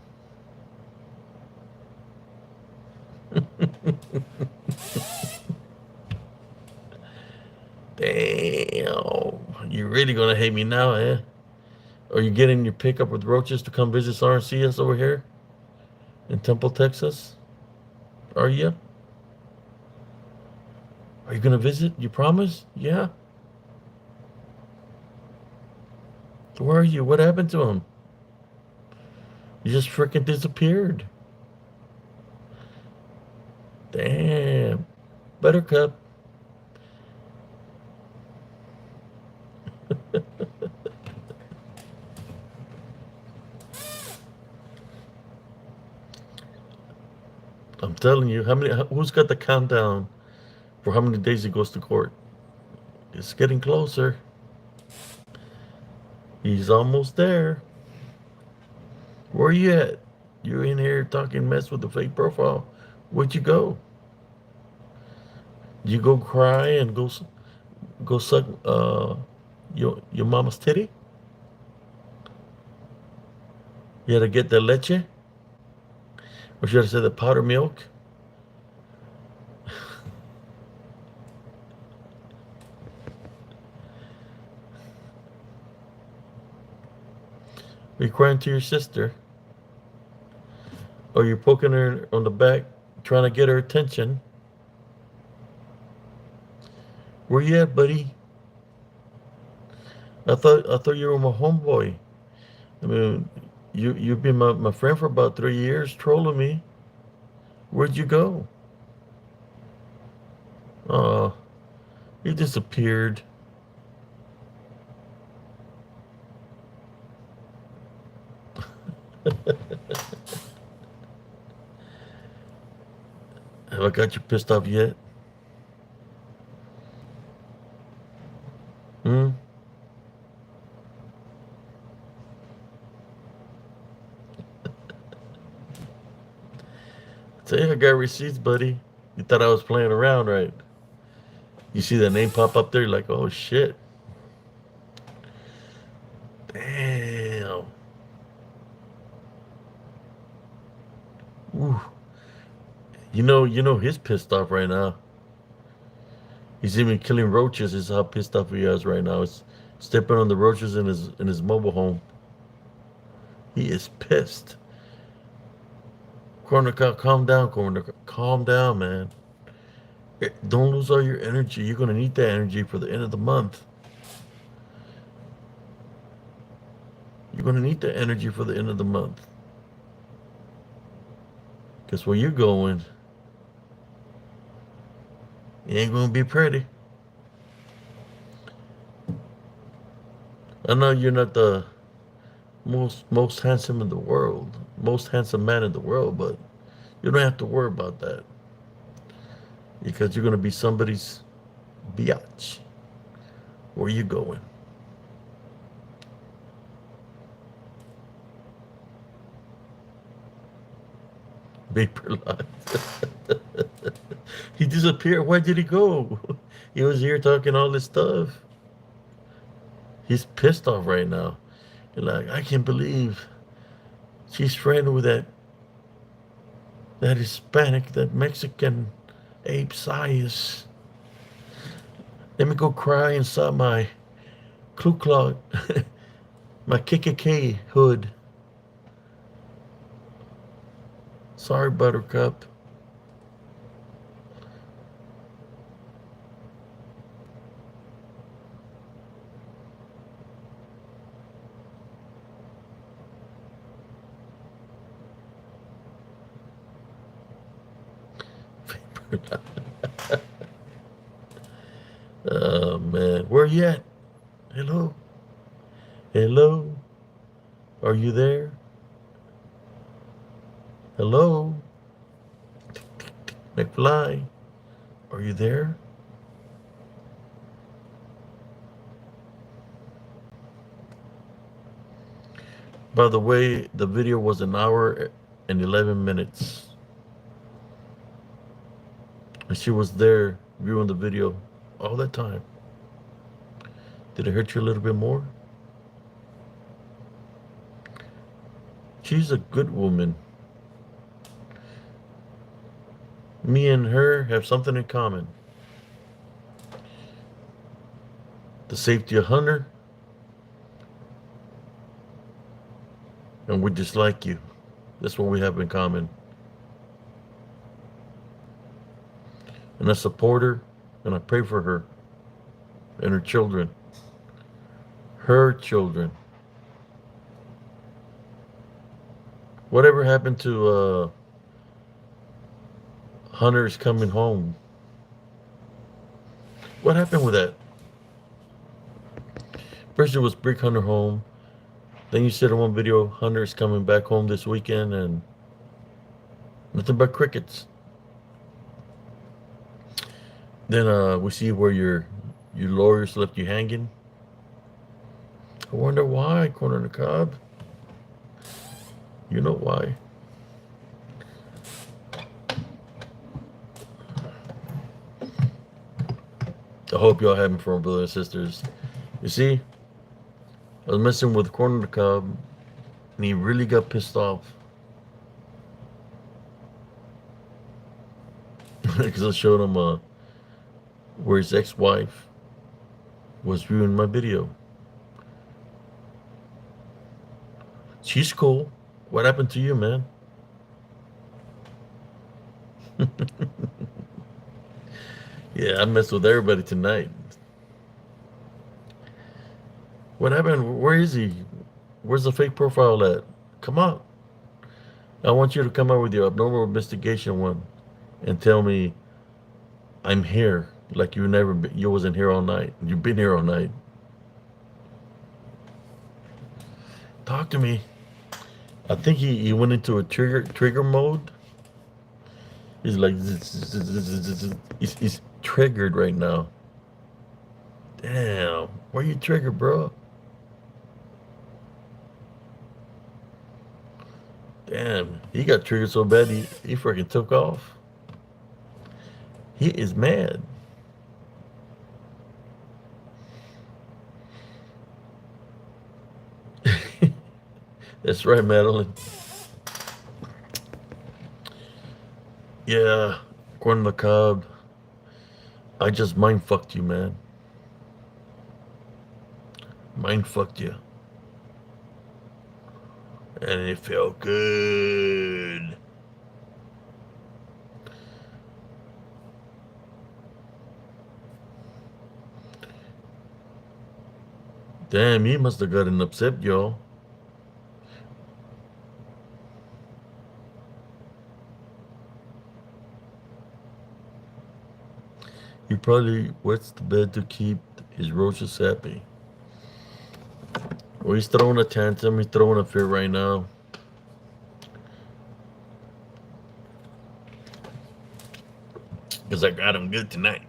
Damn. You're really gonna hate me now, eh? Are you getting your pickup with roaches to come visit RCS over here in Temple, Texas? Are you? Are you gonna visit? You promise? Yeah. Where are you? What happened to him? You just freaking disappeared. Damn. Buttercup. I'm telling you, who's got the countdown for how many days he goes to court? It's getting closer. He's almost there. Where you at? You're in here talking mess with the fake profile. Where'd you go? You go cry and go suck your mama's titty? You had to get the leche? Or should I say the powder milk? Are you crying to your sister? Or you're poking her on the back, trying to get her attention? Where you at, buddy? I thought you were my homeboy. I mean, you've been my friend for about 3 years, trolling me. Where'd you go? Oh, you disappeared. Have I got you pissed off yet? Hmm? Say I got receipts, buddy. You thought I was playing around, right? You see that name pop up there, like, oh shit. Damn. Ooh. He's pissed off right now. He's even killing roaches. Is how pissed off he is right now. He's stepping on the roaches in his mobile home. He is pissed. Corner cop, calm down, corner cop. Calm down, man. Don't lose all your energy. You're gonna need that energy for the end of the month. You're gonna need that energy for the end of the month. Cause where you're going, it ain't gonna be pretty. I know you're not the most handsome in the world, most handsome man in the world, but you don't have to worry about that because you're gonna be somebody's biatch. Where you going? Vapor lot. He disappeared. Where did he go? He was here talking all this stuff. He's pissed off right now. He's like, I can't believe she's friends with that Hispanic, that Mexican ape size. Let me go cry inside my Ku Klux, my KKK hood. Sorry, Buttercup. Oh man, where you at? Hello, hello. Are you there? Hello, McFly. Are you there? By the way, the video was an hour and 11 minutes. And she was there viewing the video all that time. Did it hurt you a little bit more? She's a good woman. Me and her have something in common. The safety of hunter, and we just like you. That's what we have in common. And I support her, and I pray for her and her children. Her children. Whatever happened to Hunter's coming home? What happened with that? First it was Brick Hunter home. Then you said in one video, Hunter's coming back home this weekend, and nothing but crickets. Then we see where your lawyers left you hanging. I wonder why, Corner on the Cob. You know why. I hope y'all having fun, brothers and sisters. You see, I was messing with Corner on the Cob, and he really got pissed off. Because I showed him where his ex-wife was viewing my video. She's cool. What happened to you, man? Yeah, I messed with everybody tonight. What happened? Where is he? Where's the fake profile at? Come on. I want you to come out with your abnormal investigation one and tell me I'm here like you wasn't here all night. You've been here all night. Talk to me. I think he went into a trigger mode. He's like he's triggered right now. Damn, why you triggered, bro? Damn, he got triggered so bad he freaking took off. He is mad. That's right, Madeline. Yeah, Corn the Cob. I just mind fucked you, man. Mind fucked you. And it felt good. Damn, he must have gotten upset, y'all. He probably wets the bed to keep his roaches happy. Well, he's throwing a tantrum. He's throwing a fit right now. Because I got him good tonight.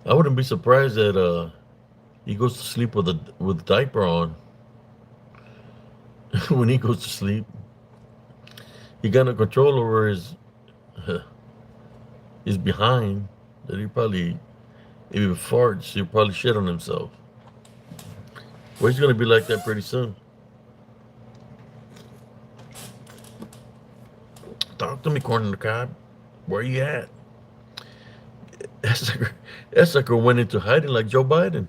I wouldn't be surprised that he goes to sleep with a diaper on when he goes to sleep. He got no control over his behind. That he probably, if he farts, he'll probably shit on himself. Well, he's gonna be like that pretty soon. Talk to me, corn on the cob. Where you at? That sucker went into hiding like Joe Biden.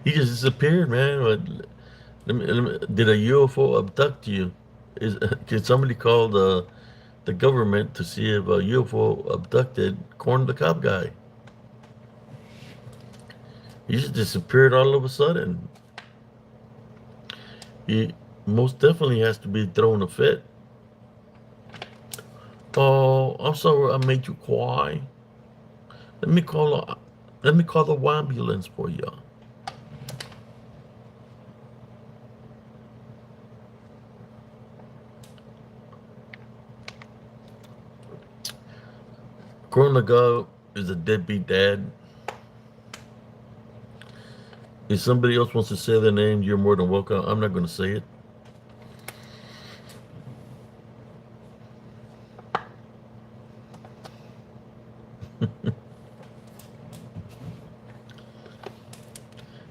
He just disappeared, man. Did a UFO abduct you? Can somebody call the government to see if a UFO abducted Corn the Cob guy? He just disappeared all of a sudden. He most definitely has to be throwing a fit. Oh, I'm sorry I made you cry. Let me call let me call the ambulance for you. Corn the Cob is a deadbeat dad. If somebody else wants to say their name, you're more than welcome. I'm not going to say it.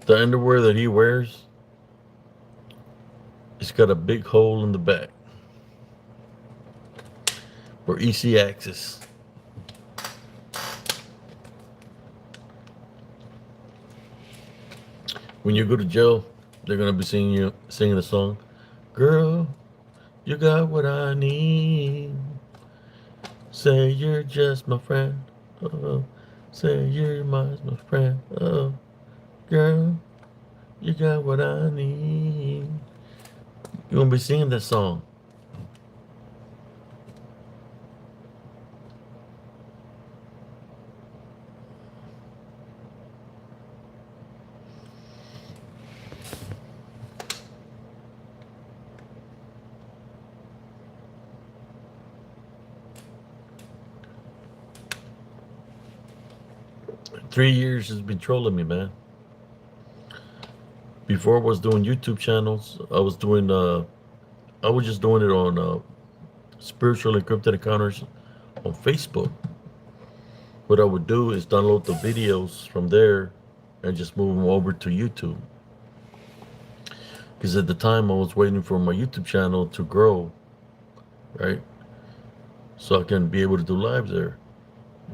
The underwear that he wears, it's got a big hole in the back for EC access. When you go to jail, they're gonna be singing the song, "Girl, you got what I need. Say you're just my friend. Oh, say you're my friend. Oh, girl, you got what I need." You're gonna be singing that song. 3 years has been trolling me, man. Before I was doing YouTube channels, I was just doing it on spiritual encrypted encounters on Facebook. What I would do is download the videos from there and just move them over to YouTube. Because at the time I was waiting for my YouTube channel to grow, right? So I can be able to do lives there,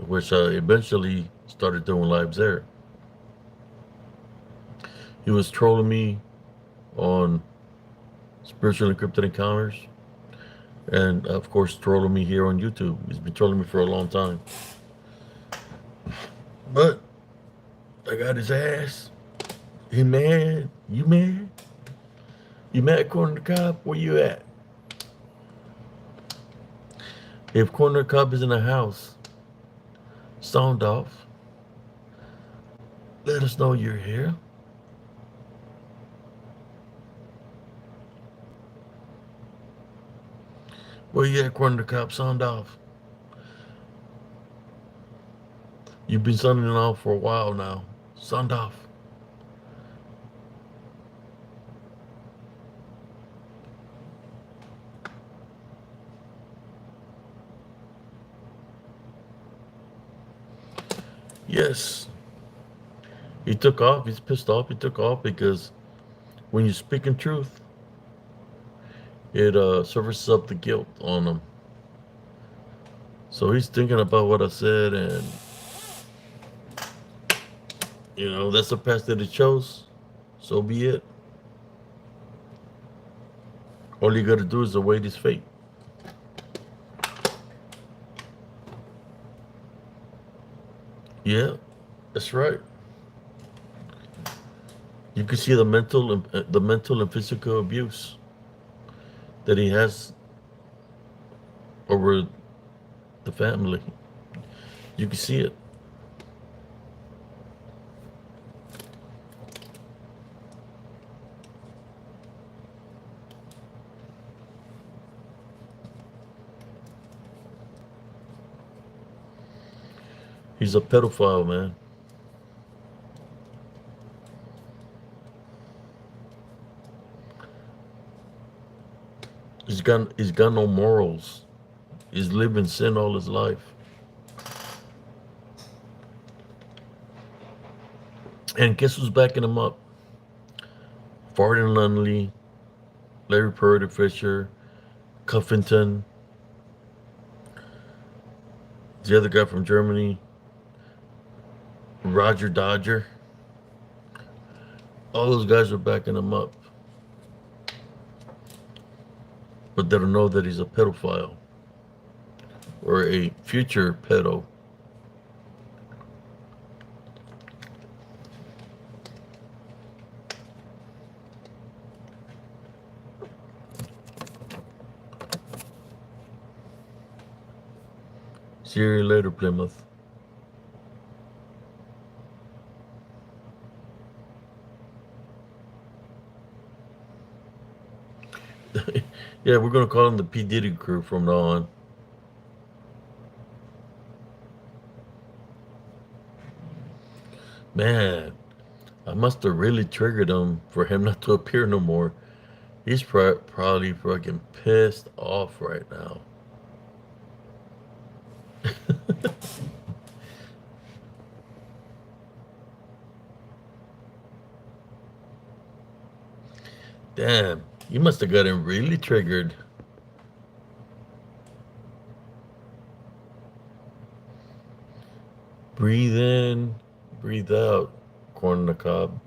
which I eventually started doing lives there. He was trolling me on spiritual encrypted encounters, and of course trolling me here on YouTube. He's been trolling me for a long time. But I got his ass. He mad? You mad? You mad, Corner Cop? Where you at? If Corner Cop is in the house, sound off. Let us know you're here. Where you at, Corner Cop? Sound off. You've been sounding off for a while now. Sound off. Yes, he took off. He's pissed off. He took off because when you speak in truth, it surfaces up the guilt on him. So he's thinking about what I said, and that's the path that he chose. So be it. All you got to do is await his fate. Yeah, that's right. You can see the mental and physical abuse that he has over the family. You can see it. He's a pedophile, man. He's got no morals. He's lived in sin all his life. And guess who's backing him up? Farden Lundley, Larry Purdy Fisher, Cuffington, the other guy from Germany, Roger Dodger. All those guys are backing him up. But they don't know that he's a pedophile or a future pedo. See you later, Plymouth. Yeah, we're gonna call him the P Diddy crew from now on. Man, I must have really triggered him for him not to appear no more. He's probably fucking pissed off right now. Damn, you must have got him really triggered. Breathe in, breathe out, corn on the cob.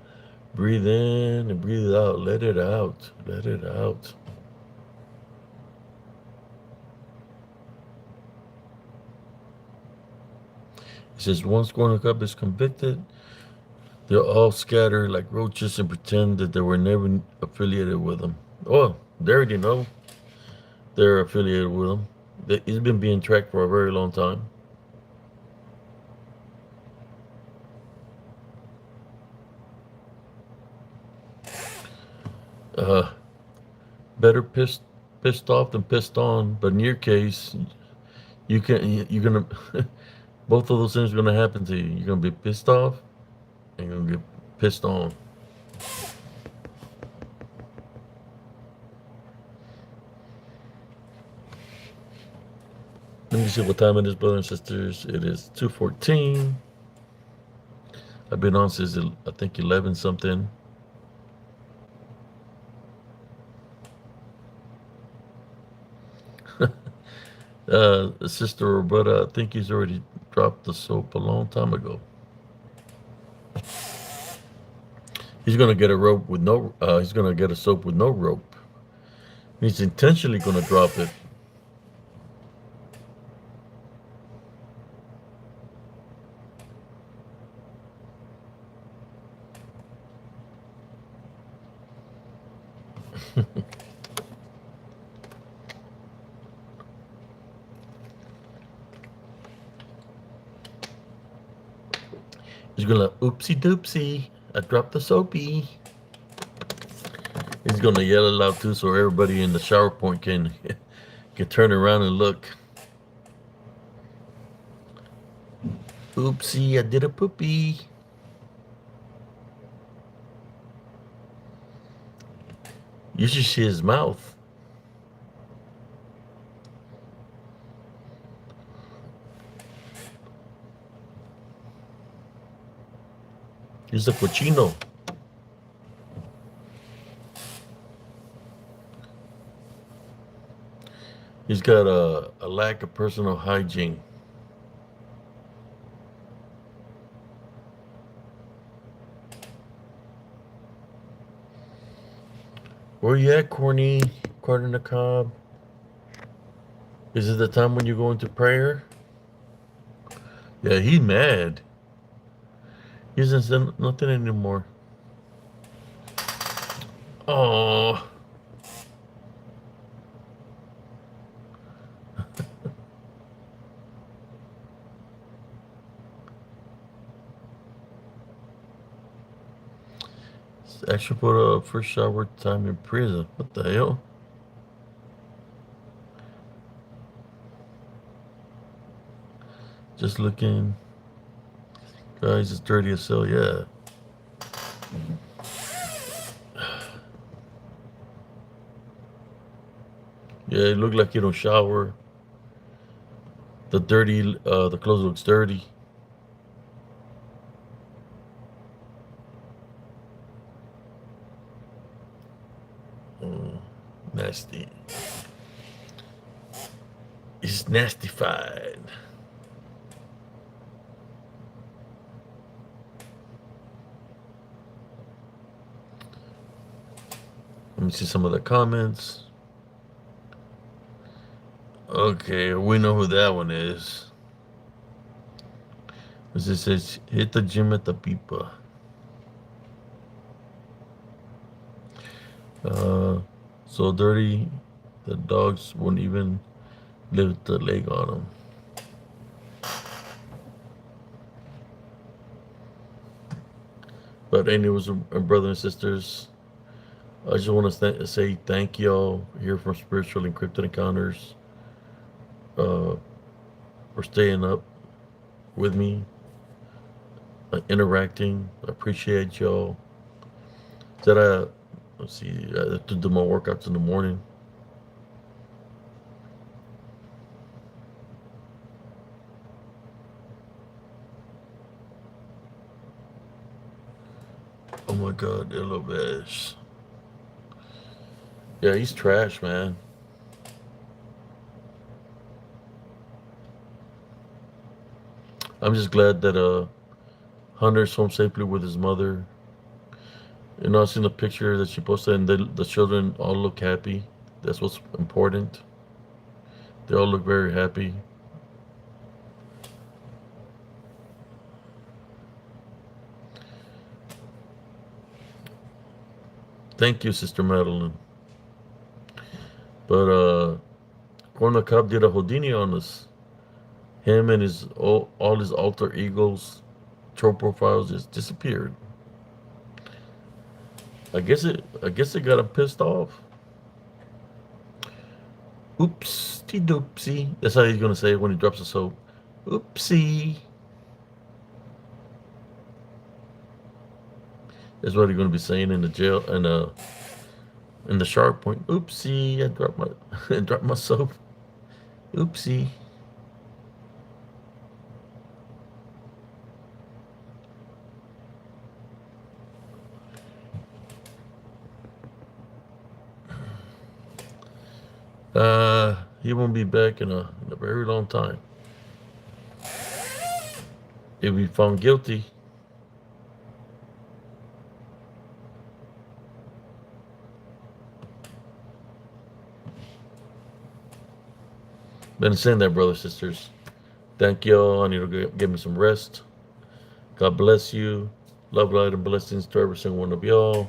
Breathe in and breathe out. Let it out. Let it out. He says once corn on the cob is convicted, they'll all scatter like roaches and pretend that they were never affiliated with him. Oh, they already know they're affiliated with him. He's been being tracked for a very long time. Uh, better pissed off than pissed on. But in your case, you're gonna both of those things are gonna happen to you. You're gonna be pissed off and you're gonna get pissed on. Let me see what time it is, brothers and sisters. It is 2:14. I've been on since I think 11 something. Sister Roberta, I think he's already dropped the soap a long time ago. He's gonna get a rope with no. He's gonna get a soap with no rope. He's intentionally gonna drop it. He's gonna oopsie doopsie. I dropped the soapy. He's gonna yell it out too, so everybody in the shower point can turn around and look. Oopsie, I did a poopy. You should see his mouth. He's a cochino. He's got a lack of personal hygiene. Where you at, corny? Corner in the cob? Is it the time when you go into prayer? Yeah, he's mad. He doesn't say nothing anymore. Oh, actually put a first shower time in prison. What the hell? Just looking. Guys, it's dirty as hell. Yeah. Yeah, it looked like you don't shower. The clothes looks dirty. Mm, nasty. It's nastified. Let me see some of the comments. Okay, we know who that one is. It says, hit the gym at the pipa. Uh, so dirty, the dogs won't even lift the leg on them. But anyways, brothers and sisters, I just want to say thank y'all here from Spiritual Encrypted Encounters uh, for staying up with me, interacting. I appreciate y'all. That let's see, I have to do my workouts in the morning. Oh my God, Elovesh. Yeah, he's trash, man. I'm just glad that Hunter's home safely with his mother. You know, I seen the picture that she posted, and the children all look happy. That's what's important. They all look very happy. Thank you, Sister Madeline. But Corner Cop did a Houdini on us. Him and his all his alter egos, troll profiles just disappeared. I guess it got him pissed off. Oopsie doopsie. That's how he's gonna say it when he drops the soap. Oopsie. That's what he's gonna be saying in the jail and in the sharp point. Oopsie, I dropped my I dropped my soap. Oopsie. He won't be back in a very long time. He'll be found guilty. Been saying that, brothers, sisters. Thank y'all. I need to get me some rest. God bless you. Love, light, and blessings to every single one of y'all.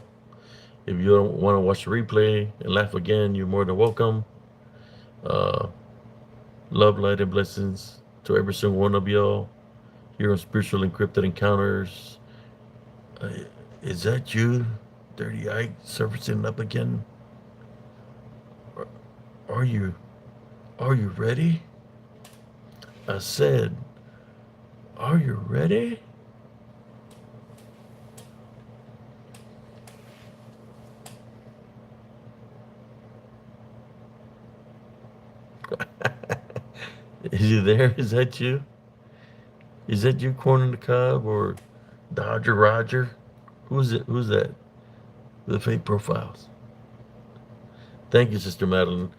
If you don't want to watch the replay and laugh again, you're more than welcome. Uh, love, light, and blessings to every single one of y'all here on Spiritual Encrypted Encounters. Uh, is that you, Dirty Ike, surfacing up again? Are, are you? Are you ready? I said, are you ready? Is you there? Is that you? Is that you, Corn in the Cob, or Dodger Roger. Who's it? Who's that? The fake profiles. Thank you, Sister Madeline.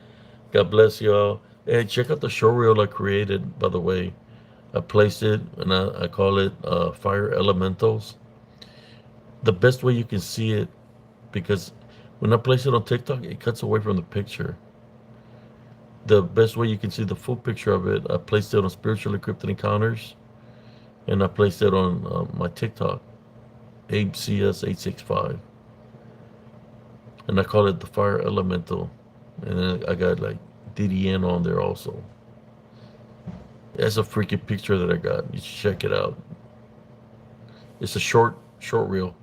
God bless y'all. Hey, check out the show reel I created, by the way. I placed it and I call it Fire Elementals. The best way you can see it, because when I place it on TikTok, it cuts away from the picture. The best way you can see the full picture of it, I placed it on Spiritual Encrypted Encounters, and I placed it on my TikTok, AbeCS865, and I call it the Fire Elemental, and then I got like DDN on there also. That's a freaking picture that I got. You should check it out. It's a short reel.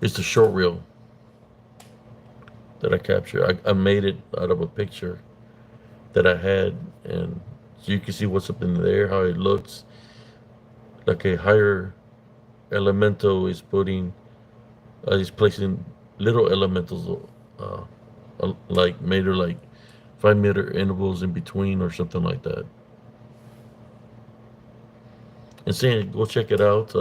It's a short reel that I captured. I made it out of a picture that I had, and so you can see what's up in there, how it looks. Like a higher elemental is putting, is placing little elementals, like maybe like 5 meter intervals in between or something like that. And saying, go check it out.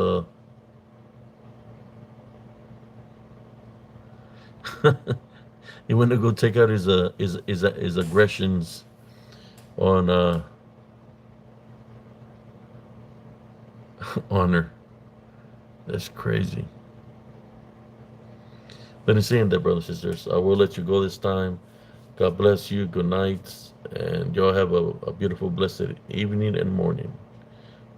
You want to go check out his aggressions on on her. That's crazy. But in saying that, brothers and sisters, I will let you go this time. God bless you. Good night. And y'all have a beautiful, blessed evening and morning.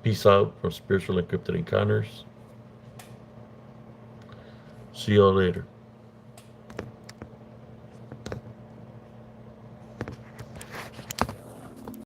Peace out from Spiritual Encrypted Encounters. See y'all later.